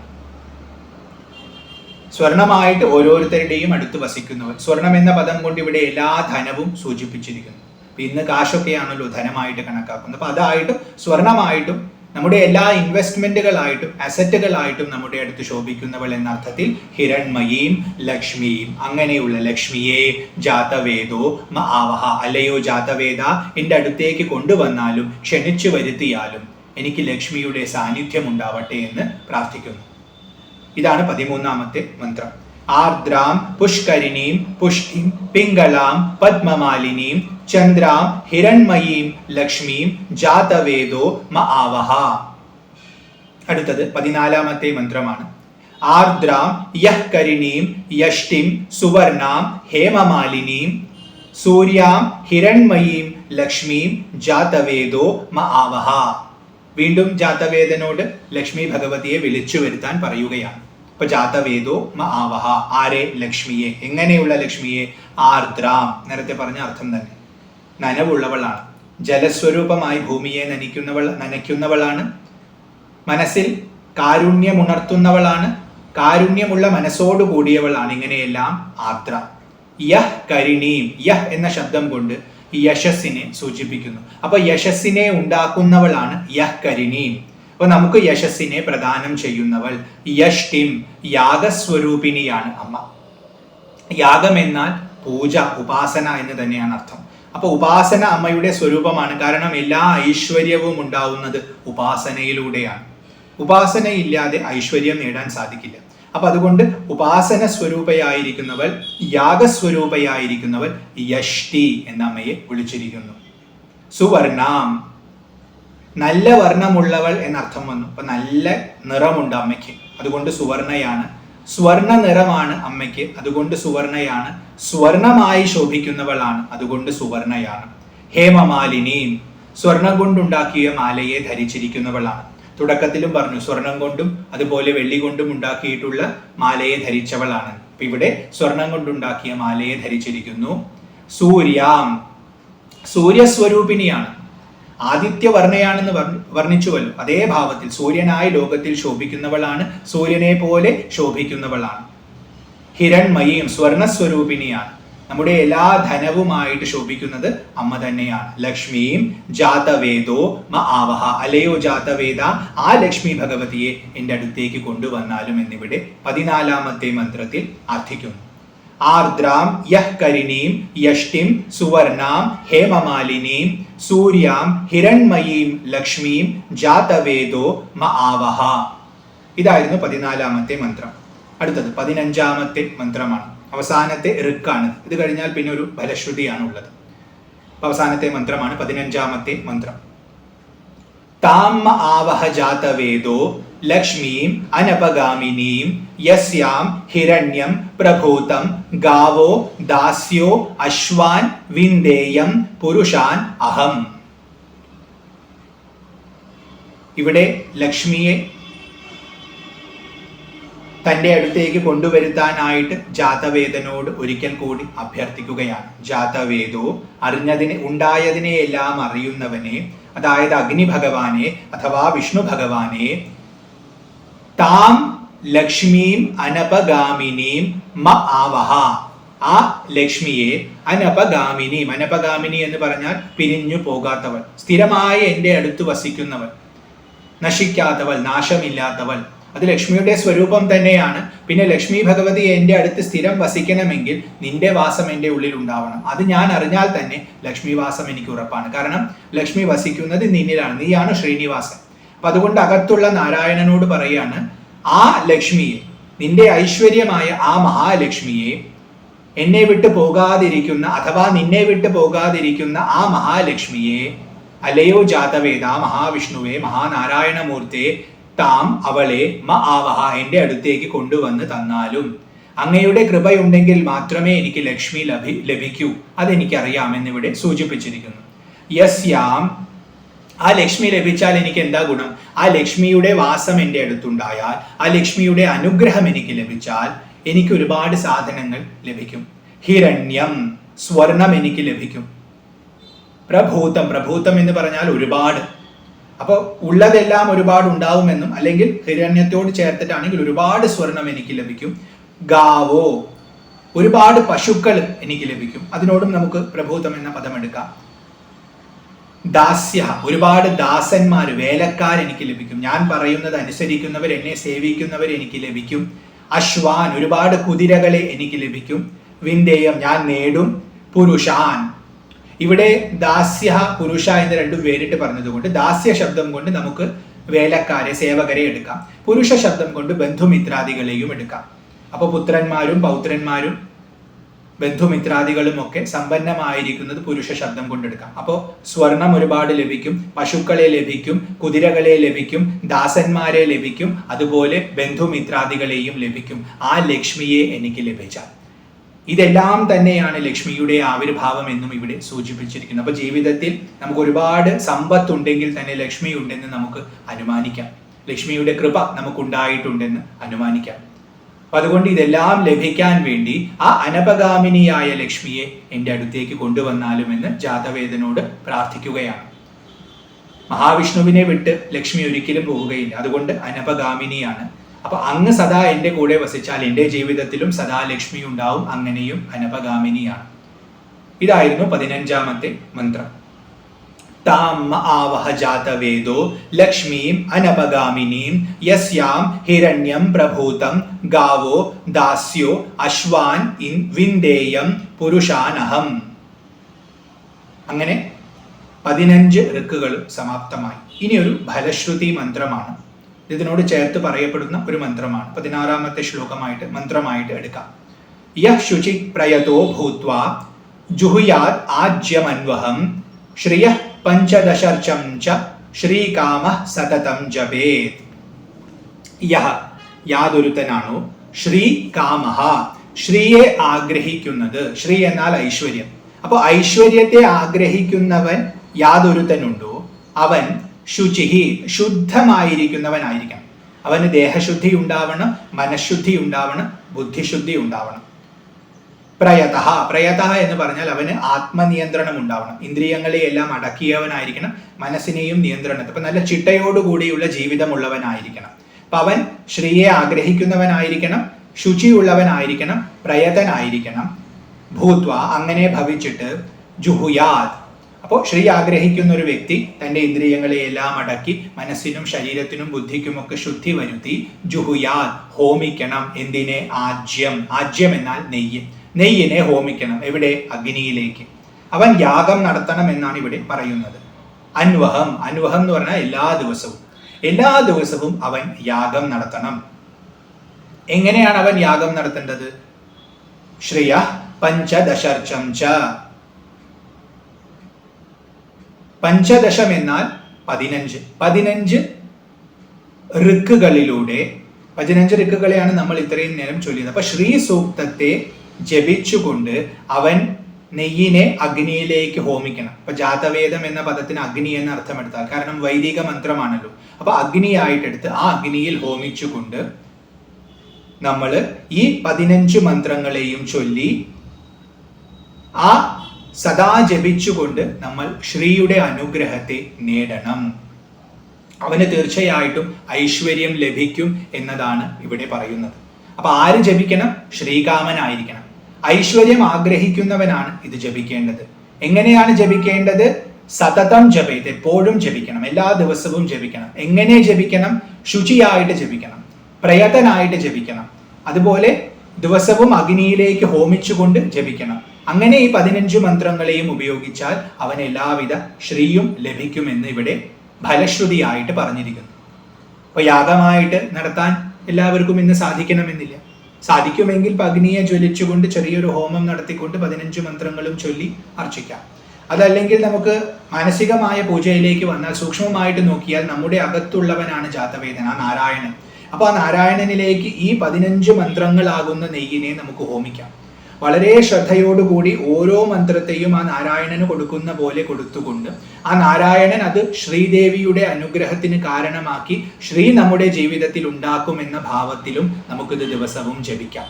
സ്വർണമായിട്ട് ഓരോരുത്തരുടെയും അടുത്ത് വസിക്കുന്നവർ. സ്വർണം എന്ന പദം കൊണ്ട് ഇവിടെ എല്ലാ ധനവും സൂചിപ്പിച്ചിരിക്കുന്നു. ഇന്ന് കാശൊക്കെയാണല്ലോ ധനമായിട്ട് കണക്കാക്കുന്നത്. അപ്പൊ അതായിട്ടും സ്വർണമായിട്ടും നമ്മുടെ എല്ലാ ഇൻവെസ്റ്റ്മെന്റുകളായിട്ടും അസറ്റുകളായിട്ടും നമ്മുടെ അടുത്ത് ശോഭിക്കുന്നവൾ എന്ന അർത്ഥത്തിൽ ഹിരൺമയീം ലക്ഷ്മിയും. അങ്ങനെയുള്ള ലക്ഷ്മിയെ ജാതവേദോ ആവഹ, അല്ലയോ ജാതവേദ, എൻ്റെ അടുത്തേക്ക് കൊണ്ടുവന്നാലും ക്ഷണിച്ചു വരുത്തിയാലും എനിക്ക് ലക്ഷ്മിയുടെ സാന്നിധ്യം ഉണ്ടാവട്ടെ എന്ന് പ്രാർത്ഥിക്കുന്നു. ഇതാണ് 13ാമത്തെ മന്ത്രം. ആർദ്രാം പുഷ്കരിണീം പുഷ്ടിം പിംഗളാം പത്മമാലിനീം ചന്ദ്രാം ഹിരൺമയീം ലക്ഷ്മീം ജാതവേദോ ആവഹ. അടുത്തത് 14ാമത്തെ മന്ത്രമാണ്. ആർദ്രാം യഹ്കരിണീം യഷ്ടിം സുവർണാം ഹേമമാലിനീം സൂര്യാം ഹിരൺമയീം ലക്ഷ്മീം ജാതവേദോ ആവഹ. വീണ്ടും ജാതവേദനോട് ലക്ഷ്മി ഭഗവതിയെ വിളിച്ചു വരുത്താൻ പറയുകയാണ്. ഇപ്പൊ ജാതവേദോ ആവഹ, ആരെ? ലക്ഷ്മിയെ. എങ്ങനെയുള്ള ലക്ഷ്മിയെ? ആർദ്രാം, നേരത്തെ പറഞ്ഞ അർത്ഥം തന്നെ, നനവുള്ളവളാണ്. ജലസ്വരൂപമായി ഭൂമിയെ നനയ്ക്കുന്നവളാണ്. മനസ്സിൽ കാരുണ്യമുണർത്തുന്നവളാണ്. കാരുണ്യമുള്ള മനസ്സോടു കൂടിയവളാണ്. ഇങ്ങനെയെല്ലാം ആർദ്ര. യഹ് കരിണീം, യഹ് എന്ന ശബ്ദം കൊണ്ട് യശസ്സിനെ സൂചിപ്പിക്കുന്നു. അപ്പൊ യശസ്സിനെ ഉണ്ടാക്കുന്നവളാണ് യഹ് കരിണീം. അപ്പൊ നമുക്ക് യശസ്സിനെ പ്രദാനം ചെയ്യുന്നവൾ. യഷ്ടിം, യാഗസ്വരൂപിണിയാണ് അമ്മ. യാഗം എന്നാൽ പൂജ, ഉപാസന എന്ന് തന്നെയാണ് അർത്ഥം. അപ്പൊ ഉപാസന അമ്മയുടെ സ്വരൂപമാണ്. കാരണം എല്ലാ ഐശ്വര്യവും ഉണ്ടാവുന്നത് ഉപാസനയിലൂടെയാണ്. ഉപാസനയില്ലാതെ ഐശ്വര്യം നേടാൻ സാധിക്കില്ല. അപ്പൊ അതുകൊണ്ട് ഉപാസന സ്വരൂപയായിരിക്കുന്നവൾ, യാഗസ്വരൂപയായിരിക്കുന്നവൾ യഷ്ടി എന്ന അമ്മയെ വിളിച്ചിരിക്കുന്നു. സുവർണാം, നല്ല വർണ്ണമുള്ളവൾ എന്നർത്ഥം വന്നു. അപ്പൊ നല്ല നിറമുണ്ട് അമ്മയ്ക്ക്, അതുകൊണ്ട് സുവർണയാണ്. സ്വർണ നിറമാണ് അമ്മയ്ക്ക്, അതുകൊണ്ട് സുവർണയാണ്. സ്വർണമായി ശോഭിക്കുന്നവളാണ്, അതുകൊണ്ട് സുവർണയാണ്. ഹേമമാലിനിയും, സ്വർണം കൊണ്ടുണ്ടാക്കിയ മാലയെ ധരിച്ചിരിക്കുന്നവളാണ്. തുടക്കത്തിലും പറഞ്ഞു സ്വർണം കൊണ്ടും അതുപോലെ വെള്ളി കൊണ്ടും ഉണ്ടാക്കിയിട്ടുള്ള മാലയെ ധരിച്ചവളാണ്. അപ്പൊ ഇവിടെ സ്വർണം കൊണ്ടുണ്ടാക്കിയ മാലയെ ധരിച്ചിരിക്കുന്നു. സൂര്യാം, സൂര്യസ്വരൂപിണിയാണ്. ആദിത്യവർണ്ണയാണെന്ന് വർണ്ണിച്ചുവല്ലോ, അതേ ഭാവത്തിൽ സൂര്യനായി ലോകത്തിൽ ശോഭിക്കുന്നവളാണ്. സൂര്യനെ പോലെ ശോഭിക്കുന്നവളാണ്. ഹിരൺമയീം, സ്വർണസ്വരൂപിണിയാണ്. നമ്മുടെ എല്ലാ ധനവുമായിട്ട് ശോഭിക്കുന്നത് അമ്മ തന്നെയാണ്. ലക്ഷ്മിയും ജാതവേദോ ആവഹ, അല്ലയോ ജാതവേദ, ആ ലക്ഷ്മി ഭഗവതിയെ എൻ്റെ അടുത്തേക്ക് കൊണ്ടുവന്നാലും എന്നിവിടെ 14ാമത്തെ മന്ത്രത്തിൽ അർത്ഥിക്കുന്നു. ആർദ്രാം യഹ്കരിണീം യഷ്ടിം സുവർണാം ഹേമമാലിനീം സൂര്യാം ഹിരൺമയീം ലക്ഷ്മീം ജാതവേദോ ആവഹ. ഇതായിരുന്നു 14ാമത്തെ മന്ത്രം. അടുത്തത് 15ാമത്തെ മന്ത്രമാണ്. അവസാനത്തെ ഋക്കാണ്. ഇത് കഴിഞ്ഞാൽ പിന്നെ ഒരു ഫലശ്രുതിയാണ് ഉള്ളത്. അവസാനത്തെ മന്ത്രമാണ് 15ാമത്തെ മന്ത്രം. താം ആവഹ ജാതവേദോ ലക്ഷ്മീം അനപഗാമിനീം യസ്യാം ഹിരണ്യം പ്രഭൂതം ഗാവോ ദാസ്യോ അശ്വാൻ വിന്ദേയം പുരുഷാൻ അഹം. ഇവിടെ ലക്ഷ്മിയെ തൻ്റെ അടുത്തേക്ക് കൊണ്ടുവരുത്താനായിട്ട് ജാതവേദനോട് ഒരിക്കൽ കൂടി അഭ്യർത്ഥിക്കുകയാണ്. ജാതവേദോ ഉണ്ടായതിനെ എല്ലാം അറിയുന്നവനെ, അതായത് അഗ്നി ഭഗവാനെ അഥവാ വിഷ്ണു ഭഗവാനെ, താം ലക്ഷ്മീം അനപഗാമിനീം മ ആവഹ, ആ ലക്ഷ്മിയെ അനപഗാമിനീം, അനപഗാമിനി എന്ന് പറഞ്ഞാൽ പിരിഞ്ഞു പോകാത്തവൾ, സ്ഥിരമായി എൻ്റെ അടുത്ത് വസിക്കുന്നവൾ, നശിക്കാത്തവൾ, നാശമില്ലാത്തവൾ, അത് ലക്ഷ്മിയുടെ സ്വരൂപം തന്നെയാണ്. പിന്നെ ലക്ഷ്മി ഭഗവതി എൻ്റെ അടുത്ത് സ്ഥിരം വസിക്കണമെങ്കിൽ നിന്റെ വാസം എൻ്റെ ഉള്ളിൽ ഉണ്ടാവണം. അത് ഞാൻ അറിഞ്ഞാൽ തന്നെ ലക്ഷ്മി വാസം എനിക്ക് ഉറപ്പാണ്. കാരണം ലക്ഷ്മി വസിക്കുന്നത് നിന്നിലാണ്, നീയാണ് ശ്രീനിവാസൻ. അപ്പൊ അതുകൊണ്ട് അകത്തുള്ള നാരായണനോട് പറയാണ്, ആ ലക്ഷ്മിയെ, നിന്റെ ഐശ്വര്യമായ ആ മഹാലക്ഷ്മിയെ, എന്നെ വിട്ട് പോകാതിരിക്കുന്ന അഥവാ നിന്നെ വിട്ട് പോകാതിരിക്കുന്ന ആ മഹാലക്ഷ്മിയെ, അല്ലയോ ജാതവേദ, മഹാവിഷ്ണുവെ, മഹാനാരായണമൂർത്തെ, താം അവളെ മ ആവഹ, എൻ്റെ അടുത്തേക്ക് കൊണ്ടുവന്ന് തന്നാലും അങ്ങയുടെ കൃപയുണ്ടെങ്കിൽ മാത്രമേ എനിക്ക് ലക്ഷ്മി ലഭിക്കൂ, അതെനിക്കറിയാമെന്നിവിടെ സൂചിപ്പിച്ചിരിക്കുന്നു. യസ്യാം, ആ ലക്ഷ്മി ലഭിച്ചാൽ എനിക്ക് എന്താ ഗുണം? ആ ലക്ഷ്മിയുടെ വാസം എൻ്റെ അടുത്തുണ്ടായാൽ, ആ ലക്ഷ്മിയുടെ അനുഗ്രഹം എനിക്ക് ലഭിച്ചാൽ എനിക്ക് ഒരുപാട് സാധനങ്ങൾ ലഭിക്കും. ഹിരണ്യം, സ്വർണം എനിക്ക് ലഭിക്കും. പ്രഭൂതം, പ്രഭൂതം എന്ന് പറഞ്ഞാൽ ഒരുപാട്. അപ്പോൾ ഉള്ളതെല്ലാം ഒരുപാട് ഉണ്ടാവുമെന്നും, അല്ലെങ്കിൽ ഹിരണ്യത്തോട് ചേർത്തിട്ടാണെങ്കിൽ ഒരുപാട് സ്വർണം എനിക്ക് ലഭിക്കും. ഗാവോ, ഒരുപാട് പശുക്കൾ എനിക്ക് ലഭിക്കും. അതിനോടും നമുക്ക് പ്രഭൂതം എന്ന പദം എടുക്കാം. ദാസ്യ, ഒരുപാട് ദാസന്മാർ, വേലക്കാർ എനിക്ക് ലഭിക്കും. ഞാൻ പറയുന്നത് അനുസരിക്കുന്നവർ, എന്നെ സേവിക്കുന്നവർ എനിക്ക് ലഭിക്കും. അശ്വാൻ, ഒരുപാട് കുതിരകളെ എനിക്ക് ലഭിക്കും. വിന്ദേയം, ഞാൻ നേടും. പുരുഷാൻ, ഇവിടെ ദാസ്യ പുരുഷ എന്ന് രണ്ടും വേറിട്ട് പറഞ്ഞതുകൊണ്ട് ദാസ്യ ശബ്ദം കൊണ്ട് നമുക്ക് വേലക്കാരെ, സേവകരെ എടുക്കാം. പുരുഷ ശബ്ദം കൊണ്ട് ബന്ധുമിത്രാദികളെയും എടുക്കാം. അപ്പോൾ പുത്രന്മാരും പൗത്രന്മാരും ബന്ധുമിത്രാദികളും ഒക്കെ സമ്പന്നമായിരിക്കുന്നത് പുരുഷ ശബ്ദം കൊണ്ടെടുക്കാം. അപ്പോൾ സ്വർണം ഒരുപാട് ലഭിക്കും, പശുക്കളെ ലഭിക്കും, കുതിരകളെ ലഭിക്കും, ദാസന്മാരെ ലഭിക്കും, അതുപോലെ ബന്ധുമിത്രാദികളെയും ലഭിക്കും ആ ലക്ഷ്മിയെ എനിക്ക് ലഭിച്ചാൽ. ഇതെല്ലാം തന്നെയാണ് ലക്ഷ്മിയുടെ ആവിർഭാവം എന്നും ഇവിടെ സൂചിപ്പിച്ചിരിക്കുന്നത്. അപ്പൊ ജീവിതത്തിൽ നമുക്ക് ഒരുപാട് സമ്പത്തുണ്ടെങ്കിൽ തന്നെ ലക്ഷ്മി ഉണ്ടെന്ന് നമുക്ക് അനുമാനിക്കാം. ലക്ഷ്മിയുടെ കൃപ നമുക്കുണ്ടായിട്ടുണ്ടെന്ന് അനുമാനിക്കാം. അപ്പൊ അതുകൊണ്ട് ഇതെല്ലാം ലഭിക്കാൻ വേണ്ടി ആ അനപഗാമിനിയായ ലക്ഷ്മിയെ എൻ്റെ അടുത്തേക്ക് കൊണ്ടുവന്നാലും എന്ന് ജാതവേദനോട് പ്രാർത്ഥിക്കുകയാണ്. മഹാവിഷ്ണുവിനെ വിട്ട് ലക്ഷ്മി ഒരിക്കലും പോവുകയില്ല. അതുകൊണ്ട് അനപഗാമിനിയാണ്. അപ്പൊ അങ്ങ് സദാ എൻ്റെ കൂടെ വസിച്ചാൽ എൻ്റെ ജീവിതത്തിലും സദാ ലക്ഷ്മി ഉണ്ടാവും. അങ്ങനെയും അനപഗാമിനിയാണ്. ഇതായിരുന്നു 15ാമത്തെ മന്ത്രം. താം ആവഹ ജാതവേദോ ലക്ഷ്മീം അനപഗാമിനീം യസ്യാം ഹിരണ്യം പ്രഭൂതം ഗാവോ ദാസ്യോ അശ്വാൻ വിന്ദേയം പുരുഷാനഹം. അങ്ങനെ 15 ഋക്കുകൾ സമാപ്തമായി. ഇനി ഒരു ഫലശ്രുതി മന്ത്രമാണ്. ഇതിനോട് ചേർത്ത് പറയപ്പെടുന്ന ഒരു മന്ത്രമാണ്. 16ാമത്തെ ശ്ലോകമായിട്ട് മന്ത്രമായിട്ട് എടുക്കാം. യഹ് ശുചി പ്രയതോ ഭൂത്വാ ജുഹുയാത് ആജ്യമന്വഹം ശ്രിയഃ പഞ്ചദശർച്ചം ച ശ്രീകാമഃ സതതം ജപേത്. യഹ്, യാതൊരുത്തനാണോ, ശ്രീകാമഃ, ശ്രീയെ ആഗ്രഹിക്കുന്നത്. ശ്രീ എന്നാൽ ഐശ്വര്യം. അപ്പോൾ ഐശ്വര്യത്തെ ആഗ്രഹിക്കുന്നവൻ യാതൊരുത്തനുണ്ടോ അവൻ ശുചിഹി, ശുദ്ധമായിരിക്കുന്നവനായിരിക്കണം. അവന് ദേഹശുദ്ധി ഉണ്ടാവണം, മനഃശുദ്ധി ഉണ്ടാവണം, ബുദ്ധിശുദ്ധി ഉണ്ടാവണം. പ്രയതഃ, പ്രയതഃ എന്ന് പറഞ്ഞാൽ അവന് ആത്മനിയന്ത്രണം ഉണ്ടാവണം. ഇന്ദ്രിയങ്ങളെ എല്ലാം അടക്കിയവനായിരിക്കണം, മനസ്സിനെയും നിയന്ത്രണത്തിൽ, അപ്പൊ നല്ല ചിട്ടയോടുകൂടിയുള്ള ജീവിതമുള്ളവനായിരിക്കണം. അപ്പൊ അവൻ ശ്രീയെ ആഗ്രഹിക്കുന്നവനായിരിക്കണം, ശുചിയുള്ളവനായിരിക്കണം, പ്രയതനായിരിക്കണം. ഭൂത്വ, അങ്ങനെ ഭവിച്ചിട്ട്, ജുഹുയാത്, അപ്പോൾ ശ്രീ ആഗ്രഹിക്കുന്ന ഒരു വ്യക്തി തൻ്റെ ഇന്ദ്രിയങ്ങളെ എല്ലാം അടക്കി മനസ്സിനും ശരീരത്തിനും ബുദ്ധിക്കുമൊക്കെ ശുദ്ധി വരുത്തി, ജുഹുയാത്, ഹോമിക്കണം. എന്തിനെ? ആജ്യം. ആജ്യം എന്നാൽ നെയ്യ്. നെയ്യിനെ ഹോമിക്കണം. എവിടെ? അഗ്നിയിലേക്ക്. അവൻ യാഗം നടത്തണം എന്നാണ് ഇവിടെ പറയുന്നത്. അന്വഹം, അന്വഹം എന്ന് പറഞ്ഞാൽ എല്ലാ ദിവസവും അവൻ യാഗം നടത്തണം. എങ്ങനെയാണ് അവൻ യാഗം നടത്തേണ്ടത്? ശ്രിയ പഞ്ചദശർച്ചം ച. പഞ്ചദശം എന്നാൽ 15 ഋക്കുകളിലൂടെ 15 ഋക്കുകളെയാണ് നമ്മൾ ഇത്രയും നേരം ചൊല്ലിയത്. അപ്പൊ ശ്രീ സൂക്തത്തെ ജപിച്ചുകൊണ്ട് അവൻ നെയ്യിനെ അഗ്നിയിലേക്ക് ഹോമിക്കണം. അപ്പൊ ജാതവേദം എന്ന പദത്തിന് അഗ്നി എന്ന അർത്ഥമെടുത്താൽ, കാരണം വൈദിക മന്ത്രമാണല്ലോ, അപ്പൊ അഗ്നിയായിട്ടെടുത്ത് ആ അഗ്നിയിൽ ഹോമിച്ചുകൊണ്ട് നമ്മൾ ഈ 15 മന്ത്രങ്ങളെയും ചൊല്ലി ആ സദാ ജപിച്ചുകൊണ്ട് നമ്മൾ ശ്രീയുടെ അനുഗ്രഹത്തെ നേടണം. അവന് തീർച്ചയായിട്ടും ഐശ്വര്യം ലഭിക്കും എന്നതാണ് ഇവിടെ പറയുന്നത്. അപ്പൊ ആര് ജപിക്കണം? ശ്രീകാമനായിരിക്കണം. ഐശ്വര്യം ആഗ്രഹിക്കുന്നവനാണ് ഇത് ജപിക്കേണ്ടത്. എങ്ങനെയാണ് ജപിക്കേണ്ടത്? സതതം ജപയത്, എപ്പോഴും ജപിക്കണം, എല്ലാ ദിവസവും ജപിക്കണം. എങ്ങനെ ജപിക്കണം? ശുചിയായിട്ട് ജപിക്കണം, പ്രയതനായിട്ട് ജപിക്കണം. അതുപോലെ ദിവസവും അഗ്നിയിലേക്ക് ഹോമിച്ചുകൊണ്ട് ജപിക്കണം. അങ്ങനെ ഈ 15 മന്ത്രങ്ങളെയും ഉപയോഗിച്ചാൽ അവന് എല്ലാവിധ ശ്രീയും ലഭിക്കുമെന്ന് ഇവിടെ ഫലശ്രുതിയായിട്ട് പറഞ്ഞിരിക്കുന്നു. അപ്പൊ യാഗമായിട്ട് നടത്താൻ എല്ലാവർക്കും ഇന്ന് സാധിക്കണമെന്നില്ല. സാധിക്കുമെങ്കിൽ അഗ്നിയെ ജ്വലിച്ചുകൊണ്ട് ചെറിയൊരു ഹോമം നടത്തിക്കൊണ്ട് 15 മന്ത്രങ്ങളും ചൊല്ലി അർച്ചിക്കാം. അതല്ലെങ്കിൽ നമുക്ക് മാനസികമായ പൂജയിലേക്ക് വന്നാൽ സൂക്ഷ്മമായിട്ട് നോക്കിയാൽ നമ്മുടെ അകത്തുള്ളവനാണ് ജാതവേദൻ, ആ നാരായണൻ. അപ്പൊ ആ നാരായണനിലേക്ക് ഈ 15 മന്ത്രങ്ങളാകുന്ന നെയ്യിനെ നമുക്ക് ഹോമിക്കാം. വളരെ ശ്രദ്ധയോടുകൂടി ഓരോ മന്ത്രത്തെയും ആ നാരായണന് കൊടുക്കുന്ന പോലെ കൊടുത്തുകൊണ്ട് ആ നാരായണൻ അത് ശ്രീദേവിയുടെ അനുഗ്രഹത്തിന് കാരണമാക്കി ശ്രീ നമ്മുടെ ജീവിതത്തിൽ ഉണ്ടാക്കുമെന്ന ഭാവത്തിലും നമുക്കിത് ദിവസവും ജപിക്കാം.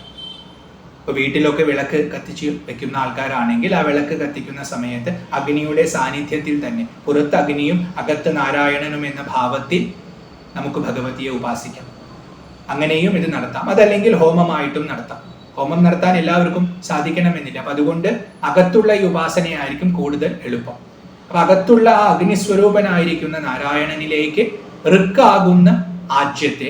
ഇപ്പൊ വീട്ടിലൊക്കെ വിളക്ക് കത്തിച്ച് വെക്കുന്ന ആൾക്കാരാണെങ്കിൽ ആ വിളക്ക് കത്തിക്കുന്ന സമയത്ത് അഗ്നിയുടെ സാന്നിധ്യത്തിൽ തന്നെ പുറത്ത് അഗ്നിയും അകത്ത് നാരായണനും എന്ന ഭാവത്തിൽ നമുക്ക് ഭഗവതിയെ ഉപാസിക്കാം. അങ്ങനെയും ഇത് നടത്താം. അതല്ലെങ്കിൽ ഹോമമായിട്ടും നടത്താം. ഹോമം നടത്താൻ എല്ലാവർക്കും സാധിക്കണമെന്നില്ല. അപ്പൊ അതുകൊണ്ട് അകത്തുള്ള ഈ ഉപാസനയായിരിക്കും കൂടുതൽ എളുപ്പം. അപ്പൊ അകത്തുള്ള ആ അഗ്നിസ്വരൂപനായിരിക്കുന്ന നാരായണനിലേക്ക് ഋക്കാകുന്ന ആജ്യത്തെ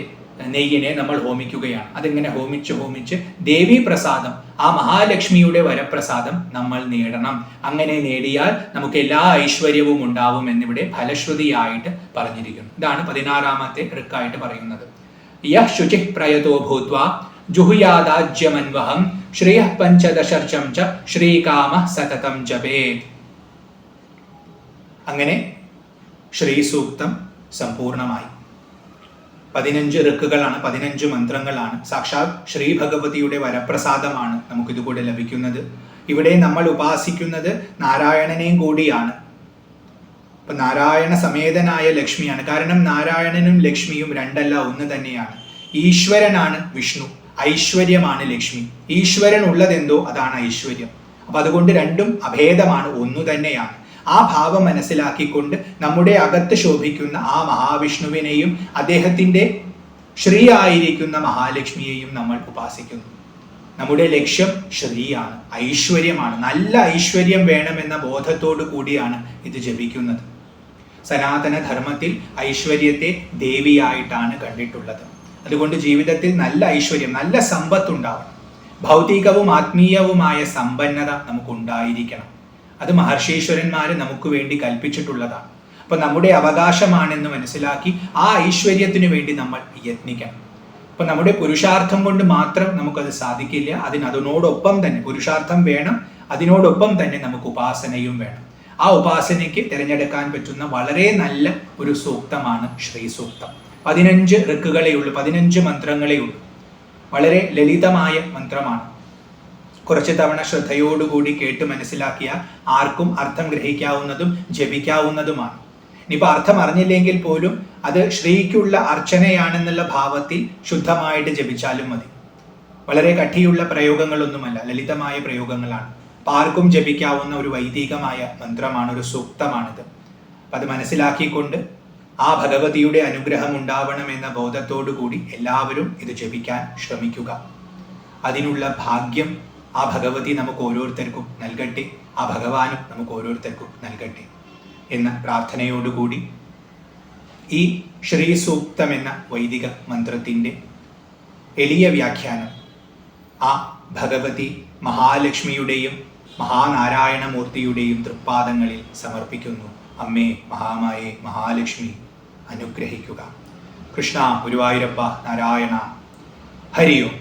നെയ്യിനെ നമ്മൾ ഹോമിക്കുകയാണ്. അതെങ്ങനെ ഹോമിച്ച് ദേവി പ്രസാദം, ആ മഹാലക്ഷ്മിയുടെ വരപ്രസാദം നമ്മൾ നേടണം. അങ്ങനെ നേടിയാൽ നമുക്ക് എല്ലാ ഐശ്വര്യവും ഉണ്ടാവും എന്നിവിടെ ഫലശ്രുതിയായിട്ട് പറഞ്ഞിരിക്കുന്നു. ഇതാണ് 16ാമത്തെ ഋക്കായിട്ട് പറയുന്നത്. യഹ് ശുചി പ്രയതോ ഭൂത്വാ ജുഹുയാദാജ്യമൻവഹം ശ്രേയഃ പഞ്ചദശർച്ചം ച ശ്രീകാമ സതതം ജപേത്. അങ്ങനെ ശ്രീസൂക്തം സമ്പൂർണമായി. 15 ഋക്കുകളാണ്, 15 മന്ത്രങ്ങളാണ്. സാക്ഷാത് ശ്രീ ഭഗവതിയുടെ വരപ്രസാദമാണ് നമുക്കിതുകൂടെ ലഭിക്കുന്നത്. ഇവിടെ നമ്മൾ ഉപാസിക്കുന്നത് നാരായണനെയും കൂടിയാണ്. അപ്പൊ നാരായണ സമേതനായ ലക്ഷ്മിയാണ്. കാരണം നാരായണനും ലക്ഷ്മിയും രണ്ടല്ല, ഒന്ന് തന്നെയാണ്. ഈശ്വരനാണ് വിഷ്ണു, ഐശ്വര്യമാണ് ലക്ഷ്മി. ഈശ്വരൻ ഉള്ളതെന്തോ അതാണ് ഐശ്വര്യം. അപ്പൊ അതുകൊണ്ട് രണ്ടും അഭേദമാണ്, ഒന്നു തന്നെയാണ്. ആ ഭാവം മനസ്സിലാക്കിക്കൊണ്ട് നമ്മുടെ അകത്ത് ശോഭിക്കുന്ന ആ മഹാവിഷ്ണുവിനെയും അദ്ദേഹത്തിന്റെ ശ്രീ ആയിരിക്കുന്ന മഹാലക്ഷ്മിയെയും നമ്മൾ ഉപാസിക്കുന്നു. നമ്മുടെ ലക്ഷ്യം ശ്രീയാണ്, ഐശ്വര്യമാണ്. നല്ല ഐശ്വര്യം വേണമെന്ന ബോധത്തോടു കൂടിയാണ് ഇത് ജപിക്കുന്നത്. സനാതന ധർമ്മത്തിൽ ഐശ്വര്യത്തെ ദേവിയായിട്ടാണ് കണ്ടിട്ടുള്ളത്. അതുകൊണ്ട് ജീവിതത്തിൽ നല്ല ഐശ്വര്യം, നല്ല സമ്പത്ത് ഉണ്ടാവണം. ഭൗതികവും ആത്മീയവുമായ സമ്പന്നത നമുക്കുണ്ടായിരിക്കണം. അത് മഹർഷീശ്വരന്മാര് നമുക്ക് വേണ്ടി കൽപ്പിച്ചിട്ടുള്ളതാണ്. അപ്പൊ നമ്മുടെ അവകാശമാണെന്ന് മനസ്സിലാക്കി ആ ഐശ്വര്യത്തിനു വേണ്ടി നമ്മൾ യത്നിക്കണം. അപ്പൊ നമ്മുടെ പുരുഷാർത്ഥം കൊണ്ട് മാത്രം നമുക്കത് സാധിക്കില്ല. അതിനോടൊപ്പം തന്നെ പുരുഷാർത്ഥം വേണം, അതിനോടൊപ്പം തന്നെ നമുക്ക് ഉപാസനയും വേണം. ആ ഉപാസനയ്ക്ക് തിരഞ്ഞെടുക്കാൻ പറ്റുന്ന വളരെ നല്ല ഒരു സൂക്തമാണ് ശ്രീ സൂക്തം. 15 ഋക്കുകളേ ഉള്ളൂ, 15 മന്ത്രങ്ങളേ ഉള്ളൂ. വളരെ ലളിതമായ മന്ത്രമാണ്. കുറച്ച് തവണ ശ്രദ്ധയോടുകൂടി കേട്ട് മനസ്സിലാക്കിയാൽ ആർക്കും അർത്ഥം ഗ്രഹിക്കാവുന്നതും ജപിക്കാവുന്നതുമാണ്. ഇനിയിപ്പോൾ അർത്ഥം അറിഞ്ഞില്ലെങ്കിൽ പോലും അത് ശ്രീക്കുള്ള അർച്ചനയാണെന്നുള്ള ഭാവത്തിൽ ശുദ്ധമായിട്ട് ജപിച്ചാലും മതി. വളരെ കട്ടിയുള്ള പ്രയോഗങ്ങളൊന്നുമല്ല, ലളിതമായ പ്രയോഗങ്ങളാണ്. ആർക്കും ജപിക്കാവുന്ന ഒരു വൈദികമായ മന്ത്രമാണ്, ഒരു സൂക്തമാണിത്. അപ്പം അത് മനസ്സിലാക്കിക്കൊണ്ട് ആ ഭഗവതിയുടെ അനുഗ്രഹം ഉണ്ടാവണമെന്ന ബോധത്തോടു കൂടി എല്ലാവരും ഇത് ജപിക്കാൻ ശ്രമിക്കുക. അതിനുള്ള ഭാഗ്യം ആ ഭഗവതി നമുക്ക് ഓരോരുത്തർക്കും നൽകട്ടെ, ആ ഭഗവാനും നമുക്ക് ഓരോരുത്തർക്കും നൽകട്ടെ എന്ന പ്രാർത്ഥനയോടുകൂടി ഈ ശ്രീ സൂക്തം എന്ന വൈദിക മന്ത്രത്തിൻ്റെ എളിയ വ്യാഖ്യാനം ആ ഭഗവതി മഹാലക്ഷ്മിയുടെയും മഹാനാരായണമൂർത്തിയുടെയും തൃപ്പാദങ്ങളിൽ സമർപ്പിക്കുന്നു. അമ്മേ മഹാമായേ മഹാലക്ഷ്മി അനുഗ്രഹിക്കുക. കൃഷ്ണ ഗുരുവായൂരപ്പ നാരായണ. ഹരി ഓം.